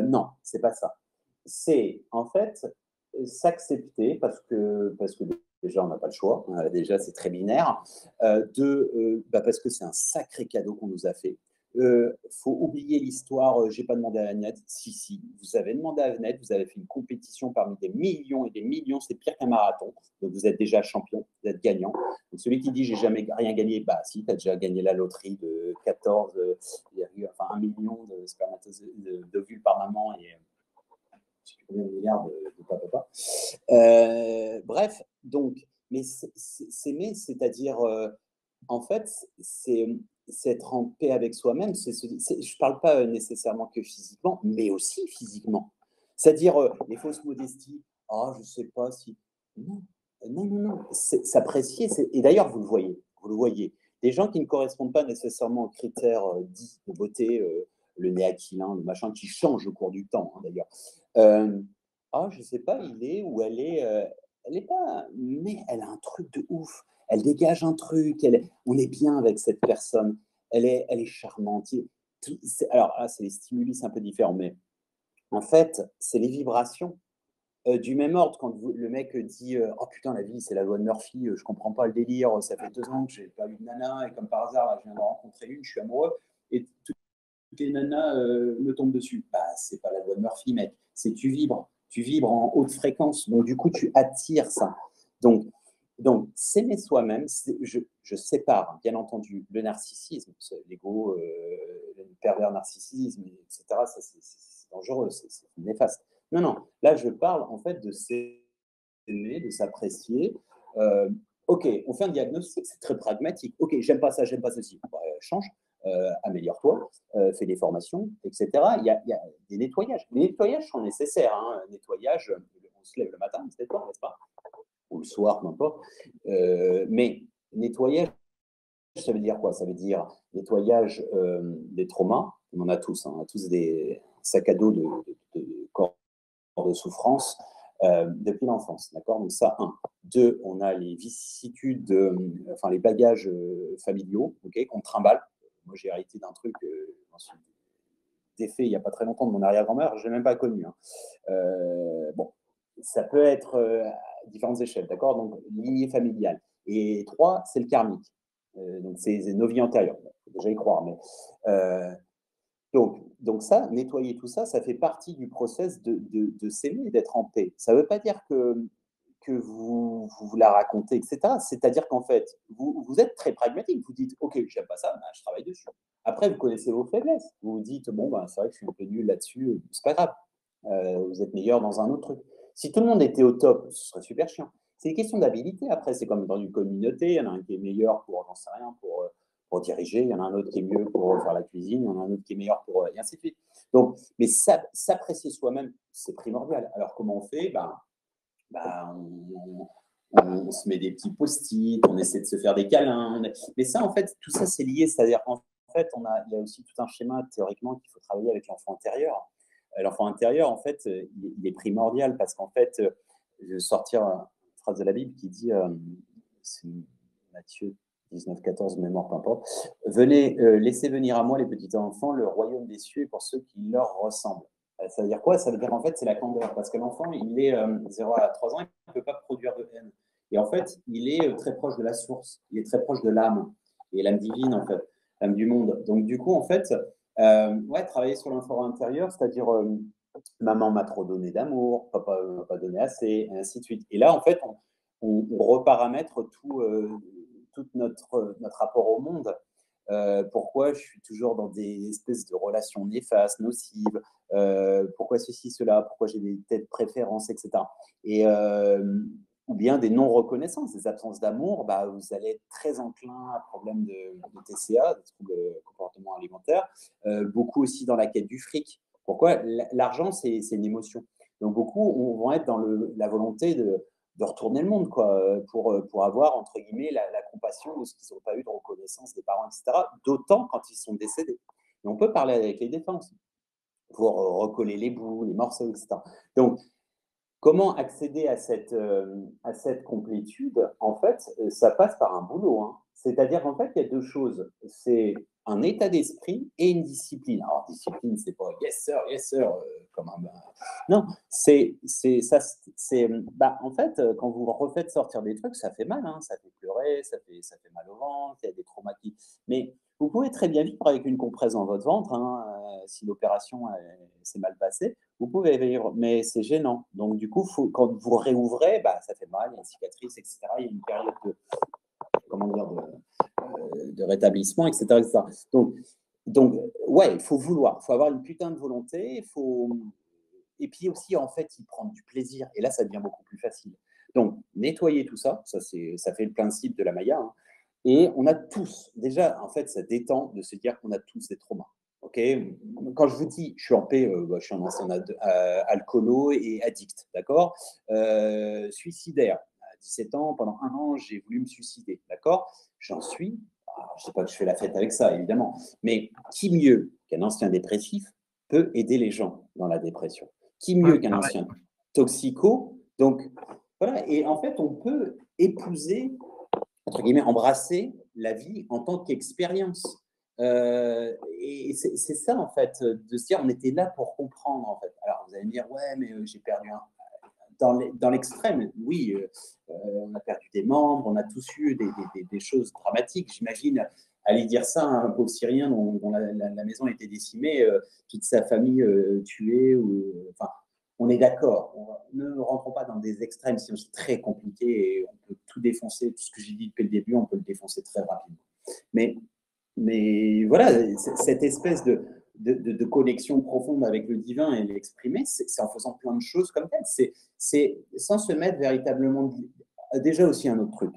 Non, c'est pas ça. C'est en fait s'accepter parce que déjà, on n'a pas le choix. Déjà, c'est très binaire. Parce que c'est un sacré cadeau qu'on nous a fait. Faut oublier l'histoire, j'ai pas demandé à Agnès. Si, vous avez demandé à Agnès, vous avez fait une compétition parmi des millions et des millions, c'est pire qu'un marathon. Donc vous êtes déjà champion, vous êtes gagnant. Donc celui qui dit j'ai jamais rien gagné, bah si, tu as déjà gagné la loterie de 1 million de spermatozoïdes d'ovules par maman et je sais plus combien de milliards de papa. Bref, donc, mais s'aimer, c'est-à-dire, en fait, c'est être en paix avec soi-même. Je ne parle pas nécessairement que physiquement, mais aussi physiquement. C'est-à-dire les fausses modesties. Ah, je ne sais pas si. Non. S'apprécier. Et d'ailleurs, vous le voyez. Des gens qui ne correspondent pas nécessairement aux critères dits de beauté, le nez aquilin, le machin, qui change au cours du temps, hein, d'ailleurs. Je ne sais pas, il est ou elle est pas, mais elle a un truc de ouf. Elle dégage un truc. On est bien avec cette personne. Elle est charmante. Alors là, c'est les stimuli, c'est un peu différent, mais en fait, c'est les vibrations du même ordre. Quand le mec dit oh putain, la vie, c'est la loi de Murphy, je comprends pas le délire, ça fait 2 ans que j'ai pas eu de nana, et comme par hasard, là, je viens d'en rencontrer une, je suis amoureux, et toutes les nanas me tombent dessus. Bah, c'est pas la loi de Murphy, mec. C'est tu vibres en haute fréquence, donc du coup, tu attires ça. Donc s'aimer soi-même, je sépare, bien entendu, le narcissisme, l'ego, le pervers narcissisme, etc. Ça, c'est dangereux, c'est néfaste. Non, là, je parle en fait de s'aimer, de s'apprécier. Ok, on fait un diagnostic, c'est très pragmatique. Ok, j'aime pas ça, j'aime pas ceci. Change, améliore-toi, fais des formations, etc. Il y a des nettoyages. Les nettoyages sont nécessaires. Hein. Nettoyage, on se lève le matin, c'est toi, n'est-ce pas? Ou le soir, n'importe. Mais nettoyage, ça veut dire quoi? Ça veut dire nettoyage des traumas. On en a tous. Hein. On a tous des sacs à dos de corps de souffrance depuis l'enfance. D'accord? Donc ça, 1. 2, on a les vicissitudes, les bagages familiaux, okay, qu'on trimballe. Moi, j'ai hérité d'un truc, défait il n'y a pas très longtemps de mon arrière-grand-mère, je ne l'ai même pas connu. Hein. Bon, ça peut être à différentes échelles, d'accord? Donc, lignée familiale. Et 3, c'est le karmique. Donc, c'est nos vies antérieures. Il faut déjà y croire, mais... Donc ça, nettoyer tout ça, ça fait partie du process de s'aimer, d'être en paix. Ça ne veut pas dire que vous la racontez, etc. C'est-à-dire qu'en fait, vous êtes très pragmatique. Vous dites, OK, j'aime pas ça, je travaille dessus. Après, vous connaissez vos faiblesses. Vous vous dites, bon, c'est vrai que je suis un peu nul là-dessus, c'est pas grave. Vous êtes meilleur dans un autre truc. Si tout le monde était au top, ce serait super chiant. C'est une question d'habilité. Après, c'est comme dans une communauté, il y en a un qui est meilleur pour, j'en sais rien, pour diriger, il y en a un autre qui est mieux pour faire la cuisine, il y en a un autre qui est meilleur pour... et ainsi de suite. Donc, mais s'apprécier soi-même, c'est primordial. Alors, comment on fait? On se met des petits post-it, on essaie de se faire des câlins. Mais ça, en fait, tout ça, c'est lié. C'est-à-dire qu'en fait, il y a aussi tout un schéma, théoriquement, qu'il faut travailler avec l'enfant intérieur. L'enfant intérieur, en fait, il est primordial parce qu'en fait, je vais sortir un phrase de la Bible qui dit, c'est Matthieu 19-14, mémoire, peu importe, « Venez, laissez venir à moi les petits enfants, le royaume des cieux est pour ceux qui leur ressemblent. » Ça veut dire quoi? Ça veut dire en fait, c'est la candeur, parce que l'enfant, il est 0 à 3 ans, il ne peut pas produire de haine. Et en fait, il est très proche de la source, il est très proche de l'âme, et l'âme divine, en fait, l'âme du monde. Donc, du coup, en fait, travailler sur l'enfant intérieur, c'est-à-dire maman m'a trop donné d'amour, papa m'a pas donné assez, et ainsi de suite. Et là, en fait, on reparamètre tout notre rapport au monde. Pourquoi je suis toujours dans des espèces de relations néfastes, nocives, pourquoi ceci, cela, pourquoi j'ai des telles préférences, etc. Et, ou bien des non-reconnaissances, des absences d'amour, vous allez être très enclin à problème de TCA, des troubles comportement alimentaire, beaucoup aussi dans la quête du fric. Pourquoi? L'argent, c'est une émotion. Donc, beaucoup vont être dans la volonté de retourner le monde, quoi, pour avoir, entre guillemets, la compassion de ce qu'ils n'ont pas eu de reconnaissance des parents, etc., d'autant quand ils sont décédés. Et on peut parler avec les défunts aussi, pour recoller les bouts, les morceaux, etc. Donc, comment accéder à cette complétude? En fait, ça passe par un boulot, hein. C'est-à-dire qu'en fait, il y a deux choses. C'est un état d'esprit et une discipline. Alors, discipline, c'est pas yes sir, comme un. Non, en fait, quand vous refaites sortir des trucs, ça fait mal, hein, ça fait pleurer, ça fait mal au ventre, il y a des traumas qui. Mais vous pouvez très bien vivre avec une compresse dans votre ventre, hein, si l'opération s'est mal passée. Vous pouvez vivre, mais c'est gênant. Donc, du coup, quand vous réouvrez, ça fait mal, il y a une cicatrice, etc. Il y a une période de rétablissement, etc. etc. Donc, ouais, il faut vouloir, il faut avoir une putain de volonté, et puis aussi, en fait, y prendre du plaisir. Et là, ça devient beaucoup plus facile. Donc, nettoyer tout ça, ça fait le principe de la Maya. Hein. Et on a tous, déjà, en fait, ça détend de se dire qu'on a tous des traumas. Okay. Quand je vous dis, je suis en paix, je suis un ancien alcoolo et addict, d'accord, suicidaire. À 17 ans, pendant 1 an, j'ai voulu me suicider, d'accord. J'en suis. Alors, je ne sais pas que je fais la fête avec ça, évidemment. Mais qui mieux qu'un ancien dépressif peut aider les gens dans la dépression? Qui mieux qu'un ancien toxico? Donc, voilà. Et en fait, on peut épouser, entre guillemets, embrasser la vie en tant qu'expérience. Et c'est ça, en fait, de se dire, on était là pour comprendre, en fait. Alors, vous allez me dire, ouais, mais j'ai perdu dans l'extrême, oui, on a perdu des membres, on a tous eu des choses dramatiques. J'imagine aller dire ça à un pauvre Syrien dont la maison a été décimée, toute sa famille tuée. Enfin, on est d'accord. Ne rentrons pas dans des extrêmes, sinon c'est très compliqué et on peut tout défoncer. Tout ce que j'ai dit depuis le début, on peut le défoncer très rapidement. Mais voilà, cette espèce de connexion profonde avec le divin et l'exprimer, c'est en faisant plein de choses comme tel. C'est sans se mettre véritablement. Déjà aussi un autre truc.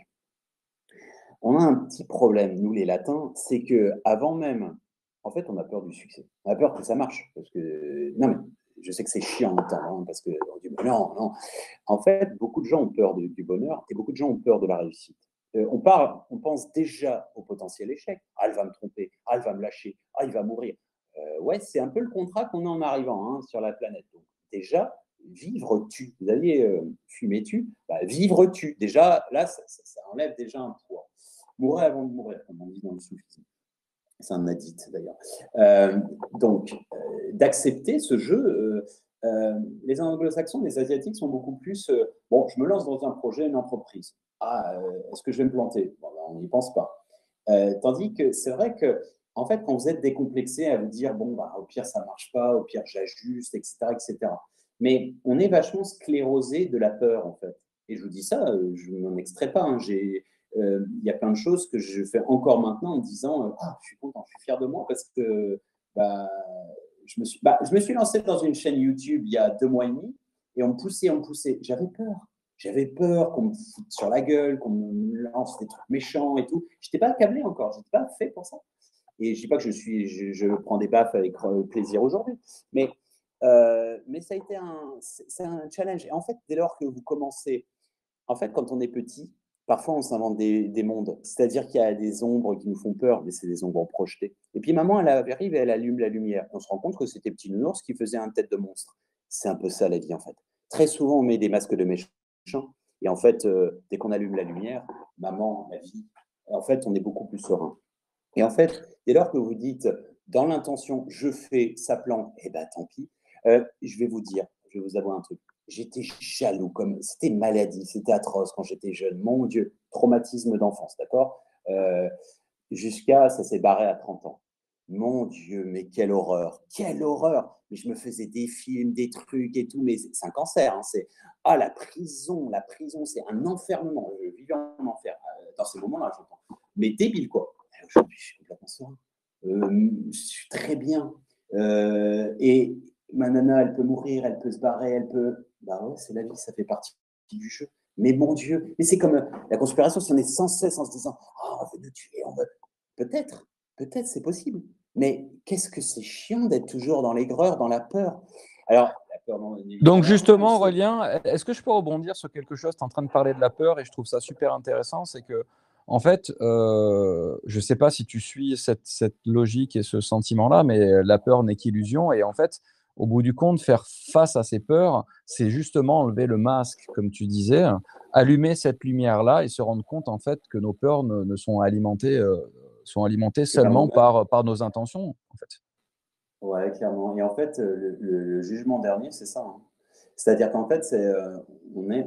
On a un petit problème, nous les latins, c'est qu'avant même, en fait, on a peur du succès. On a peur que ça marche. Parce que, non, mais je sais que c'est chiant en temps, hein, parce que non. En fait, beaucoup de gens ont peur du bonheur et beaucoup de gens ont peur de la réussite. On pense déjà au potentiel échec. Ah, elle va me tromper. Ah, elle va me lâcher. Ah, il va mourir. Ouais, c'est un peu le contrat qu'on a en arrivant sur la planète. Donc, déjà, vivre-tu. Vous alliez fumer-tu, vivre-tu. Déjà, là, ça enlève déjà un poids. Mourir avant de mourir, comme on dit dans le soufisme. C'est un hadith, d'ailleurs. Donc, d'accepter ce jeu. Les anglo-saxons, les asiatiques sont beaucoup plus je me lance dans un projet, une entreprise. Est-ce que je vais me planter? On n'y pense pas. Tandis que c'est vrai que, en fait, quand vous êtes décomplexé à vous dire, au pire, ça ne marche pas, au pire, j'ajuste, etc., etc. Mais on est vachement sclérosé de la peur, en fait. Et je vous dis ça, je ne m'en extrais pas. Hein. Il y a plein de choses que je fais encore maintenant en me disant je suis content, je suis fier de moi parce que je me suis lancé dans une chaîne YouTube il y a 2 mois et demi et on me poussait. J'avais peur qu'on me foute sur la gueule, qu'on me lance des trucs méchants et tout. Je n'étais pas câblé encore, je n'étais pas fait pour ça. Et je ne dis pas que je prends des baffes avec plaisir aujourd'hui, mais ça a été c'est un challenge. Et en fait, dès lors que vous commencez, en fait, quand on est petit, parfois on s'invente des mondes. C'est-à-dire qu'il y a des ombres qui nous font peur, mais c'est des ombres projetées. Et puis maman, elle arrive et elle allume la lumière. On se rend compte que c'était petit nounours qui faisait un tête de monstre. C'est un peu ça la vie, en fait. Très souvent, on met des masques de méchants Et en fait, dès qu'on allume la lumière, maman, la vie, en fait, on est beaucoup plus serein. Et en fait, dès lors que vous dites dans l'intention, je fais, ça plante, eh ben tant pis. Je vais vous dire, je vais vous avouer un truc. J'étais jaloux, comme c'était une maladie, c'était atroce quand j'étais jeune. Mon Dieu, traumatisme d'enfance, d'accord? Jusqu'à, ça s'est barré à 30 ans. Mon Dieu, mais quelle horreur, quelle horreur! Mais je me faisais des films, des trucs et tout, mais c'est un cancer. Hein, c'est la prison, c'est un enfermement. Je vivais en enfer dans ces moments-là, j'entends. Mais débile quoi. Aujourd'hui, je suis complètement serein. Je suis très bien. Et ma nana, elle peut mourir, elle peut se barrer, elle peut. Bah ouais, c'est la vie, ça fait partie du jeu. Mais mon Dieu, mais c'est comme la conspiration, si on est sans cesse en se disant on veut nous tuer, on veut. Peut-être c'est possible. Mais qu'est-ce que c'est chiant d'être toujours dans l'aigreur, dans la peur. Alors, la peur, donc justement, Aurélien, est-ce que je peux rebondir sur quelque chose? Tu es en train de parler de la peur et je trouve ça super intéressant. C'est que, en fait, je ne sais pas si tu suis cette logique et ce sentiment-là, mais la peur n'est qu'illusion. Et en fait, au bout du compte, faire face à ces peurs, c'est justement enlever le masque, comme tu disais, allumer cette lumière-là et se rendre compte, en fait, que nos peurs ne sont alimentées seulement par nos intentions, en fait. Ouais, clairement. Et en fait, le jugement dernier, c'est ça. Hein. C'est-à-dire qu'en fait, on est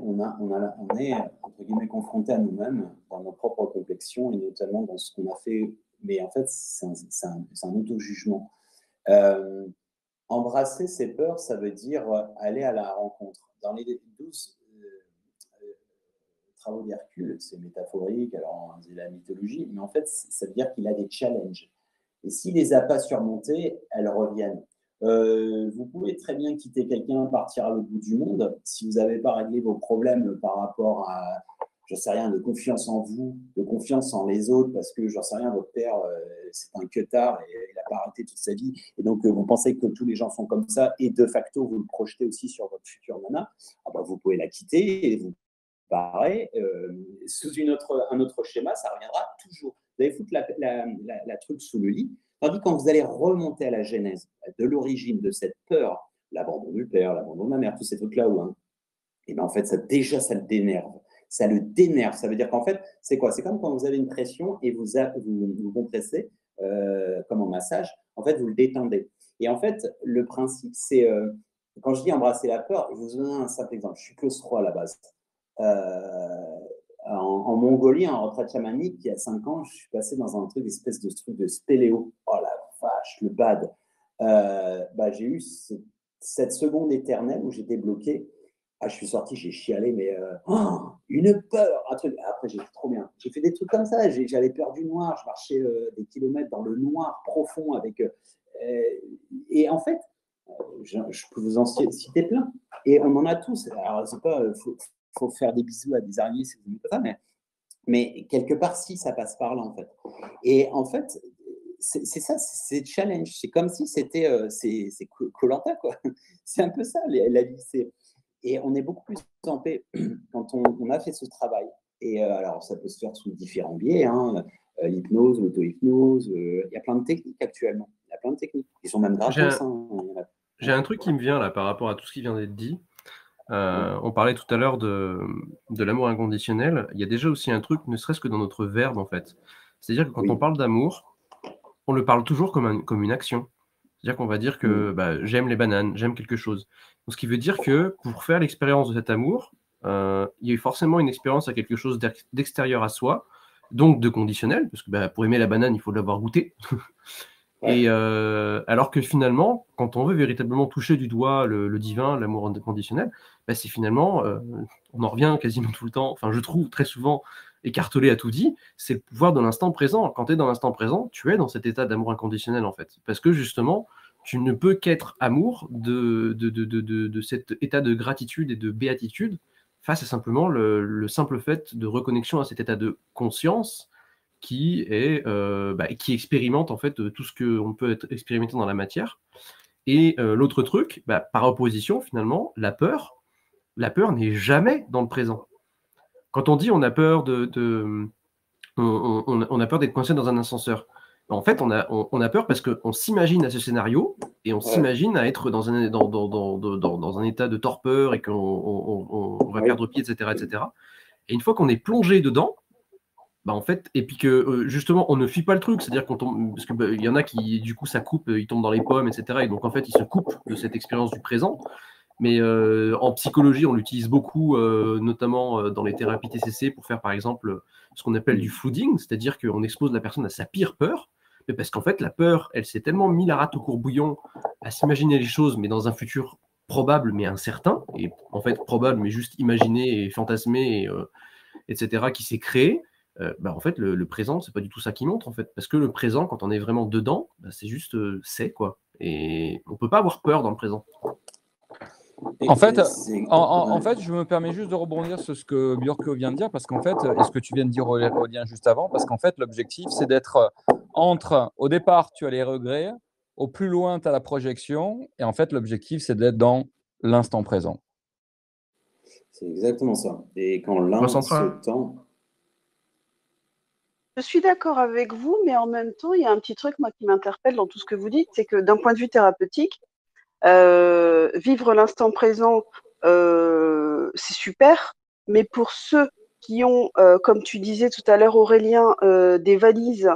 entre guillemets confronté à nous-mêmes dans nos propres complexions et notamment dans ce qu'on a fait. Mais en fait, c'est un auto-jugement. Embrasser ses peurs, ça veut dire aller à la rencontre. Dans les 12 travaux d'Hercule, c'est métaphorique, alors c'est la mythologie, mais en fait, ça veut dire qu'il a des challenges. Et s'il ne les a pas surmontés, elles reviennent. Vous pouvez très bien quitter quelqu'un, partir à l'autre bout du monde, si vous n'avez pas réglé vos problèmes par rapport à, j'en sais rien, de confiance en vous, de confiance en les autres, parce que, j'en sais rien, votre père, c'est un queutard et il n'a pas arrêté toute sa vie, et donc vous pensez que tous les gens sont comme ça, et de facto, vous le projetez aussi sur votre future nana, vous pouvez la quitter et vous barrer. Sous un autre schéma, ça reviendra toujours. Vous allez foutre la truc sous le lit, tandis que quand vous allez remonter à la genèse de l'origine de cette peur, l'abandon du père, l'abandon de la mère, tous ces trucs-là, et bien en fait, ça le dénerve. Ça le dénerve. Ça veut dire qu'en fait, c'est quoi? C'est comme quand vous avez une pression et vous compressez, comme en massage, en fait, vous le détendez. Et en fait, le principe, c'est, quand je dis embrasser la peur, je vous donne un simple exemple. Je suis claustro à la base. En Mongolie, en retraite chamanique, il y a 5 ans, je suis passé dans un espèce de truc de spéléo. Oh la vache, le bad. J'ai eu cette seconde éternelle où j'étais bloqué. Je suis sorti, j'ai chialé, mais une peur, un truc. Après, j'ai fait trop bien. J'ai fait des trucs comme ça. J'avais peur du noir. Je marchais des kilomètres dans le noir profond avec. Et en fait, je peux vous en citer plein. Et on en a tous. Alors, c'est pas. Faut faire des bisous à des araignées si vous n'aimez pas ça, mais quelque part, si, ça passe par là, en fait. Et en fait, c'est ça, c'est challenge. C'est comme si c'était c'est Koh-Lanta, quoi. C'est un peu ça, la vie. Et on est beaucoup plus en paix quand on a fait ce travail. Et alors, ça peut se faire sous différents biais, hein, l'hypnose, l'auto-hypnose. Il y a plein de techniques actuellement. Il y a plein de techniques. Ils sont même gratos. J'ai un truc qui me vient là par rapport à tout ce qui vient d'être dit. On parlait tout à l'heure de l'amour inconditionnel. Il y a déjà aussi un truc, ne serait-ce que dans notre verbe, en fait. C'est-à-dire que quand on parle d'amour, on le parle toujours comme une action. C'est-à-dire qu'on va dire que j'aime les bananes, j'aime quelque chose. Donc, ce qui veut dire que pour faire l'expérience de cet amour, il y a forcément une expérience à quelque chose d'extérieur à soi, donc de conditionnel, parce que pour aimer la banane, il faut l'avoir goûté. Et alors que finalement, quand on veut véritablement toucher du doigt le divin, l'amour inconditionnel, c'est finalement, on en revient quasiment tout le temps, enfin je trouve très souvent écartelé à tout dit, c'est le pouvoir de l'instant présent. Quand tu es dans l'instant présent, tu es dans cet état d'amour inconditionnel en fait. Parce que justement, tu ne peux qu'être amour de cet état de gratitude et de béatitude face à simplement le simple fait de reconnexion à cet état de conscience qui expérimente en fait tout ce qu'on peut expérimenter dans la matière. Et l'autre truc, par opposition, finalement, la peur n'est jamais dans le présent. Quand on dit on a peur on a peur d'être coincé dans un ascenseur, En fait, on a peur parce qu'on s'imagine à ce scénario et on s'imagine à être dans un état de torpeur et qu'on va perdre pied, etc., etc. Et une fois qu'on est plongé dedans, bah en fait, et puis que justement, on ne fuit pas le truc, c'est-à-dire qu'on tombe, parce que y en a qui, du coup, ça coupe, ils tombent dans les pommes, etc. Et donc, en fait, ils se coupent de cette expérience du présent. Mais en psychologie, on l'utilise beaucoup, notamment dans les thérapies TCC, pour faire, par exemple, ce qu'on appelle du flooding, c'est-à-dire qu'on expose la personne à sa pire peur. Mais parce qu'en fait, la peur, elle s'est tellement mis la rate au courbouillon à s'imaginer les choses, mais dans un futur probable mais incertain, et en fait probable mais juste imaginé et fantasmé, etc., qui s'est créé. En fait, le présent, c'est pas du tout ça qui montre, en fait. Parce que le présent, quand on est vraiment dedans, c'est juste c'est, quoi. Et on peut pas avoir peur dans le présent. En fait, je me permets juste de rebondir sur ce que Björk vient de dire, parce qu'en fait, et ce que tu viens de dire, Aurélien, juste avant, parce qu'en fait, l'objectif, c'est d'être au départ, tu as les regrets, au plus loin, tu as la projection, et en fait, l'objectif, c'est d'être dans l'instant présent. C'est exactement ça. Et quand l'un se tend... Je suis d'accord avec vous, mais en même temps, il y a un petit truc, moi, qui m'interpelle dans tout ce que vous dites, c'est que d'un point de vue thérapeutique, vivre l'instant présent, c'est super, mais pour ceux qui ont, comme tu disais tout à l'heure, Aurélien, des valises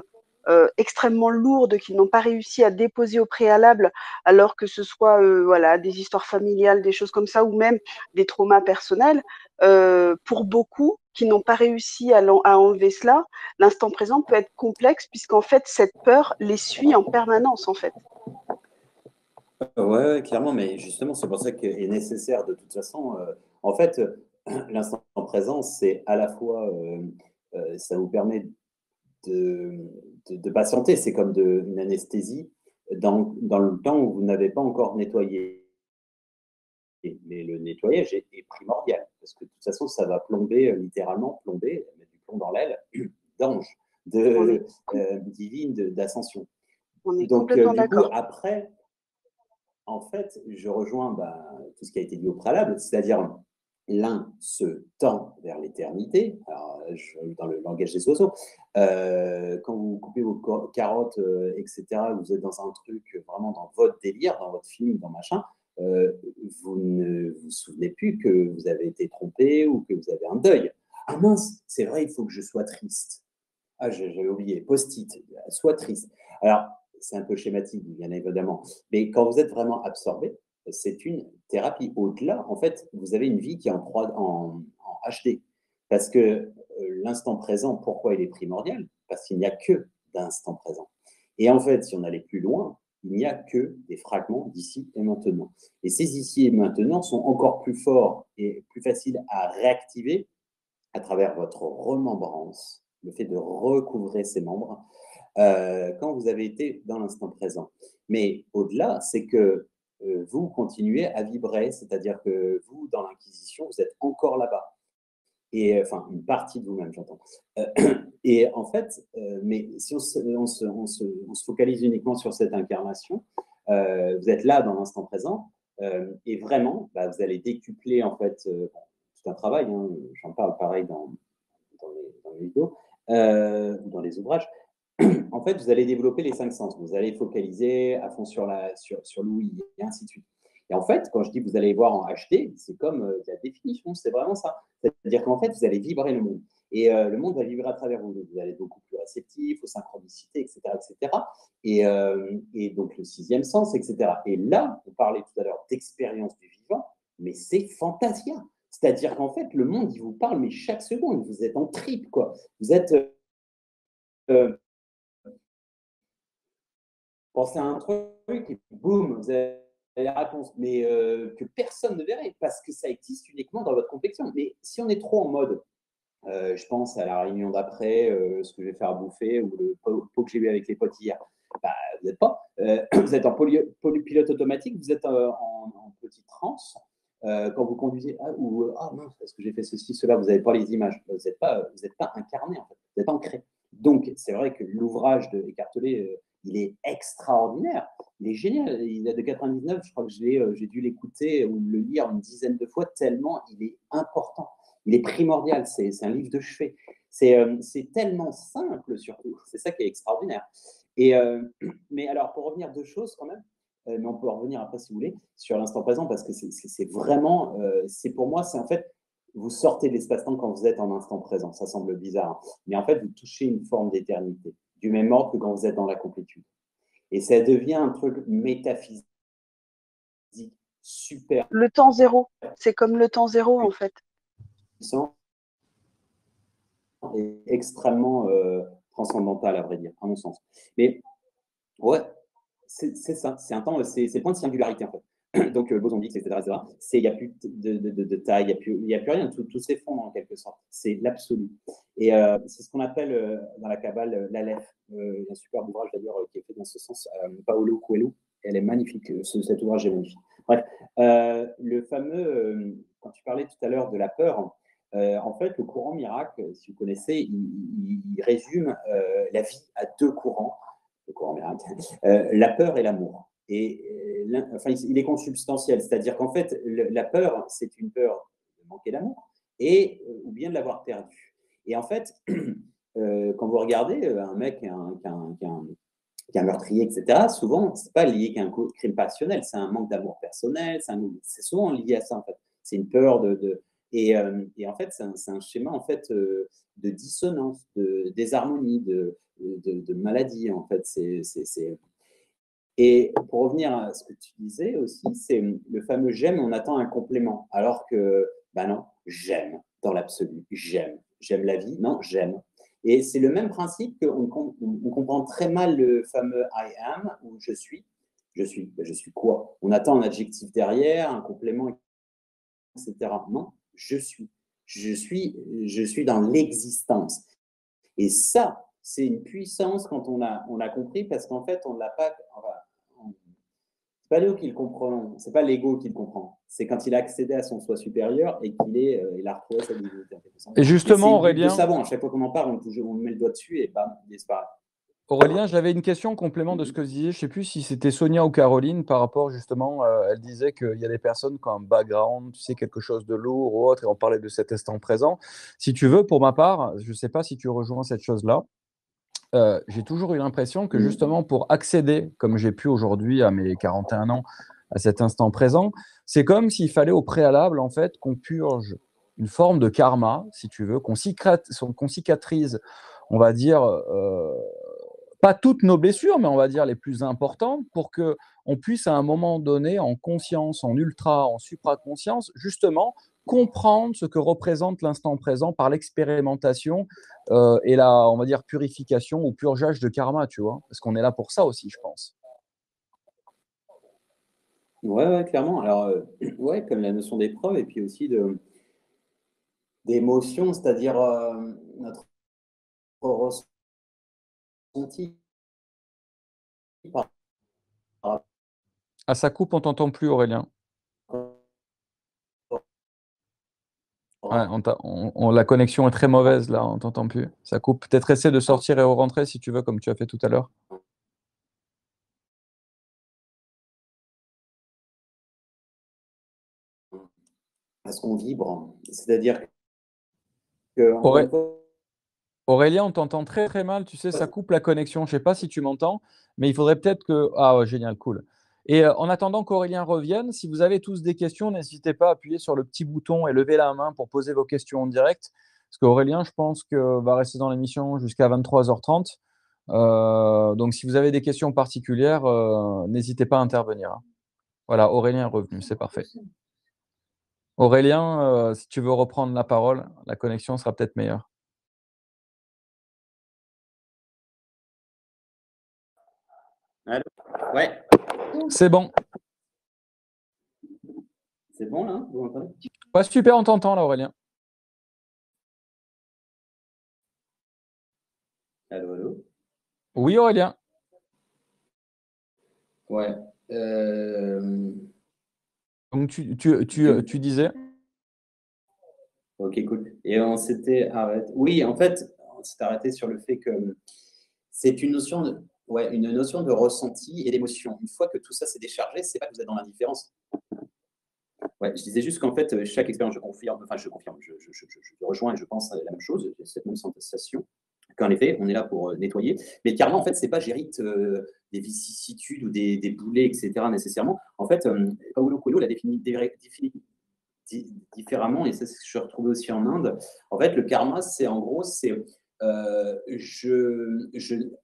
extrêmement lourdes qu'ils n'ont pas réussi à déposer au préalable, alors que ce soit voilà, des histoires familiales, des choses comme ça, ou même des traumas personnels, pour beaucoup qui n'ont pas réussi à enlever cela, l'instant présent peut être complexe, puisqu'en fait, cette peur les suit en permanence, en fait. Ouais, clairement, mais justement, c'est pour ça qu'il est nécessaire de toute façon. En fait, l'instant présent, c'est à la fois, ça vous permet de patienter, c'est comme une anesthésie dans le temps où vous n'avez pas encore nettoyé. Mais le nettoyage est primordial, parce que de toute façon, ça va plomber, littéralement plomber, mettre du plomb dans l'aile d'ange, divine, d'ascension. On est donc, complètement du d'accord. coup, après, en fait, je rejoins tout ce qui a été dit au préalable, c'est-à-dire l'un se tend vers l'éternité, dans le langage des oiseaux. Quand vous coupez vos carottes, etc., vous êtes dans un truc vraiment dans votre délire, dans votre film, dans machin, vous ne vous souvenez plus que vous avez été trompé ou que vous avez un deuil. Ah mince, c'est vrai, il faut que je sois triste. Ah, j'avais oublié, post-it, sois triste. Alors, c'est un peu schématique, bien évidemment, mais quand vous êtes vraiment absorbé, c'est une thérapie. Au-delà, en fait, vous avez une vie qui est en HD. Parce que l'instant présent, pourquoi il est primordial? Parce qu'il n'y a que d'instant présent. Et en fait, si on allait plus loin, il n'y a que des fragments d'ici et maintenant. Et ces ici et maintenant sont encore plus forts et plus faciles à réactiver à travers votre remembrance, le fait de recouvrer ses membres, quand vous avez été dans l'instant présent. Mais au-delà, c'est que vous continuez à vibrer, c'est-à-dire que vous, dans l'Inquisition, vous êtes encore là-bas. Et enfin, une partie de vous-même, j'entends. Et en fait, mais si on se focalise uniquement sur cette incarnation, vous êtes là dans l'instant présent, et vraiment, vous allez décupler en fait tout un travail. Hein, j'en parle pareil dans les vidéos ou dans les ouvrages. En fait, vous allez développer les 5 sens. Vous allez focaliser à fond sur l'ouïe et ainsi de suite. Et en fait, quand je dis que vous allez voir en HD, c'est comme la définition, c'est vraiment ça. C'est-à-dire qu'en fait, vous allez vibrer le monde. Et le monde va vibrer à travers vous. Vous allez être beaucoup plus réceptif, aux synchronicités, etc. etc. Et donc, le 6e sens, etc. Et là, on parlait tout à l'heure d'expérience du vivant, mais c'est fantasia. C'est-à-dire qu'en fait, le monde, il vous parle, mais chaque seconde, vous êtes en trip, quoi. Vous êtes... pensez à un truc et boum, vous avez la réponse, mais que personne ne verrait parce que ça existe uniquement dans votre complexion. Mais si on est trop en mode, je pense à la réunion d'après, ce que je vais faire à bouffer ou le pot que j'ai eu avec les potes hier, vous n'êtes pas. Vous êtes en pilote automatique, vous êtes en petite transe. Quand vous conduisez, mince, est-ce que j'ai fait ceci, cela, vous n'avez pas les images. Vous n'êtes pas incarné, en fait. Vous n'êtes pas ancré. Donc, c'est vrai que l'ouvrage de Eckhart Tolle, il est extraordinaire, il est génial. Il est de 99, je crois que j'ai dû l'écouter ou le lire une dizaine de fois, tellement il est important. Il est primordial, c'est un livre de chevet. C'est tellement simple surtout, c'est ça qui est extraordinaire. Mais alors, pour revenir deux choses quand même, mais on peut en revenir après si vous voulez, sur l'instant présent, parce que c'est vraiment, c'est pour moi, c'est en fait, vous sortez de l'espace-temps quand vous êtes en instant présent. Ça semble bizarre, hein. Mais en fait, vous touchez une forme d'éternité, du même ordre que quand vous êtes dans la complétude. Et ça devient un truc métaphysique, super. Le temps zéro, c'est comme le temps zéro en fait. Et extrêmement transcendantal, à vrai dire, à mon sens. Mais ouais, c'est ça, c'est un temps, c'est le point de singularité en fait. Donc Boston Higgs, etc. Il n'y a plus de taille, il n'y a plus rien, tout s'effondre en quelque sorte. C'est l'absolu. Et c'est ce qu'on appelle dans la Kabbale l'Aleph. Il y a un super ouvrage d'ailleurs qui est fait dans ce sens, Paolo Coelho. Elle est magnifique, cet ouvrage est magnifique. Bref, le fameux, quand tu parlais tout à l'heure de la peur, en fait, le courant miracle, si vous connaissez, il résume la vie à deux courants. Le courant miracle, la peur et l'amour. Et enfin, il est consubstantiel, c'est-à-dire qu'en fait, la peur, c'est une peur de manquer d'amour ou bien de l'avoir perdu. Et en fait, quand vous regardez un mec qui est un meurtrier, etc., souvent, ce n'est pas lié qu'à un crime passionnel, c'est un manque d'amour personnel, c'est souvent lié à ça, en fait. C'est une peur et en fait, c'est un schéma en fait, de dissonance, de désharmonie, de maladie, en fait. Et pour revenir à ce que tu disais aussi, c'est le fameux j'aime, on attend un complément. Alors que, ben non, j'aime dans l'absolu, j'aime. J'aime la vie, non, j'aime. Et c'est le même principe qu'on comprend très mal le fameux I am, où je suis. Ben, je suis quoi? On attend un adjectif derrière, un complément, etc. Non, je suis. Je suis dans l'existence. Et ça, c'est une puissance quand on a compris, parce qu'en fait, on ne l'a pas. C'est pas nous qui le comprenons, c'est pas l'ego qui le comprend. C'est quand il a accédé à son soi supérieur et il a retrouvé sa divinité. Et justement, Aurélien, de savant. À chaque fois qu'on en parle, on met le doigt dessus et bam, il disparaît. Aurélien, j'avais une question en complément de ce que je disais. Je ne sais plus si c'était Sonia ou Caroline par rapport justement, elle disait qu'il y a des personnes qui ont un background, tu sais, quelque chose de lourd ou autre, et on parlait de cet instant présent. Si tu veux, pour ma part, je ne sais pas si tu rejoins cette chose-là. J'ai toujours eu l'impression que justement pour accéder, comme j'ai pu aujourd'hui à mes 41 ans, à cet instant présent, c'est comme s'il fallait au préalable en fait qu'on purge une forme de karma, si tu veux, qu'on cicatrise, on va dire, pas toutes nos blessures, mais on va dire les plus importantes, pour que on puisse à un moment donné, en conscience, en ultra, en supraconscience, justement comprendre ce que représente l'instant présent par l'expérimentation et la, on va dire, purification ou purgeage de karma, tu vois, parce qu'on est là pour ça aussi, je pense. Ouais, clairement. Alors, ouais, comme la notion d'épreuve et puis aussi d'émotion, c'est-à-dire notre ressenti. Ah, ça coupe, on t'entend plus, Aurélien. Ouais, la connexion est très mauvaise là, on t'entend plus. Ça coupe. Peut-être essaie de sortir et rentrer si tu veux, comme tu as fait tout à l'heure. Est-ce qu'on vibre? C'est-à-dire que Aurélien, on t'entend très très mal. Tu sais, ça coupe la connexion. Je ne sais pas si tu m'entends, mais il faudrait peut-être que. Ah ouais, génial, cool. Et en attendant qu'Aurélien revienne, si vous avez tous des questions, n'hésitez pas à appuyer sur le petit bouton et lever la main pour poser vos questions en direct. Parce qu'Aurélien, je pense que va rester dans l'émission jusqu'à 23h30. Donc, si vous avez des questions particulières, n'hésitez pas à intervenir. Voilà, Aurélien est revenu, c'est parfait. Aurélien, si tu veux reprendre la parole, la connexion sera peut-être meilleure. Allô? Ouais. C'est bon. C'est bon là? Vous m'entendez? Ouais, super, on t'entend là, Aurélien. Allô, allô? Oui, Aurélien. Ouais. Donc, tu disais? Ok, cool. Et on s'était arrêté. Oui, en fait, on s'est arrêté sur le fait que c'est une notion de ressenti et d'émotion. Une fois que tout ça s'est déchargé, c'est pas que vous êtes dans l'indifférence. Ouais, je disais juste qu'en fait, chaque expérience, je confirme, je rejoins et je pense à la même chose, cette même sensation, qu'en effet, on est là pour nettoyer. Mais le karma, en fait, c'est pas j'hérite des vicissitudes ou des boulets, etc. nécessairement. En fait, Paulo Coelho l'a défini différemment, et c'est ce que je retrouvais aussi en Inde. En fait, le karma, c'est en gros, c'est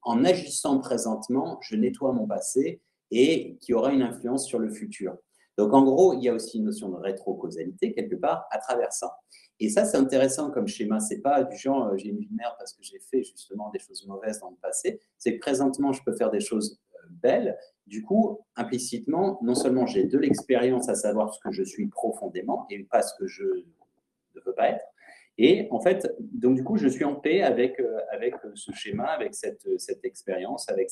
en agissant présentement, je nettoie mon passé et qui aura une influence sur le futur. Donc, en gros, il y a aussi une notion de rétrocausalité quelque part à travers ça. Et ça, c'est intéressant comme schéma. C'est pas du genre j'ai une vie de merde parce que j'ai fait justement des choses mauvaises dans le passé. C'est que présentement, je peux faire des choses belles. Du coup, implicitement, non seulement j'ai de l'expérience à savoir ce que je suis profondément et pas ce que je ne veux pas être. Et en fait, donc du coup, je suis en paix avec ce schéma, avec cette expérience, avec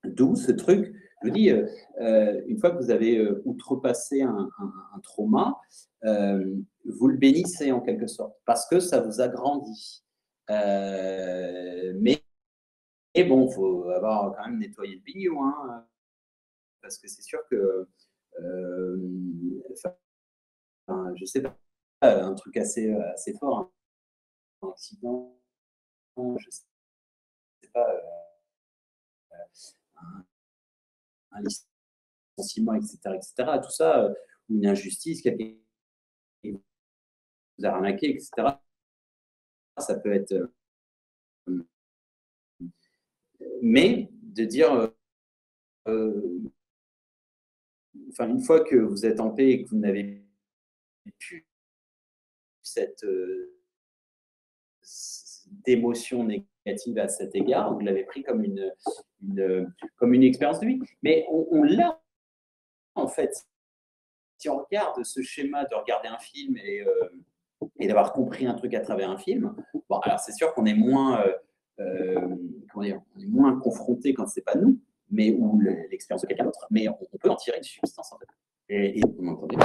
d'où ce truc. Je vous dis, une fois que vous avez outrepassé un trauma, vous le bénissez en quelque sorte, parce que ça vous agrandit. Mais bon, il faut avoir quand même nettoyé le bignou, hein, parce que c'est sûr que, je sais pas, un truc assez fort, un accident, je sais pas, un licenciement, etc., tout ça, une injustice, quelqu'un qui vous a arnaqué, etc., ça peut être. Mais de dire, une fois que vous êtes en paix et que vous n'avez plus cette d'émotion négative à cet égard, vous l'avez pris comme une expérience de vie. Mais on l'a, en fait. Si on regarde ce schéma de regarder un film et d'avoir compris un truc à travers un film, bon, alors c'est sûr qu'on est moins, on est moins confronté quand c'est pas nous, mais ou l'expérience de quelqu'un d'autre, mais on peut en tirer une substance en fait. Et vous m'entendez?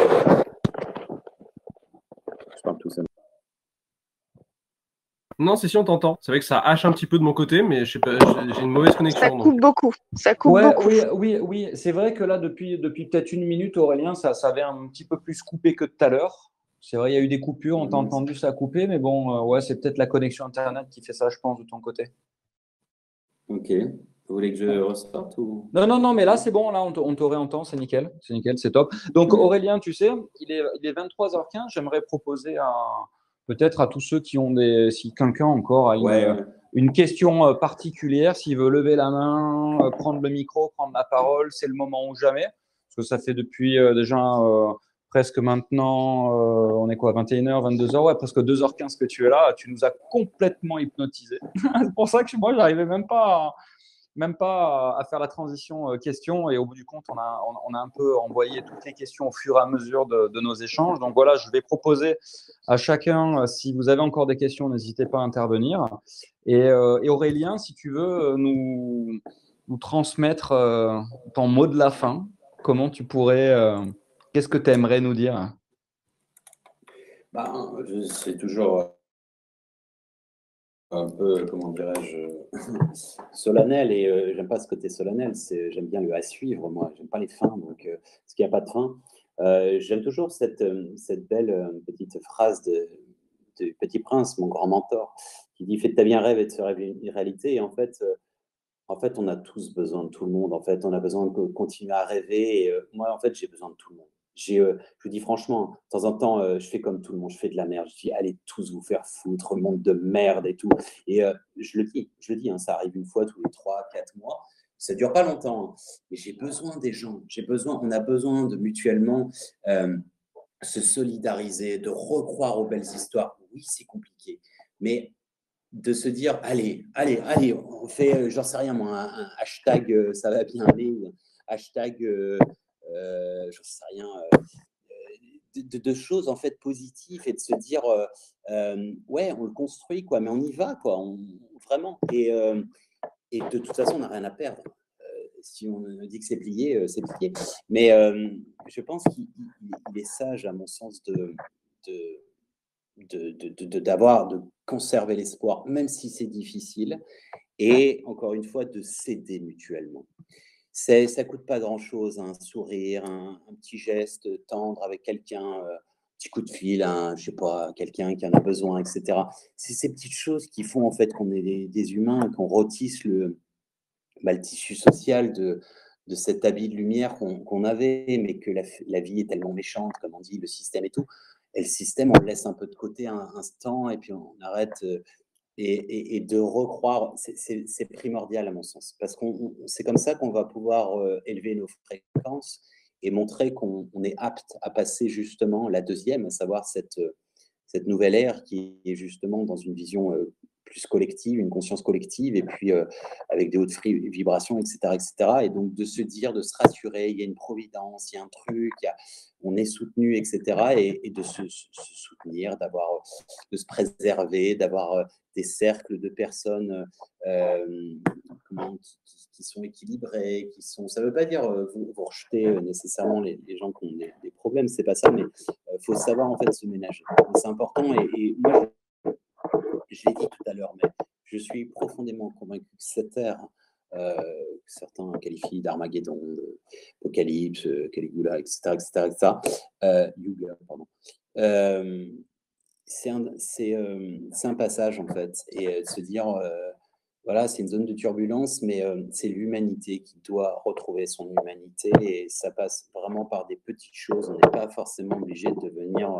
Je parle tout seul. Non, c'est si on t'entend. C'est vrai que ça hache un petit peu de mon côté, mais je sais pas, j'ai une mauvaise connexion. Ça coupe beaucoup. Ça coupe beaucoup. Oui. C'est vrai que là, depuis peut-être une minute, Aurélien, ça avait un petit peu plus coupé que tout à l'heure. C'est vrai, il y a eu des coupures, on t'a entendu, ça a coupé, mais bon, ouais, c'est peut-être la connexion Internet qui fait ça, je pense, de ton côté. Ok. Vous voulez que je ressorte ou... Non, mais là, c'est bon, là, on te réentend, c'est nickel, c'est top. Donc, Aurélien, tu sais, il est 23h15, j'aimerais proposer peut-être à tous ceux qui ont si quelqu'un encore a une question particulière, s'il veut lever la main, prendre le micro, prendre la parole, c'est le moment ou jamais. Parce que ça fait depuis déjà presque maintenant, on est quoi, 21h, 22h, ouais, presque 2h15 que tu es là. Tu nous as complètement hypnotisés. C'est pour ça que moi, j'arrivais même pas à faire la transition question, et au bout du compte, on a un peu envoyé toutes les questions au fur et à mesure de nos échanges. Donc voilà, je vais proposer à chacun, si vous avez encore des questions, n'hésitez pas à intervenir. Et Aurélien, si tu veux nous transmettre ton mot de la fin, comment tu pourrais, qu'est-ce que tu aimerais nous dire? C'est toujours un peu, comment dirais-je, solennel, et j'aime pas ce côté solennel, j'aime bien le à suivre, moi, j'aime pas les fins, donc parce qu'il n'y a pas de fin. J'aime toujours cette belle petite phrase de Petit Prince, mon grand mentor, qui dit « Fais de ta vie un rêve et de ce rêve une réalité ». Et en fait, on a tous besoin de tout le monde. En fait, on a besoin de continuer à rêver. Et, moi, en fait, j'ai besoin de tout le monde. Je vous dis franchement, de temps en temps, je fais comme tout le monde, je fais de la merde. Je dis, allez tous vous faire foutre, monde de merde et tout. Et je le dis, hein, ça arrive une fois tous les 3-4 mois. Ça ne dure pas longtemps, hein. Mais j'ai besoin des gens. On a besoin de mutuellement se solidariser, de recroire aux belles histoires. Oui, c'est compliqué, mais de se dire, allez, on fait, j'en sais rien moi, un hashtag ça va bien aller, hashtag, j'en sais rien, de choses en fait positives, et de se dire, ouais, on le construit, quoi, mais on y va, quoi, vraiment. Et de toute façon, on n'a rien à perdre. Si on dit que c'est plié, c'est plié. Mais je pense qu'il est sage, à mon sens, de conserver l'espoir, même si c'est difficile, et encore une fois, de s'aider mutuellement. Ça coûte pas grand-chose, un sourire, un petit geste tendre avec quelqu'un, petit coup de fil à, je sais pas, quelqu'un qui en a besoin, etc. C'est ces petites choses qui font en fait qu'on est des humains, qu'on rôtisse le tissu social de cet habit de lumière qu'on avait, mais que la vie est tellement méchante, comme on dit, le système et tout. Et le système, on le laisse un peu de côté un instant, et puis on arrête. Et de recroire, c'est primordial à mon sens, parce que c'est comme ça qu'on va pouvoir élever nos fréquences et montrer qu'on est apte à passer justement la deuxième, à savoir cette nouvelle ère qui est justement dans une vision plus collective, une conscience collective, et puis avec des hautes vibrations, etc., etc. Et donc de se dire, de se rassurer, il y a une providence, il y a un truc, on est soutenu, etc. Et de se soutenir, de se préserver, d'avoir des cercles de personnes qui sont équilibrés, ça ne veut pas dire vous rejetez nécessairement les gens qui ont des problèmes, c'est pas ça, mais faut savoir en fait se ménager. C'est important, et moi, je l'ai dit tout à l'heure, mais je suis profondément convaincu que cette ère, que certains qualifient d'Armageddon, d'Apocalypse, Caligula, etc., Yuga, pardon. C'est un passage en fait, et de se dire voilà, c'est une zone de turbulence, mais c'est l'humanité qui doit retrouver son humanité, et ça passe vraiment par des petites choses. On n'est pas forcément obligé de devenir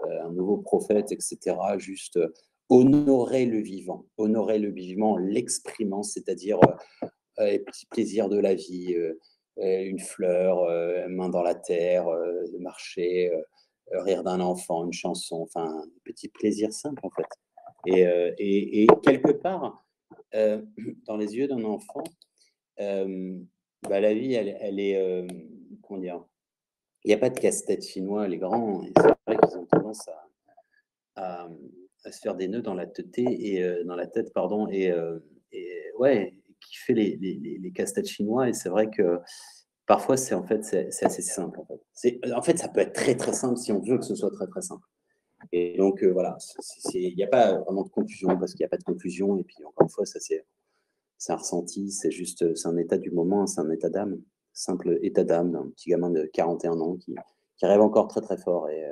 un nouveau prophète, etc. Juste honorer le vivant, l'exprimant, c'est-à-dire les petits plaisirs de la vie, une fleur, main dans la terre, marcher, rire d'un enfant, une chanson, enfin, petit plaisir simple en fait. Et quelque part, dans les yeux d'un enfant, la vie, elle est, comment dire, il n'y a pas de casse-tête chinois, les grands, c'est vrai qu'ils ont tendance à se faire des nœuds dans la tête, pardon, et ouais, qui fait les casse-têtes chinois, et c'est vrai que parfois, c'est assez simple, en fait, ça peut être très, très simple si on veut que ce soit très, très simple. Et donc, voilà, il n'y a pas vraiment de confusion, parce qu'il n'y a pas de confusion. Et puis, encore une fois, ça, c'est un ressenti, c'est un état du moment, c'est un état d'âme, simple état d'âme d'un petit gamin de 41 ans qui rêve encore très, très fort, et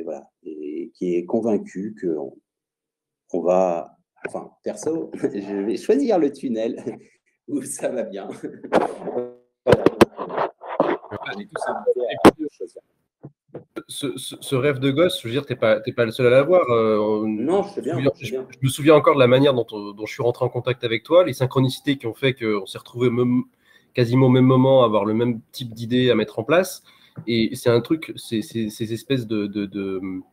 voilà, et qui est convaincu qu'on va, enfin, perso, je vais choisir le tunnel où ça va bien. Voilà. Ce rêve de gosse, je veux dire, t'es pas le seul à l'avoir. Non, je sais bien. Je me souviens encore de la manière dont je suis rentré en contact avec toi, les synchronicités qui ont fait qu'on s'est retrouvés quasiment au même moment, à avoir le même type d'idées à mettre en place. Et c'est un truc, ces espèces de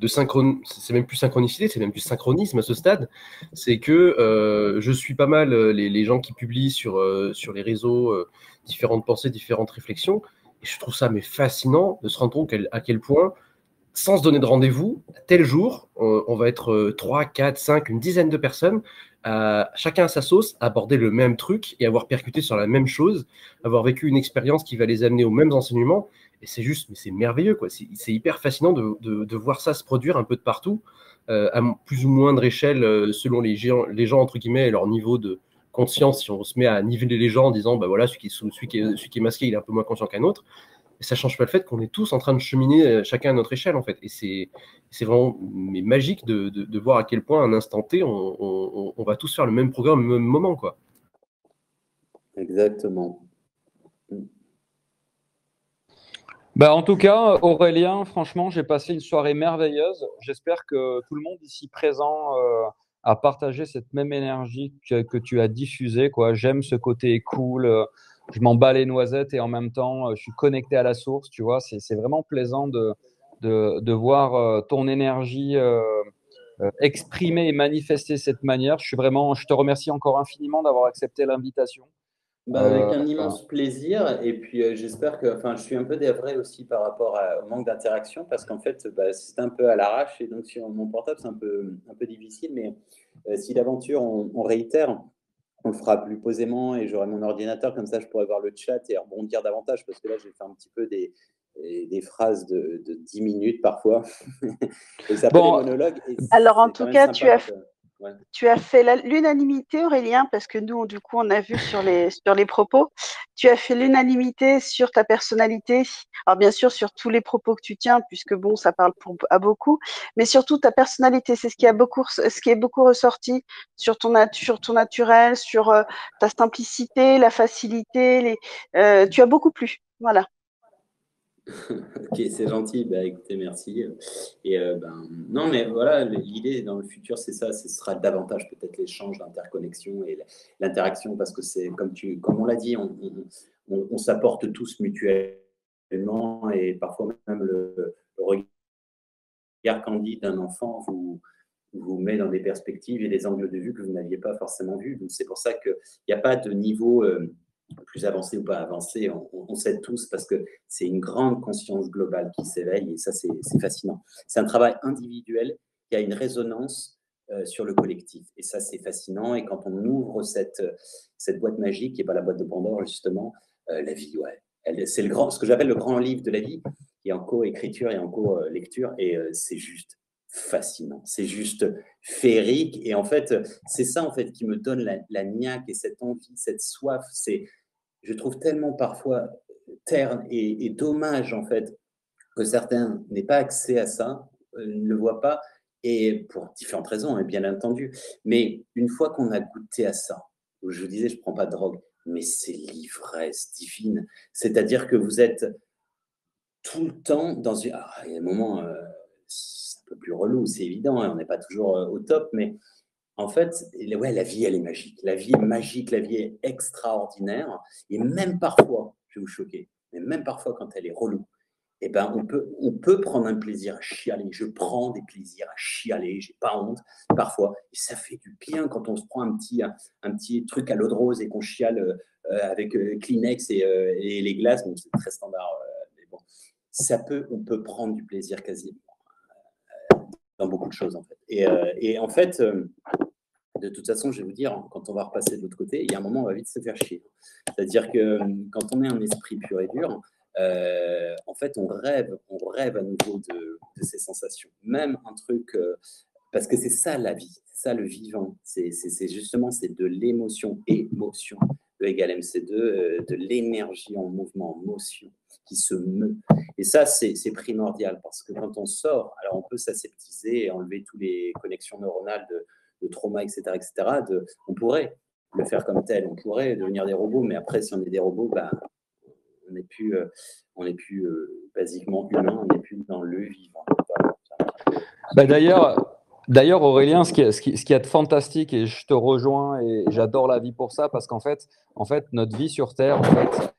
synchrone, c'est même plus synchronicité, c'est même plus synchronisme à ce stade. C'est que je suis pas mal les gens qui publient sur les réseaux différentes pensées, différentes réflexions. Et je trouve ça fascinant de se rendre compte à quel point, sans se donner de rendez-vous, tel jour, on va être 3, 4, 5, une dizaine de personnes, chacun à sa sauce, aborder le même truc et avoir percuté sur la même chose, avoir vécu une expérience qui va les amener aux mêmes enseignements. Et c'est juste, mais c'est merveilleux, quoi. C'est hyper fascinant de voir ça se produire un peu de partout, à plus ou moindre échelle, selon les gens, entre guillemets, et leur niveau de conscience. Si on se met à niveler les gens en disant, bah voilà, celui qui est masqué, il est un peu moins conscient qu'un autre. Et ça change pas le fait qu'on est tous en train de cheminer chacun à notre échelle, en fait. Et c'est vraiment magique de voir à quel point, à un instant T, on va tous faire le même programme au même moment, quoi. Exactement. En tout cas, Aurélien, franchement, j'ai passé une soirée merveilleuse. J'espère que tout le monde ici présent a partagé cette même énergie que tu as diffusée, quoi. J'aime ce côté cool. Je m'en bats les noisettes, et en même temps, je suis connecté à la source, tu vois. C'est vraiment plaisant de voir ton énergie exprimer et manifester de cette manière. Je te remercie encore infiniment d'avoir accepté l'invitation. Avec un immense plaisir, et puis j'espère que, je suis un peu dévré aussi par rapport au manque d'interaction, parce qu'en fait, c'est un peu à l'arrache, et donc sur mon portable, c'est un peu difficile, mais si d'aventure on réitère, on le fera plus posément, et j'aurai mon ordinateur, comme ça je pourrai voir le chat et rebondir davantage, parce que là, j'ai fait un petit peu des phrases de 10 minutes parfois, et ça fait des monologues. Alors, en tout cas, tu as Tu as fait l'unanimité, Aurélien, parce que nous, du coup, on a vu sur les propos. Tu as fait l'unanimité sur ta personnalité. Alors, bien sûr, sur tous les propos que tu tiens, puisque bon, ça parle à beaucoup, mais surtout ta personnalité. C'est ce qui est beaucoup ressorti sur ton naturel, sur ta simplicité, la facilité. Tu as beaucoup plu. Voilà. Ok, c'est gentil. Bah, écoutez, merci. Et non, mais voilà, l'idée dans le futur, c'est ça. Ce sera davantage peut-être l'échange, l'interconnexion et l'interaction, parce que c'est comme on l'a dit, on s'apporte tous mutuellement, et parfois même le regard candide d'un enfant vous met dans des perspectives et des angles de vue que vous n'aviez pas forcément vus. Donc c'est pour ça qu'il n'y a pas de niveau plus avancé ou pas avancé, on s'aide tous parce que c'est une grande conscience globale qui s'éveille, et ça, c'est fascinant. C'est un travail individuel qui a une résonance sur le collectif, et ça, c'est fascinant. Et quand on ouvre cette boîte magique, qui n'est pas la boîte de Pandore, justement, la vie, ouais, c'est ce que j'appelle le grand livre de la vie, qui est en co-écriture et en co-lecture, et c'est juste fascinant, c'est juste féerique. Et en fait, c'est ça en fait qui me donne la niaque et cette envie, cette soif. Je trouve tellement parfois terne et dommage en fait que certains n'aient pas accès à ça, ne le voient pas, et pour différentes raisons, hein, bien entendu. Mais une fois qu'on a goûté à ça, je vous disais, je ne prends pas de drogue, mais c'est l'ivresse divine. C'est-à-dire que vous êtes tout le temps dans une... Ah, il y a un moment, c'est un peu plus relou, c'est évident, hein, on n'est pas toujours au top, mais en fait, ouais, la vie, elle est magique. La vie est magique, la vie est extraordinaire. Et même parfois, je vais vous choquer, mais même parfois quand elle est relou, eh ben, on peut prendre un plaisir à chialer. Je prends des plaisirs à chialer, j'ai pas honte, parfois. Et ça fait du bien quand on se prend un petit truc à l'eau de rose et qu'on chiale avec Kleenex et les glaces. Donc, c'est très standard, mais bon. On peut prendre du plaisir quasiment dans beaucoup de choses, en fait. Et en fait, de toute façon, je vais vous dire, quand on va repasser de l'autre côté, il y a un moment où on va vite se faire chier. C'est-à-dire que quand on est un esprit pur et dur, en fait, on rêve à nouveau de ces sensations. Même un truc, parce que c'est ça la vie, c'est ça le vivant. C'est justement, c'est de l'émotion, émotion, E égale MC2, de l'énergie en mouvement, en motion, qui se meut. Et ça, c'est primordial, parce que quand on sort, alors on peut s'aseptiser et enlever toutes les connexions neuronales de trauma, etc., on pourrait le faire comme tel, on pourrait devenir des robots, mais après, si on est des robots, bah, on n'est plus basiquement humain, on n'est plus dans le vivant. Bah d'ailleurs, Aurélien, ce qu'il y a de fantastique, et je te rejoins, et j'adore la vie pour ça, parce qu'en fait, notre vie sur Terre, en fait,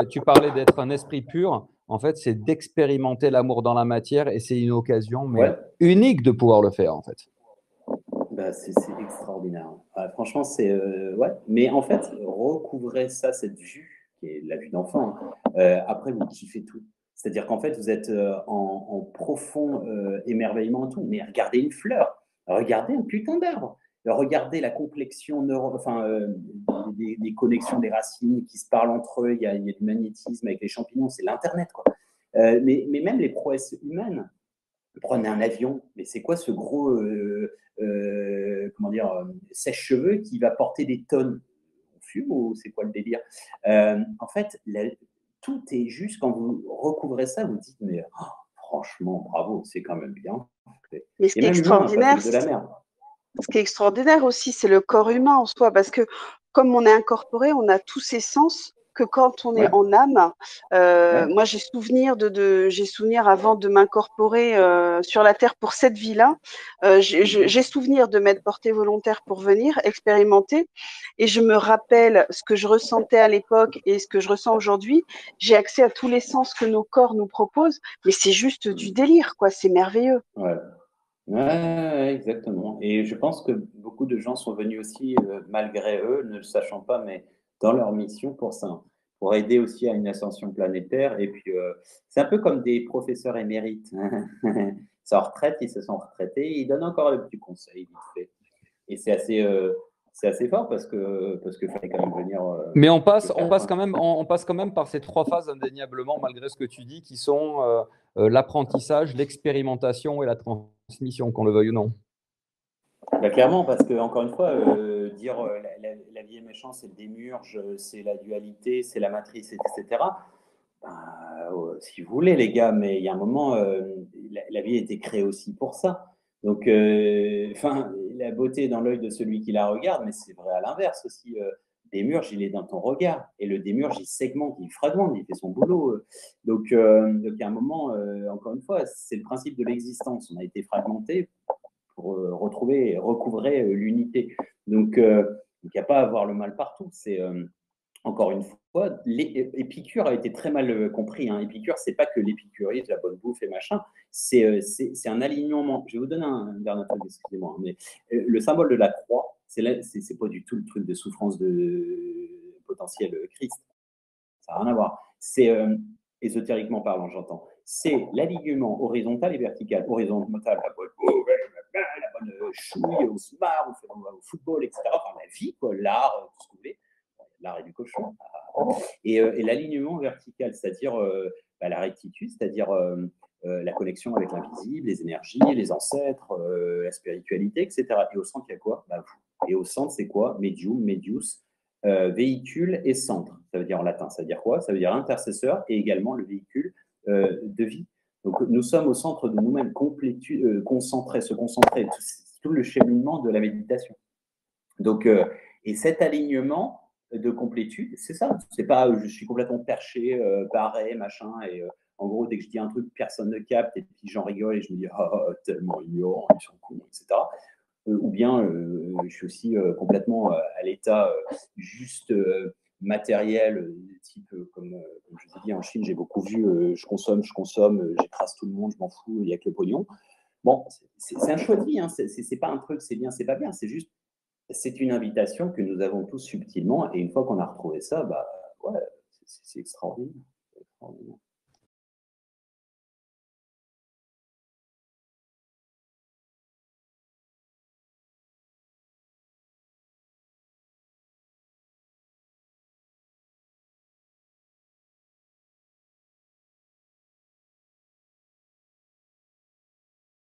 tu parlais d'être un esprit pur, en fait, c'est d'expérimenter l'amour dans la matière, et c'est une occasion unique de pouvoir le faire, en fait. Bah, c'est extraordinaire. Franchement, c'est... ouais. Mais en fait, recouvrez ça, cette vue, qui est la vue d'enfant. Après, vous kiffez tout. C'est-à-dire qu'en fait, vous êtes en profond émerveillement et tout. Mais regardez une fleur, regardez un putain d'arbre, regardez la complexion, des connexions des racines qui se parlent entre eux. Il y a du magnétisme avec les champignons, c'est l'Internet, quoi. Mais même les prouesses humaines. Prenez un avion, mais c'est quoi ce gros sèche-cheveux qui va porter des tonnes? On fume ou c'est quoi le délire? En fait, tout est juste, quand vous recouvrez ça, vous dites, mais franchement, bravo, c'est quand même bien. Mais ce qui est extraordinaire, ce qui est extraordinaire aussi, c'est le corps humain en soi, parce que comme on est incorporé, on a tous ces sens que quand on est en âme, moi j'ai souvenir avant de m'incorporer sur la Terre pour cette vie-là, j'ai souvenir de m'être portée volontaire pour venir expérimenter, et je me rappelle ce que je ressentais à l'époque et ce que je ressens aujourd'hui. J'ai accès à tous les sens que nos corps nous proposent, mais c'est juste du délire, quoi. C'est merveilleux. Ouais, exactement. Et je pense que beaucoup de gens sont venus aussi, malgré eux, ne le sachant pas, mais dans leur mission pour ça, pour aider aussi à une ascension planétaire. Et puis, c'est un peu comme des professeurs émérites. Ils sont en retraite, ils se sont retraités, ils donnent encore le petit conseil, vite fait. Et c'est assez fort parce qu'il fallait quand même venir. Mais on passe quand même par ces trois phases indéniablement, malgré ce que tu dis, qui sont l'apprentissage, l'expérimentation et la transmission, qu'on le veuille ou non. Clairement, parce que encore une fois, dire la vie est méchante, c'est le démiurge, c'est la dualité, c'est la matrice, etc. Si vous voulez, les gars, mais il y a un moment, la vie a été créée aussi pour ça. Donc, la beauté est dans l'œil de celui qui la regarde, mais c'est vrai à l'inverse aussi. Démiurge, il est dans ton regard. Et le démiurge, il segmente, il fragmente, il fait son boulot. Donc, il y a un moment, encore une fois, c'est le principe de l'existence. On a été fragmenté pour retrouver et recouvrer l'unité. Donc, il n'y a pas à avoir le mal partout. C'est encore une fois, Épicure a été très mal compris. Hein. Épicure, c'est pas que l'épicurie, de la bonne bouffe et machin. C'est un alignement. Je vais vous donner un dernier truc, excusez-moi. Mais le symbole de la croix, c'est pas du tout le truc de souffrance de potentiel Christ. Ça n'a rien à voir. C'est ésotériquement parlant, j'entends. C'est l'alignement horizontal et vertical. Horizontal, la bonne bouffe, la bonne chouille, on se marre, on fait au football, etc. Enfin, la vie, quoi, l'art, tout ce que vous voulez. L'art et du cochon. Et l'alignement vertical, c'est-à-dire la rectitude, c'est-à-dire la connexion avec l'invisible, les énergies, les ancêtres, la spiritualité, etc. Et au centre, il y a quoi? Vous. Et au centre, c'est quoi? Medium, medius, véhicule et centre. Ça veut dire en latin, ça veut dire quoi? Ça veut dire intercesseur et également le véhicule de vie. Donc, nous sommes au centre de nous-mêmes, se concentrer, tout le cheminement de la méditation. Donc, et cet alignement de complétude, c'est ça. C'est pas je suis complètement perché, barré, machin, et en gros, dès que je dis un truc, personne ne capte, et puis j'en rigole et je me dis tellement ignorant, ils sont cons, etc. Ou bien je suis aussi complètement à l'état juste matériel, type comme je vous ai dit en Chine, j'ai beaucoup vu, je consomme, j'écrase tout le monde, je m'en fous, il n'y a que le pognon. Bon, c'est un choix de vie, hein. C'est pas un truc, c'est bien, c'est pas bien, c'est juste c'est une invitation que nous avons tous subtilement, et une fois qu'on a retrouvé ça, ouais, c'est extraordinaire.